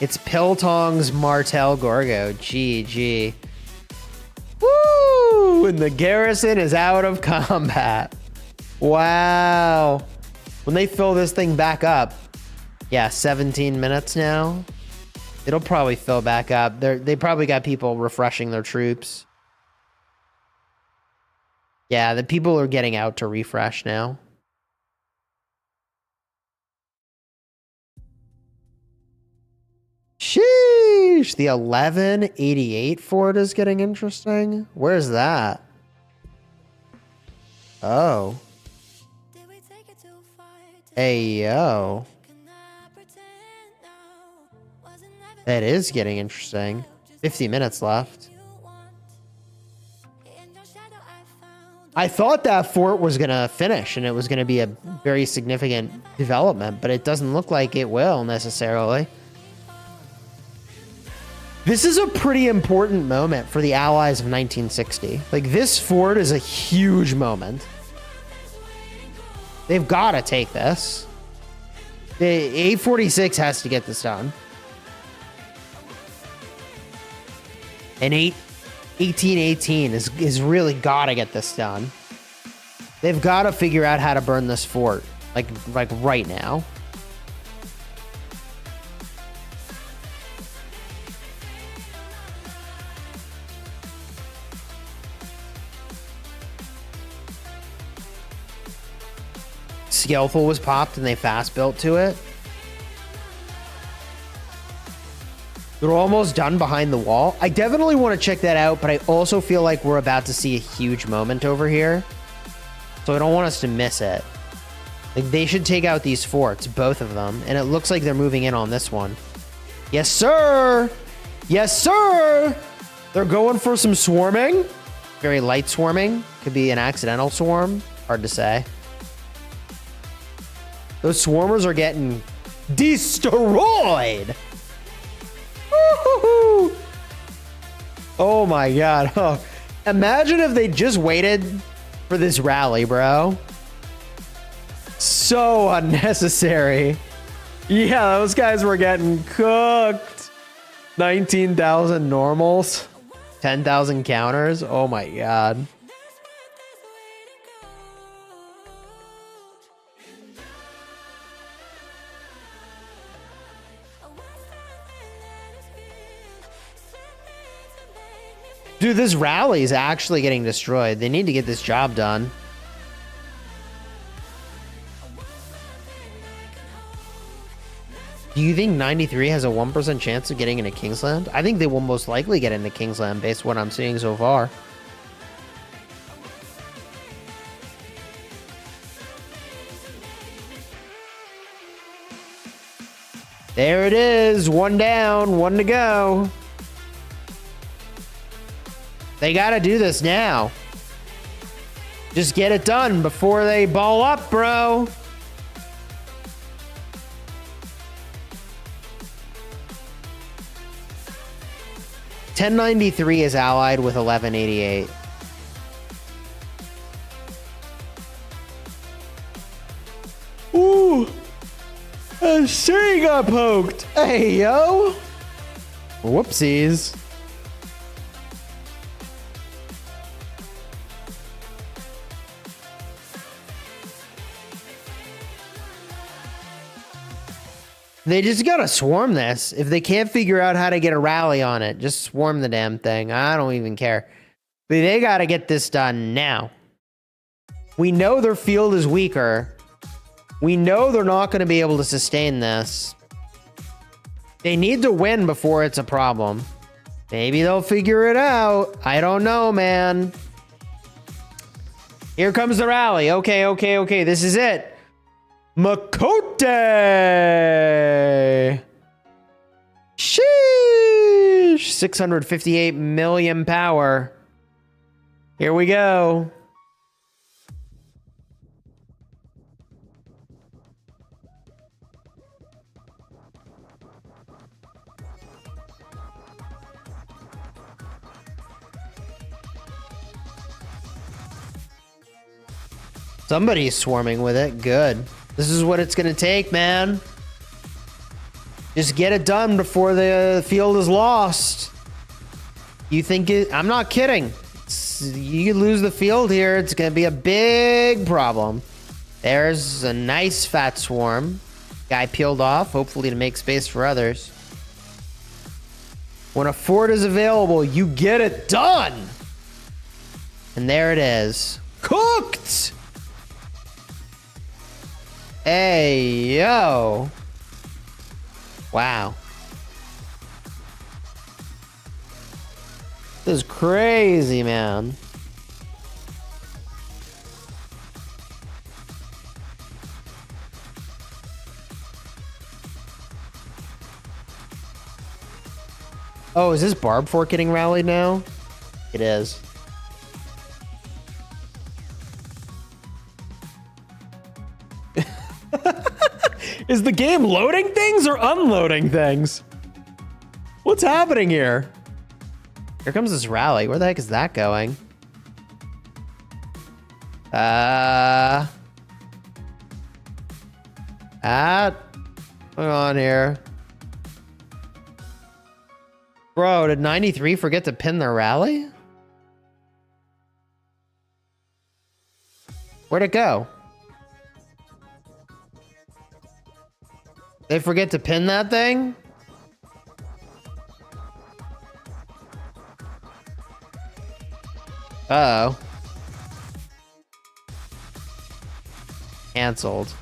It's Piltong's Martel Gorgo. GG. Woo! And the Garrison is out of combat. Wow. When they fill this thing back up, yeah, 17 minutes now. It'll probably fill back up. They probably got people refreshing their troops. Yeah, the people are getting out to refresh now. Sheesh. The 1188 fort is getting interesting. Where's that? Oh. Hey, yo. That is getting interesting. 50 minutes left. I thought that fort was going to finish and it was going to be a very significant development, but it doesn't look like it will necessarily. This is a pretty important moment for the Allies of 1960. Like, this fort is a huge moment. They've got to take this. The 846 has to get this done. And 1818 is really got to get this done. They've got to figure out how to burn this fort, like right now. Skillful was popped and they fast built to it. They're almost done behind the wall. I definitely want to check that out, but I also feel like we're about to see a huge moment over here. So I don't want us to miss it. Like, they should take out these forts, both of them. And it looks like they're moving in on this one. Yes, sir. Yes, sir. They're going for some swarming. Very light swarming. Could be an accidental swarm. Hard to say. Those swarmers are getting destroyed. Woo-hoo-hoo. Oh my god. Oh. Imagine if they just waited for this rally, bro. So unnecessary. Yeah, those guys were getting cooked. 19,000 normals. 10,000 counters. Oh my god. Dude, this rally is actually getting destroyed. They need to get this job done. Do you think 93 has a 1% chance of getting into Kingsland? I think they will most likely get into Kingsland based on what I'm seeing so far. There it is. One down, one to go. They gotta do this now. Just get it done before they ball up, bro. $10.93 is allied with 1188. City got poked. Hey, yo. Whoopsies. They just gotta swarm this. If they can't figure out how to get a rally on it, just swarm the damn thing. I don't even care. But they gotta get this done now. We know their field is weaker. We know they're not gonna be able to sustain this. They need to win before it's a problem. Maybe they'll figure it out. I don't know, man. Here comes the rally. Okay. This is it. Makote! Sheesh! 658 million power. Here we go. Somebody's swarming with it. Good. This is what it's going to take, man. Just get it done before the field is lost. You think it... I'm not kidding. You lose the field here, it's going to be a big problem. There's a nice fat swarm. Guy peeled off, hopefully to make space for others. When a fort is available, you get it done. And there it is. Cooked! Hey, yo. Wow. This is crazy, man. Oh, is this Barb Fort getting rallied now? It is. Is the game loading things or unloading things? What's happening here? Here comes this rally. Where the heck is that going? What's on here? Bro, did 93 forget to pin their rally? Where'd it go? They forget to pin that thing? Uh-oh. Cancelled.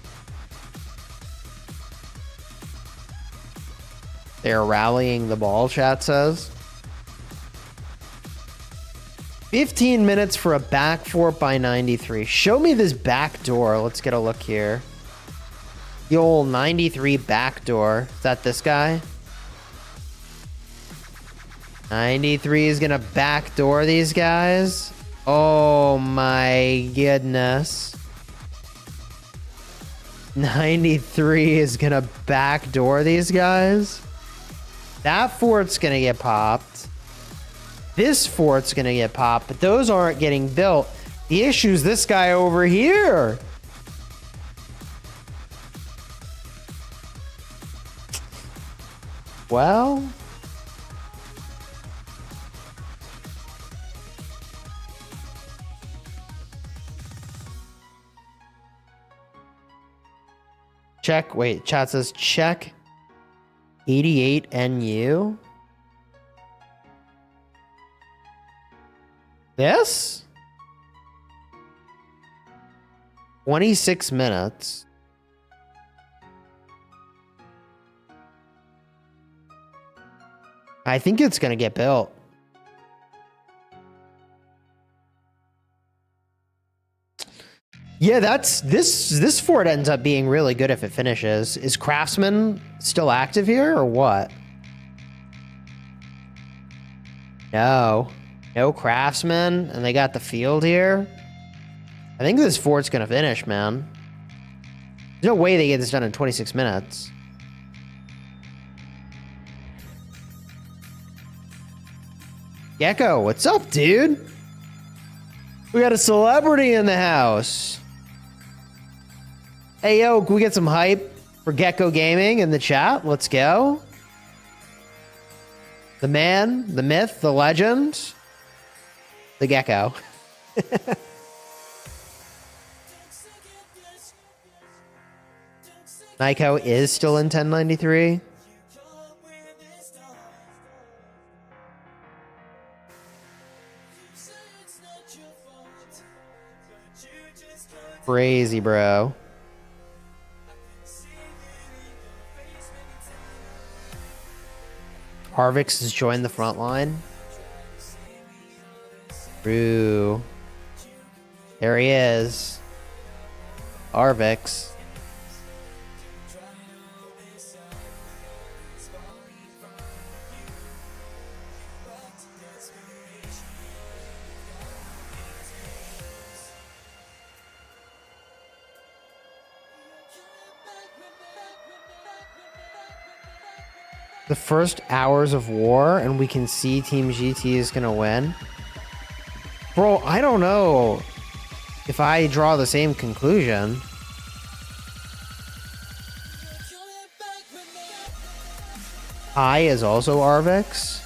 They're rallying the ball, chat says. 15 minutes for a back fort by 93. Show me this back door. Let's get a look here. The old 93 back door. Is that this guy? 93 is gonna backdoor these guys. Oh my goodness. 93 is gonna backdoor these guys. That fort's gonna get popped. This fort's gonna get popped, but those aren't getting built. The issue's this guy over here. Well, check. Wait, chat says check 88 NU. This? 26 minutes. I think it's gonna get built. Yeah, this fort ends up being really good if it finishes. Is Craftsman still active here or what? No Craftsman, and they got the field here. I think this fort's gonna finish, man. There's no way they get this done in 26 minutes. Gecko, what's up, dude? We got a celebrity in the house. Hey, yo, can we get some hype? For Gecko Gaming in the chat. Let's go. The man, the myth, the legend, the Gecko. Nyko is still in 1093. Crazy, bro. Harvix has joined the front line. True. There he is. Harvix. The first hours of war, and we can see Team GT is going to win. Bro, I don't know if I draw the same conclusion. I is also Arvix.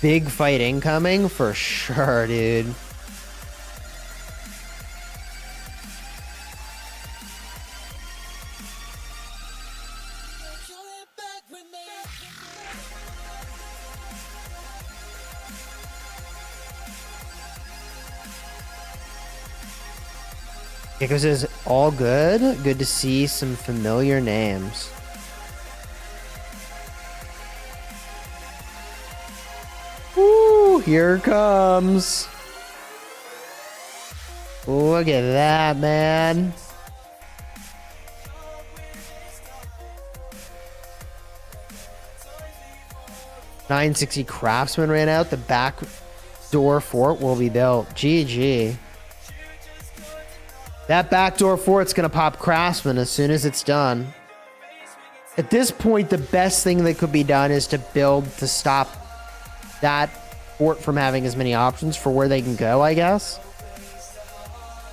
Big fight incoming for sure, dude. Gecko says, all good. Good to see some familiar names. Woo, here it comes. Look at that, man. $960 Craftsman ran out. The back door fort will be built. GG. That backdoor fort's gonna pop Craftsman as soon as it's done. At this point, the best thing that could be done is to build to stop that fort from having as many options for where they can go, I guess.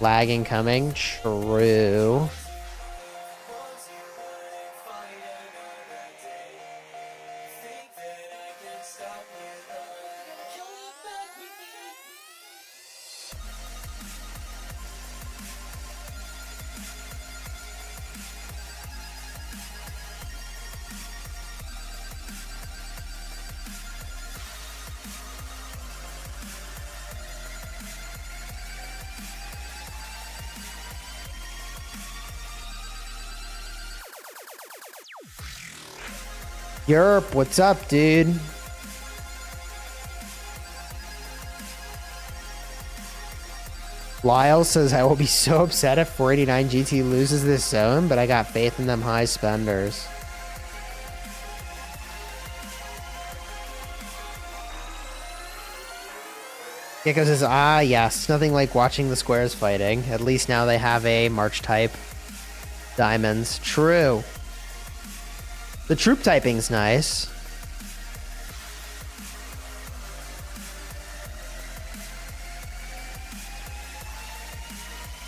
Lag incoming. True. Yerp, what's up, dude? Lyle says, I will be so upset if 489 GT loses this zone, but I got faith in them high spenders. Gecko says, yes, nothing like watching the squares fighting. At least now they have a March type. Diamonds. True. The troop typing's nice.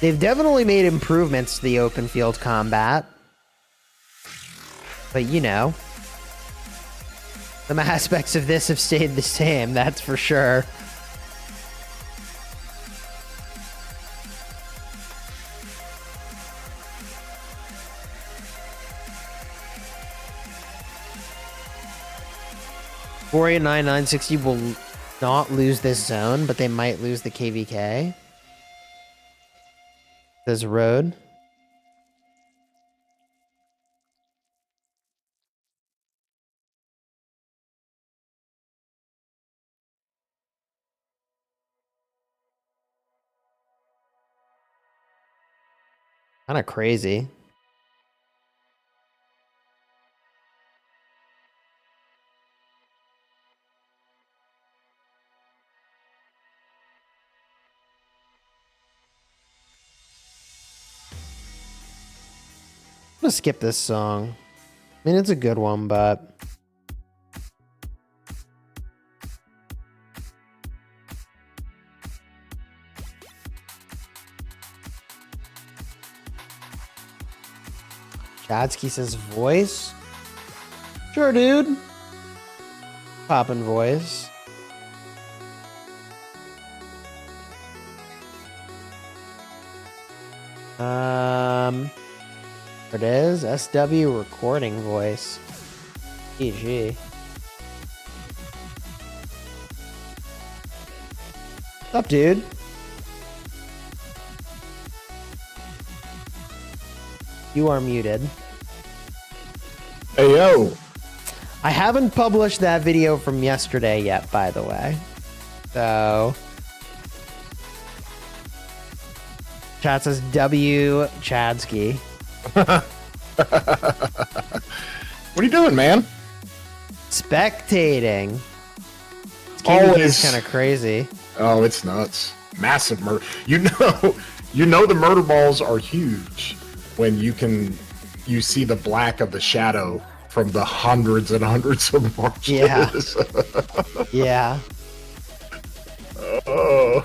They've definitely made improvements to the open field combat. But you know, some aspects of this have stayed the same, that's for sure. $489 960 will not lose this zone, but they might lose the KVK. There's a road. Kind of crazy. I'm gonna skip this song. I mean, it's a good one, but Dadsky says voice. Sure, dude. Poppin' voice. There it is. SW recording voice. GG. What's up, dude? You are muted. Hey, yo. I haven't published that video from yesterday yet, by the way. So... Chat says W. Chadsky. What are you doing, man? Spectating. This Always is kind of crazy. Oh, it's nuts. Massive murder. You know the murder balls are huge when you see the black of the shadow from the hundreds and hundreds of marches. Yeah. Yeah. Oh.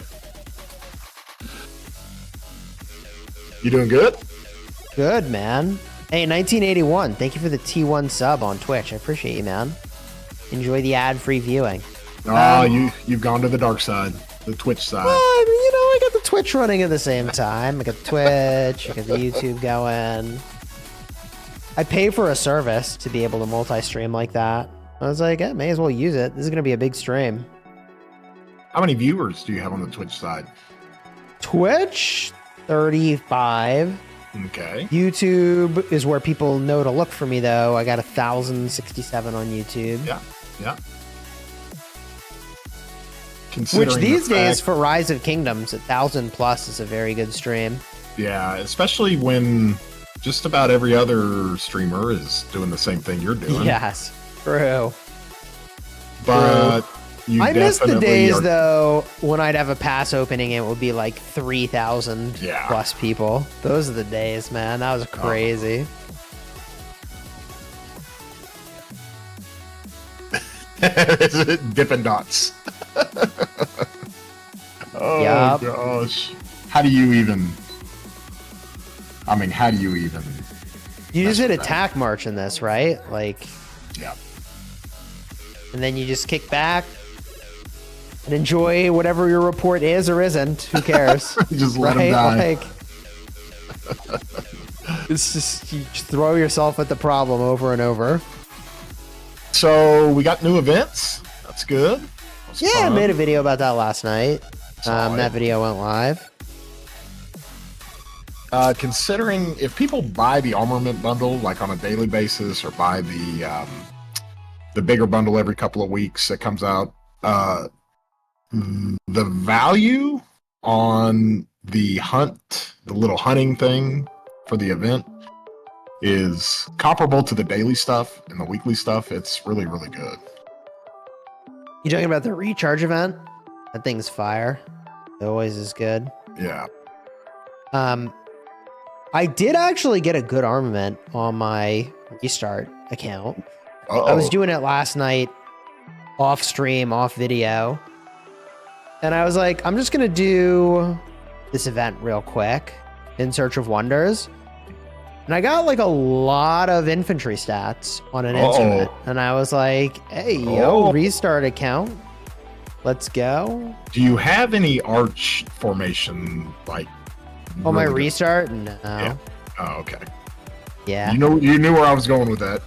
You doing good? Good, man. Hey, 1981, thank you for the T1 sub on Twitch. I appreciate you, man. Enjoy the ad-free viewing. You've gone to the dark side, the Twitch side. I got the Twitch running at the same time. I got Twitch, I got the YouTube going. I pay for a service to be able to multi-stream like that. I was like, may as well use it. This is going to be a big stream. How many viewers do you have on the Twitch side? Twitch, 35. Okay. YouTube is where people know to look for me, though. I got 1,067 on YouTube. Yeah. Which these days, for Rise of Kingdoms, 1,000 plus is a very good stream. Yeah, especially when just about every other streamer is doing the same thing you're doing. Yes, true. But you I miss the days, are... though, when I'd have a pass opening, it would be like 3,000 plus people. Those are the days, man. That was crazy. Dippin' Dots. Oh, gosh. How do you even... You just hit attack march in this, right? Like... Yeah. And then you just kick back and enjoy whatever your report is or isn't. Who cares? Just let him die. Like, it's just, you just throw yourself at the problem over and over. So we got new events. That's good. Yeah, I made a video about that last night. That video went live. Considering if people buy the armament bundle like on a daily basis or buy the bigger bundle every couple of weeks that comes out, the value on the little hunting thing for the event is comparable to the daily stuff and the weekly stuff. It's really, really good. You talking about the recharge event? That thing's fire. It always is good. Yeah. I did actually get a good armament on my restart account. Uh-oh. I was doing it last night, off stream, off video. And I was like, I'm just going to do this event real quick in Search of Wonders. And I got like a lot of infantry stats on an instrument. And I was like, hey, restart account. Let's go. Do you have any arch formation like on my restart? No. Yeah. Oh, okay. Yeah. You knew where I was going with that.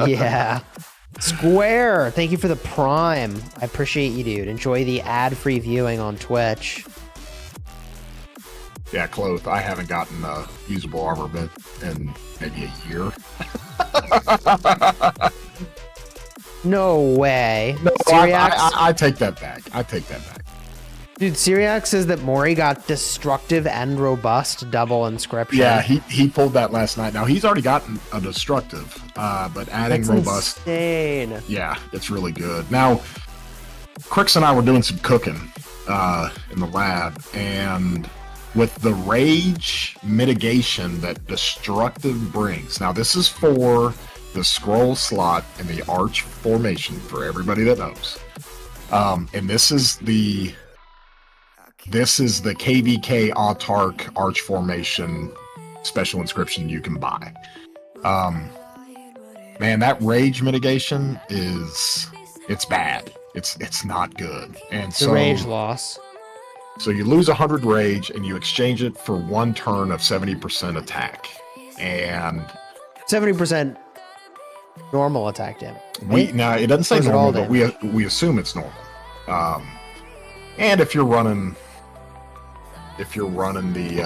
Yeah. Square, thank you for the Prime. I appreciate you, dude. Enjoy the ad-free viewing on Twitch. Yeah, Cloth, I haven't gotten a usable armament in maybe a year. No way. No, I take that back. Dude, Syriac says that Mori got destructive and robust double inscription. Yeah, he pulled that last night. Now, he's already gotten a destructive, but adding That's robust... insane. Yeah, it's really good. Now, Crix and I were doing some cooking in the lab, and with the rage mitigation that destructive brings... Now, this is for the scroll slot in the arch formation, for everybody that knows. And this is the KVK autark arch formation special inscription you can buy. Man, that rage mitigation it's bad. It's not good. And The so rage loss. So you lose 100 rage and you exchange it for 1 turn of 70% attack. And 70% normal attack damage. now it doesn't say Or is it all normal, but we assume it's normal. And if you're running the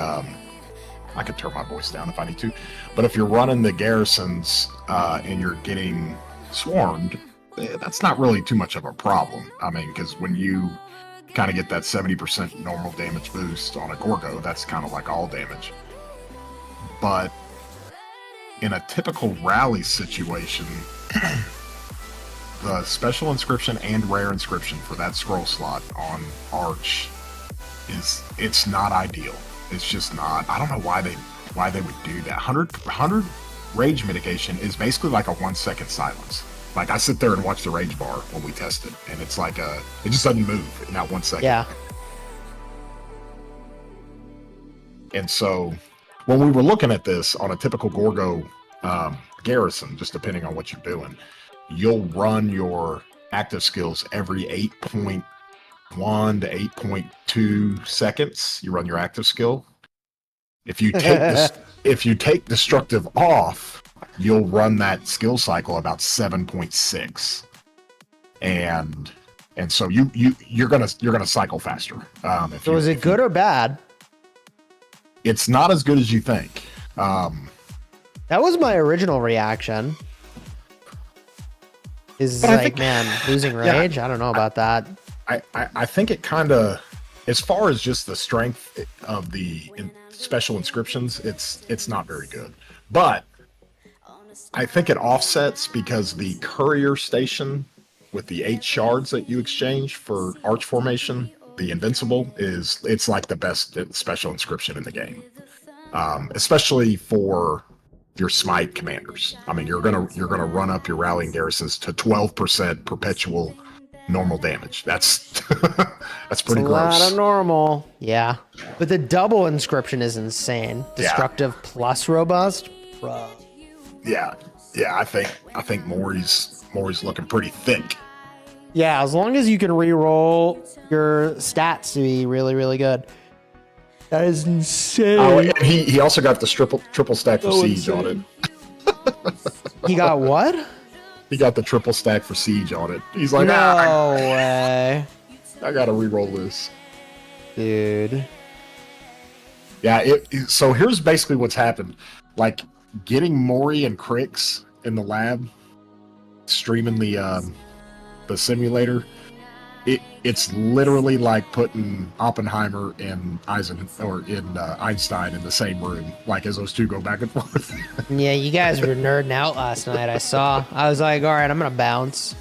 I could turn my voice down if I need to, but if you're running the garrisons and you're getting swarmed, that's not really too much of a problem. I mean, because when you kind of get that 70% normal damage boost on a Gorgo, that's kind of like all damage. But in a typical rally situation, the special inscription and rare inscription for that scroll slot on Arch it's not ideal. It's just not. I don't know why they would do that. 100 rage mitigation is basically like a 1 second silence. Like I sit there and watch the rage bar when we test it, and it's like it just doesn't move in that 1 second. Yeah. And so when we were looking at this on a typical Gorgo garrison, just depending on what you're doing, you'll run your active skills every 8.1 to 8.2 seconds. You run your active skill. If you take destructive off, you'll run that skill cycle about 7.6, and so you're gonna cycle faster. So is it good or bad? It's not as good as you think. That was my original reaction. Losing rage? Yeah. I don't know about that. I think it kind of, as far as just the strength of the special inscriptions, it's not very good. But I think it offsets because the courier station with the 8 shards that you exchange for arch formation, the invincible, it's like the best special inscription in the game, especially for your smite commanders. I mean, you're gonna run up your rallying garrisons to 12% perpetual normal damage. That's that's pretty gross. A lot of normal. Yeah, but the double inscription is insane. Destructive plus robust. Bro. Yeah. I think Maury's looking pretty thick. Yeah, as long as you can re-roll your stats to be really, really good. That is insane. Oh, and he also got the triple stack for siege on it. He got what? He got the triple stack for siege on it. He's like, no way. I gotta re-roll this, dude. Yeah. So here's basically what's happened. Like getting Maury and Crix in the lab, streaming the simulator. It's literally like putting Oppenheimer and Einstein in the same room, like as those two go back and forth. Yeah, you guys were nerding out last night. I was like, all right, I'm gonna bounce.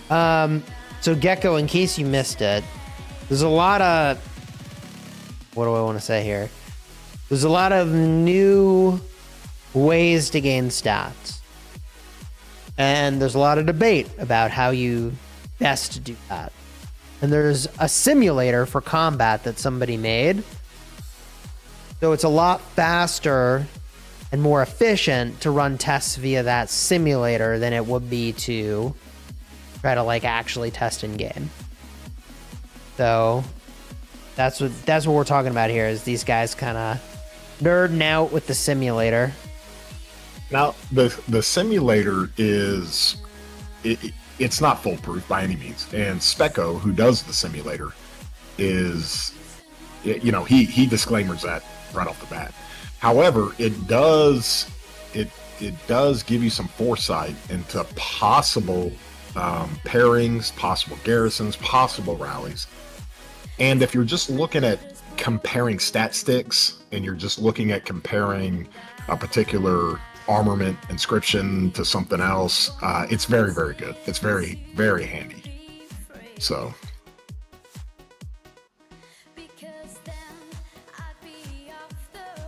So Gecko, in case you missed it, there's a lot of, what do I want to say here? There's a lot of new ways to gain stats, and there's a lot of debate about how you best to do that. And there's a simulator for combat that somebody made, so it's a lot faster and more efficient to run tests via that simulator than it would be to try to like actually test in game. So that's what we're talking about here, is these guys kind of nerding out with the simulator. Now the simulator is it's not foolproof by any means, and Specco, who does the simulator, is, he disclaimers that right off the bat. However, it does give you some foresight into possible pairings, possible garrisons, possible rallies. And if you're just looking at comparing stat sticks and you're just looking at comparing a particular armament inscription to something else, it's very, very good. It's very, very handy. So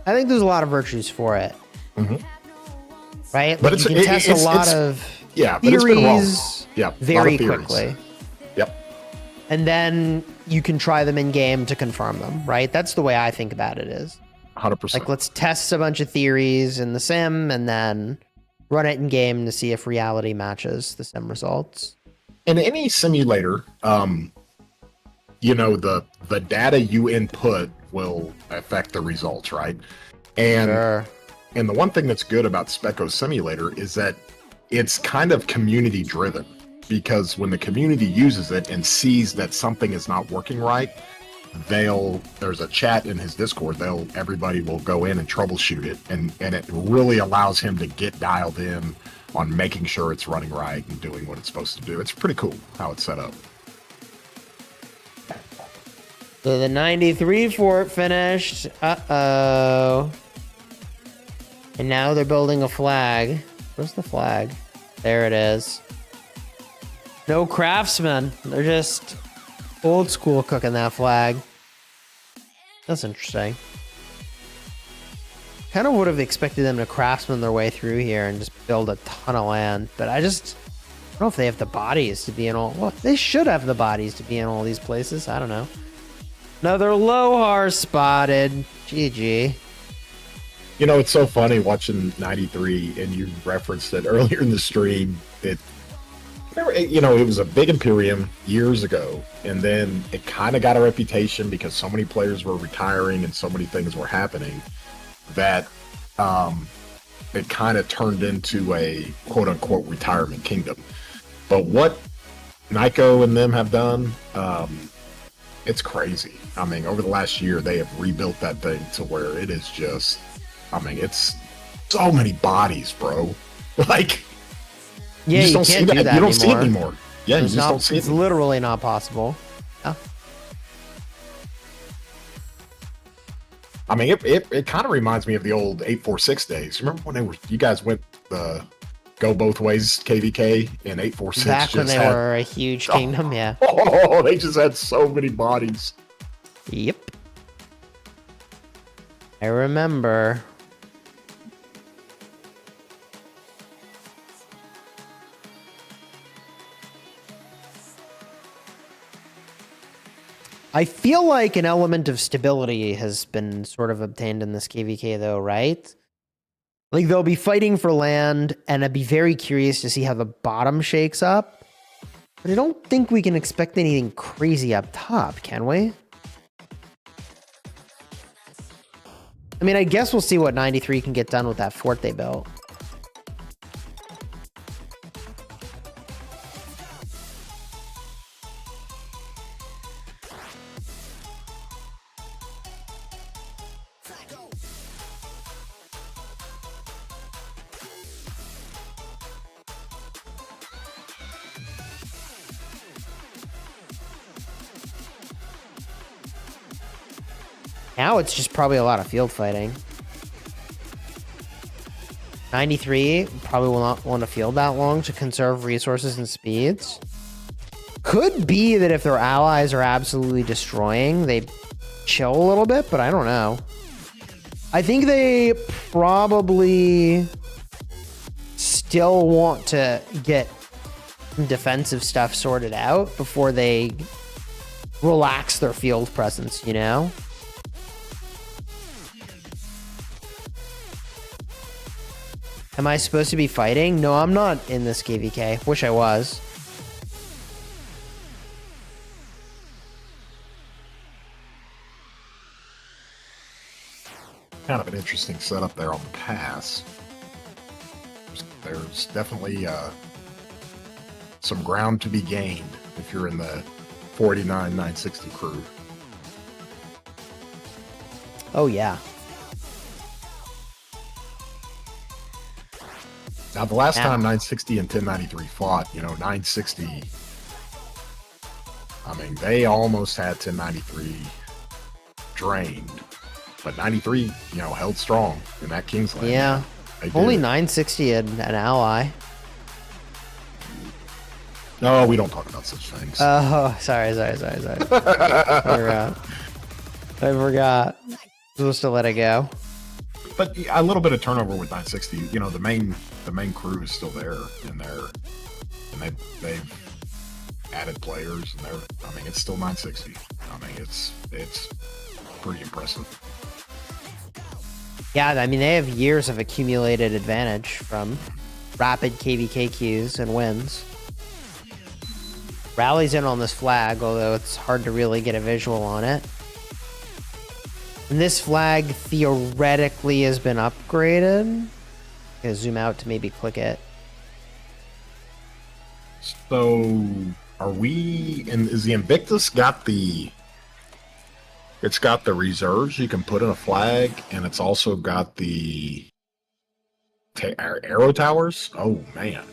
I think there's a lot of virtues for it. Mm-hmm. Right? But like you can test a lot of theories very quickly. Yep. And then you can try them in game to confirm them, right? That's the way I think about it is. 100%. Like, let's test a bunch of theories in the sim and then run it in game to see if reality matches the sim results. In any simulator, you know, the data you input will affect the results, right? And Sure. and the one thing that's good about Specco Simulator is that it's kind of community driven, because when the community uses it and sees that something is not working right, there's a chat in his Discord, everybody will go in and troubleshoot it, and it really allows him to get dialed in on making sure it's running right and doing what it's supposed to do. It's pretty cool how it's set up. So the 93 fort finished. Uh-oh. And now they're building a flag. Where's the flag? There it is. No craftsmen. They're just old school cooking that flag. That's interesting. Kind of would have expected them to craftsman their way through here and just build a ton of land. But I don't know if they have the bodies to be in all... Well, they should have the bodies to be in all these places. I don't know. Another Lohar spotted. GG. You know, it's so funny watching 93, and you referenced it earlier in the stream. You know, it was a big Imperium years ago, and then it kind of got a reputation because so many players were retiring and so many things were happening that it kind of turned into a quote-unquote retirement kingdom. But what Nyko and them have done, it's crazy. I mean, over the last year, they have rebuilt that thing to where it is just... I mean, it's so many bodies, bro. Like, yeah, you don't can't see do that You don't see it anymore. Yeah, you just don't see it. It's literally not possible. Yeah. I mean, it kind of reminds me of the old 846 days. Remember when you guys went go both ways KVK and 846? Back when they were a huge kingdom, yeah. Oh, they just had so many bodies. Yep. I remember. I feel like an element of stability has been sort of obtained in this KVK, though, right? Like, they'll be fighting for land, and I'd be very curious to see how the bottom shakes up. But I don't think we can expect anything crazy up top, can we? I mean, I guess we'll see what 93 can get done with that fort they built. Now it's just probably a lot of field fighting. 93 probably will not want to field that long to conserve resources and speeds. Could be that if their allies are absolutely destroying, they chill a little bit, but I don't know. I think they probably still want to get defensive stuff sorted out before they relax their field presence, you know? Am I supposed to be fighting? No, I'm not in this KVK. Wish I was. Kind of an interesting setup there on the pass. There's definitely some ground to be gained if you're in the 49-960 crew. Oh, yeah. Now, the last time 960 and 1093 fought, you know, 960, I mean, they almost had 1093 drained, but 93, you know, held strong in that Kingsland. Yeah. Only 960 had an ally. No, we don't talk about such things. Oh, sorry. I forgot. Supposed to let it go. But a little bit of turnover with 960. You know, the main crew is still there, and they've added players, and I mean, it's still 960. I mean, it's pretty impressive. Yeah, I mean, they have years of accumulated advantage from rapid KVK queues and wins. Rally's in on this flag, although it's hard to really get a visual on it. And this flag theoretically has been upgraded. I'm gonna zoom out to maybe click it. So, are we? And is the Invictus got the? It's got the reserves you can put in a flag, and it's also got the arrow towers. Oh man.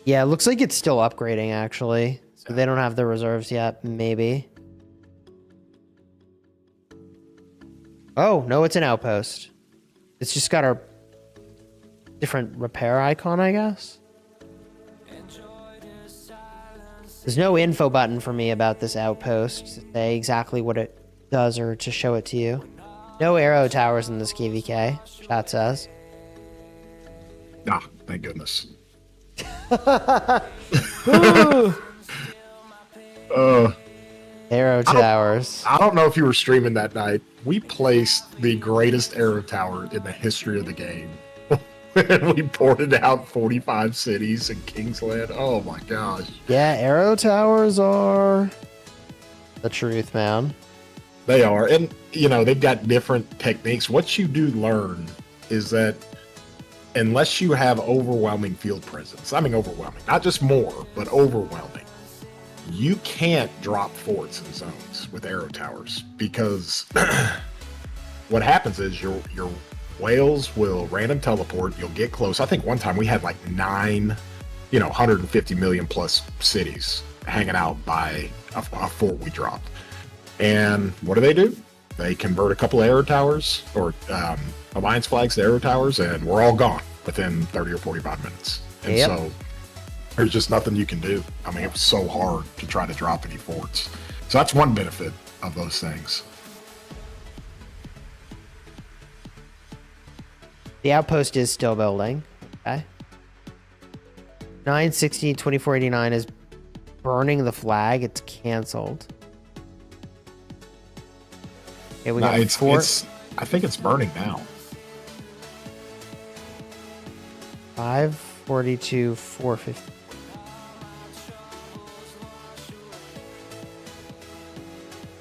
Yeah, it looks like it's still upgrading actually. So they don't have the reserves yet, maybe. Oh, no, it's an outpost. It's just got a different repair icon, I guess. There's no info button for me about this outpost to say exactly what it does or to show it to you. No arrow towers in this KVK, chat says. Ah, thank goodness. Arrow towers. I don't know if you were streaming that night. We placed the greatest arrow tower in the history of the game. We ported out 45 cities in Kingsland. Oh my gosh. Yeah, arrow towers are the truth, man. They are. And, you know, they've got different techniques. What you do learn is that unless you have overwhelming field presence, I mean overwhelming, not just more, but overwhelming, you can't drop forts in zones with arrow towers because what happens is your whales will random teleport. You'll get close. I think one time we had like 9, 150 million plus cities hanging out by a fort we dropped. And what do? They convert a couple of arrow towers or alliance flags to arrow towers, and we're all gone within 30 or 45 minutes. And so there's just nothing you can do. I mean, it was so hard to try to drop any forts. So that's one benefit of those things. The outpost is still building. Okay. 9/16/2489 is burning the flag. It's canceled. Okay, we got fort. I think it's burning now. 542 450.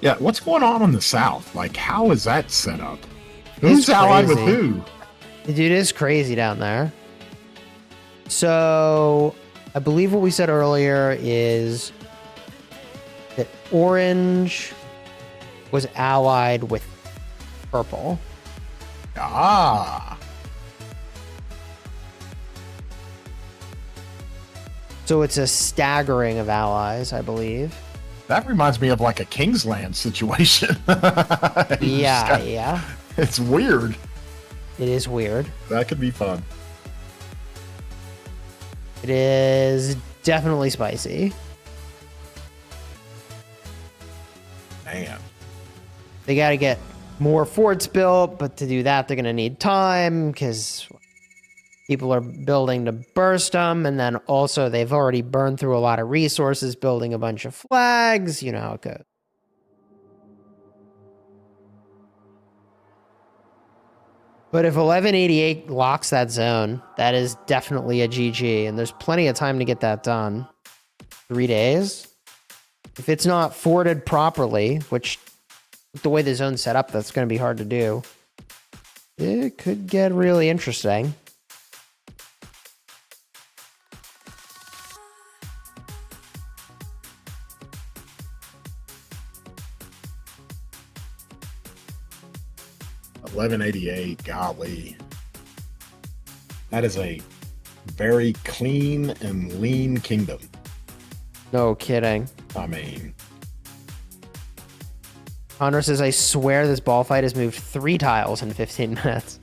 Yeah, what's going on the south? Like, how is that set up? Who's allied with who? The dude is crazy down there. So, I believe what we said earlier is that orange was allied with purple. Ah. So it's a staggering of allies, I believe. That reminds me of like a Kingsland situation. Yeah. It's weird. It is weird. That could be fun. It is definitely spicy. Man. They got to get more forts built, but to do that, they're going to need time because people are building to burst them. And then also they've already burned through a lot of resources building a bunch of flags. You know how it goes. But if 1188 locks that zone, that is definitely a GG. And there's plenty of time to get that done. 3 days. If it's not forted properly, which the way the zone's set up, that's going to be hard to do. It could get really interesting. $11.88, golly. That is a very clean and lean kingdom. No kidding. I mean, Honor says, I swear this ball fight has moved 3 tiles in 15 minutes.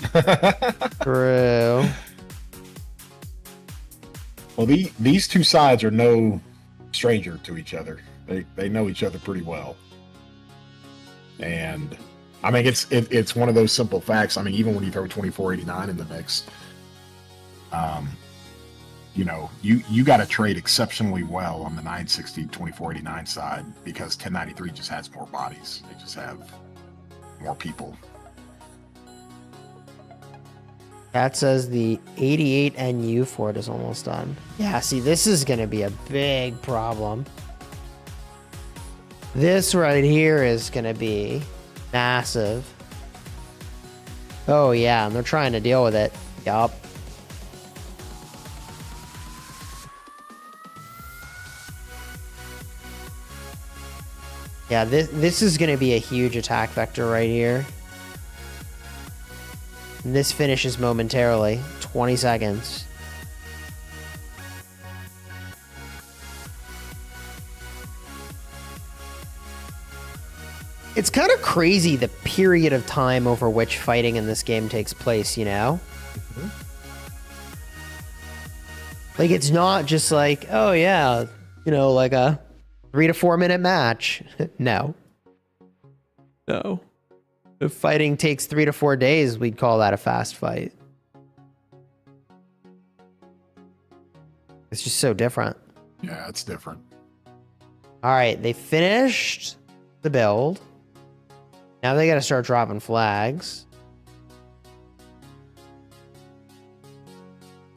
True. well, these two sides are no stranger to each other. They know each other pretty well. And I mean, it's one of those simple facts. I mean, even when you throw 2489 in the mix, you got to trade exceptionally well on the 960 2489 side because 1093 just has more bodies. They just have more people. That says the 88 NU fort is almost done. Yeah, see, this is going to be a big problem. This right here is going to be massive. Oh, yeah, and they're trying to deal with it. Yup. Yeah, this is going to be a huge attack vector right here. And this finishes momentarily. 20 seconds. It's kind of crazy the period of time over which fighting in this game takes place, you know? Mm-hmm. Like, it's not just like, oh yeah, you know, like a 3 to 4 minute match. No. No. If fighting takes 3 to 4 days, we'd call that a fast fight. It's just so different. Yeah, it's different. All right, they finished the build. Now they got to start dropping flags.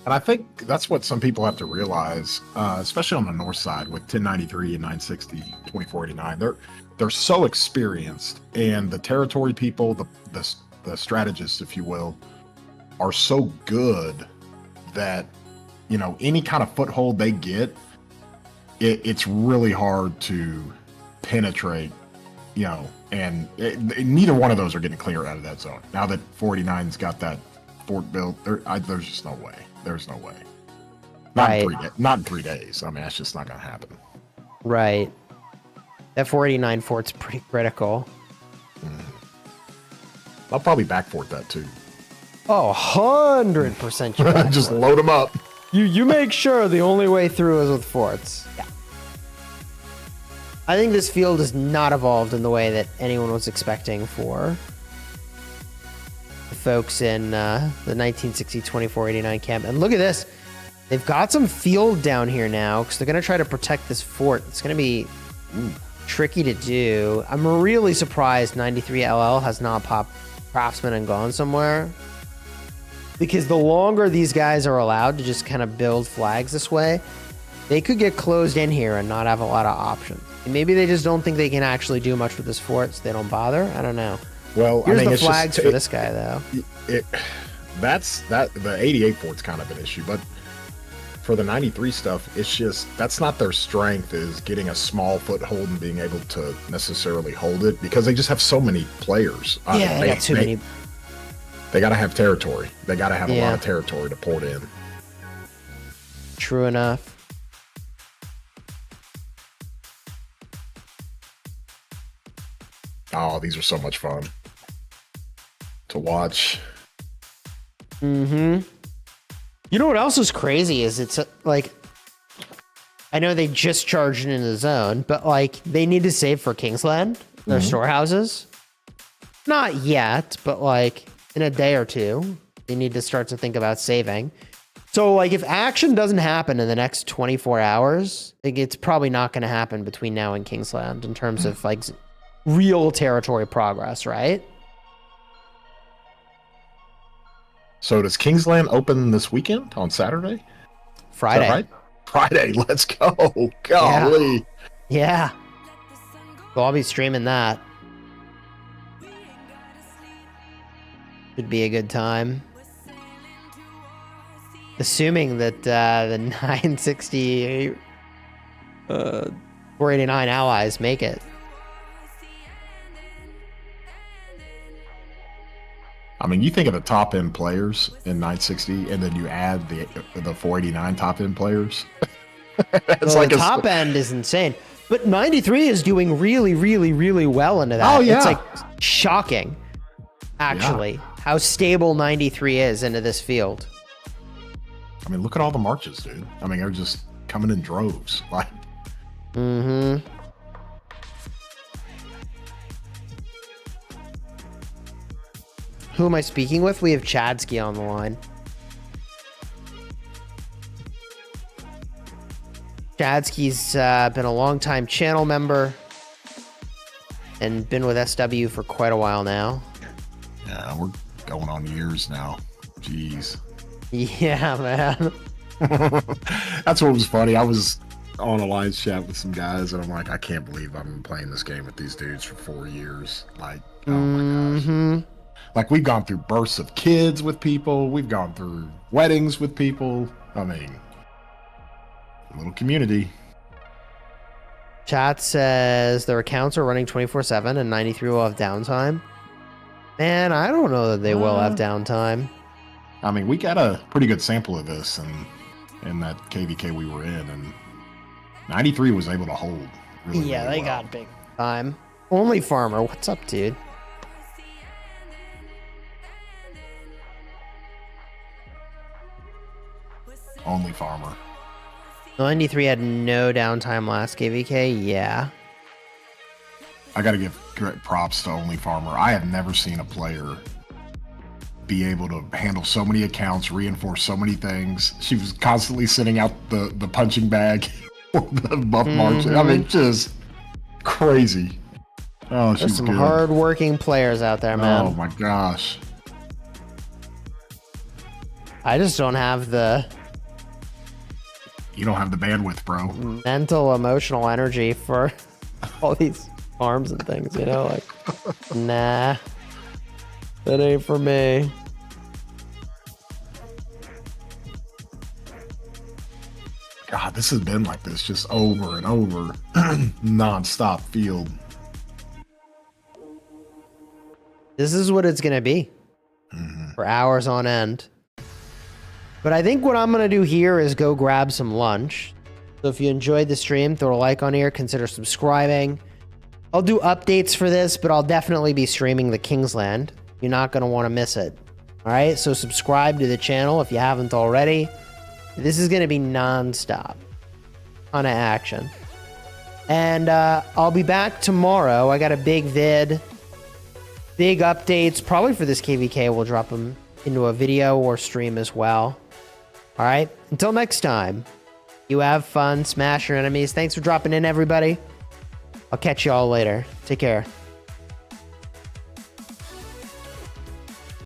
And I think that's what some people have to realize, especially on the north side with 1093 and 960, 2489. They're so experienced, and the territory people, the strategists, if you will, are so good that, you know, any kind of foothold they get, it's really hard to penetrate, you know, and neither one of those are getting clear out of that zone. Now that 489's got that fort built, there's just no way. There's no way. Not in 3 days. I mean, that's just not going to happen. Right. That 489 fort's pretty critical. I'll probably backfort that too. Oh, 100% you backfort. Just load them up. You make sure the only way through is with forts. Yeah. I think this field is not evolved in the way that anyone was expecting for the folks in the 1960 2489 camp. And look at this. They've got some field down here now because they're going to try to protect this fort. It's going to be tricky to do. I'm really surprised 93 LL has not popped Craftsman and gone somewhere. Because the longer these guys are allowed to just kind of build flags this way, they could get closed in here and not have a lot of options. And maybe they just don't think they can actually do much with this fort, so they don't bother. I don't know. Well, here's I mean, the it's flags just, for this guy, though. The 88 fort's kind of an issue, but for the 93 stuff, it's just that's not their strength, is getting a small foothold and being able to necessarily hold it, because they just have so many players. Yeah, they got too many. They got to have territory. They got to have a lot of territory to port in. True enough. Oh, these are so much fun to watch. Mm-hmm. You know what else is crazy is it's like, I know they just charged into the zone, but like they need to save for Kingsland, their storehouses. Not yet, but like in a day or two, they need to start to think about saving. So like if action doesn't happen in the next 24 hours, like, it's probably not going to happen between now and Kingsland in terms of like real territory progress, right? So does Kingsland open this weekend on Saturday? Friday. Is that right? Friday, let's go. Golly. Yeah. So I'll be streaming that. Should be a good time. Assuming that the 960 489 allies make it. I mean, you think of the top end players in 960, and then you add the 489 top end players. It's like the top end is insane, but 93 is doing really, really, really well into that. Oh yeah, it's like shocking, actually, how stable 93 is into this field. I mean, look at all the marches, dude. I mean, they're just coming in droves. Like, mm-hmm. Who am I speaking with? We have Chadsky on the line. Chadsky's been a long-time channel member and been with SW for quite a while now. yeah, we're going on years now. Jeez. Yeah, man. That's what was funny. I was on a live chat with some guys, and I'm like, I can't believe I've been playing this game with these dudes for 4 years. Like, oh my gosh. Like, we've gone through births of kids with people. We've gone through weddings with people. I mean, a little community. Chat says their accounts are running 24/7 and 93 will have downtime. Man, I don't know that they will have downtime. I mean, we got a pretty good sample of this in that KVK we were in, and 93 was able to hold. Really, Yeah, really they well. got big time. Only Farmer, what's up, dude? Only Farmer. 93 had no downtime last KVK. Yeah. I got to give great props to Only Farmer. I have never seen a player be able to handle so many accounts, reinforce so many things. She was constantly sending out the punching bag or the buff march. I mean, just crazy. Oh, There's she's some good. hard-working players out there, man. Oh my gosh. I just don't have the You don't have the bandwidth, bro. mental, emotional energy for all these farms and things, you know? Like, nah. That ain't for me. God, this has been like this just over and over. Non-stop field. This is what it's going to be for hours on end. But I think what I'm going to do here is go grab some lunch. So if you enjoyed the stream, throw a like on here, consider subscribing. I'll do updates for this, but I'll definitely be streaming the Kingsland. You're not going to want to miss it. All right, so subscribe to the channel if you haven't already. This is going to be non-stop. Ton of action. And I'll be back tomorrow. I got a big vid. Big updates. Probably for this KVK, we'll drop them into a video or stream as well. All right, until next time, you have fun, smash your enemies. Thanks for dropping in, everybody. I'll catch you all later. Take care.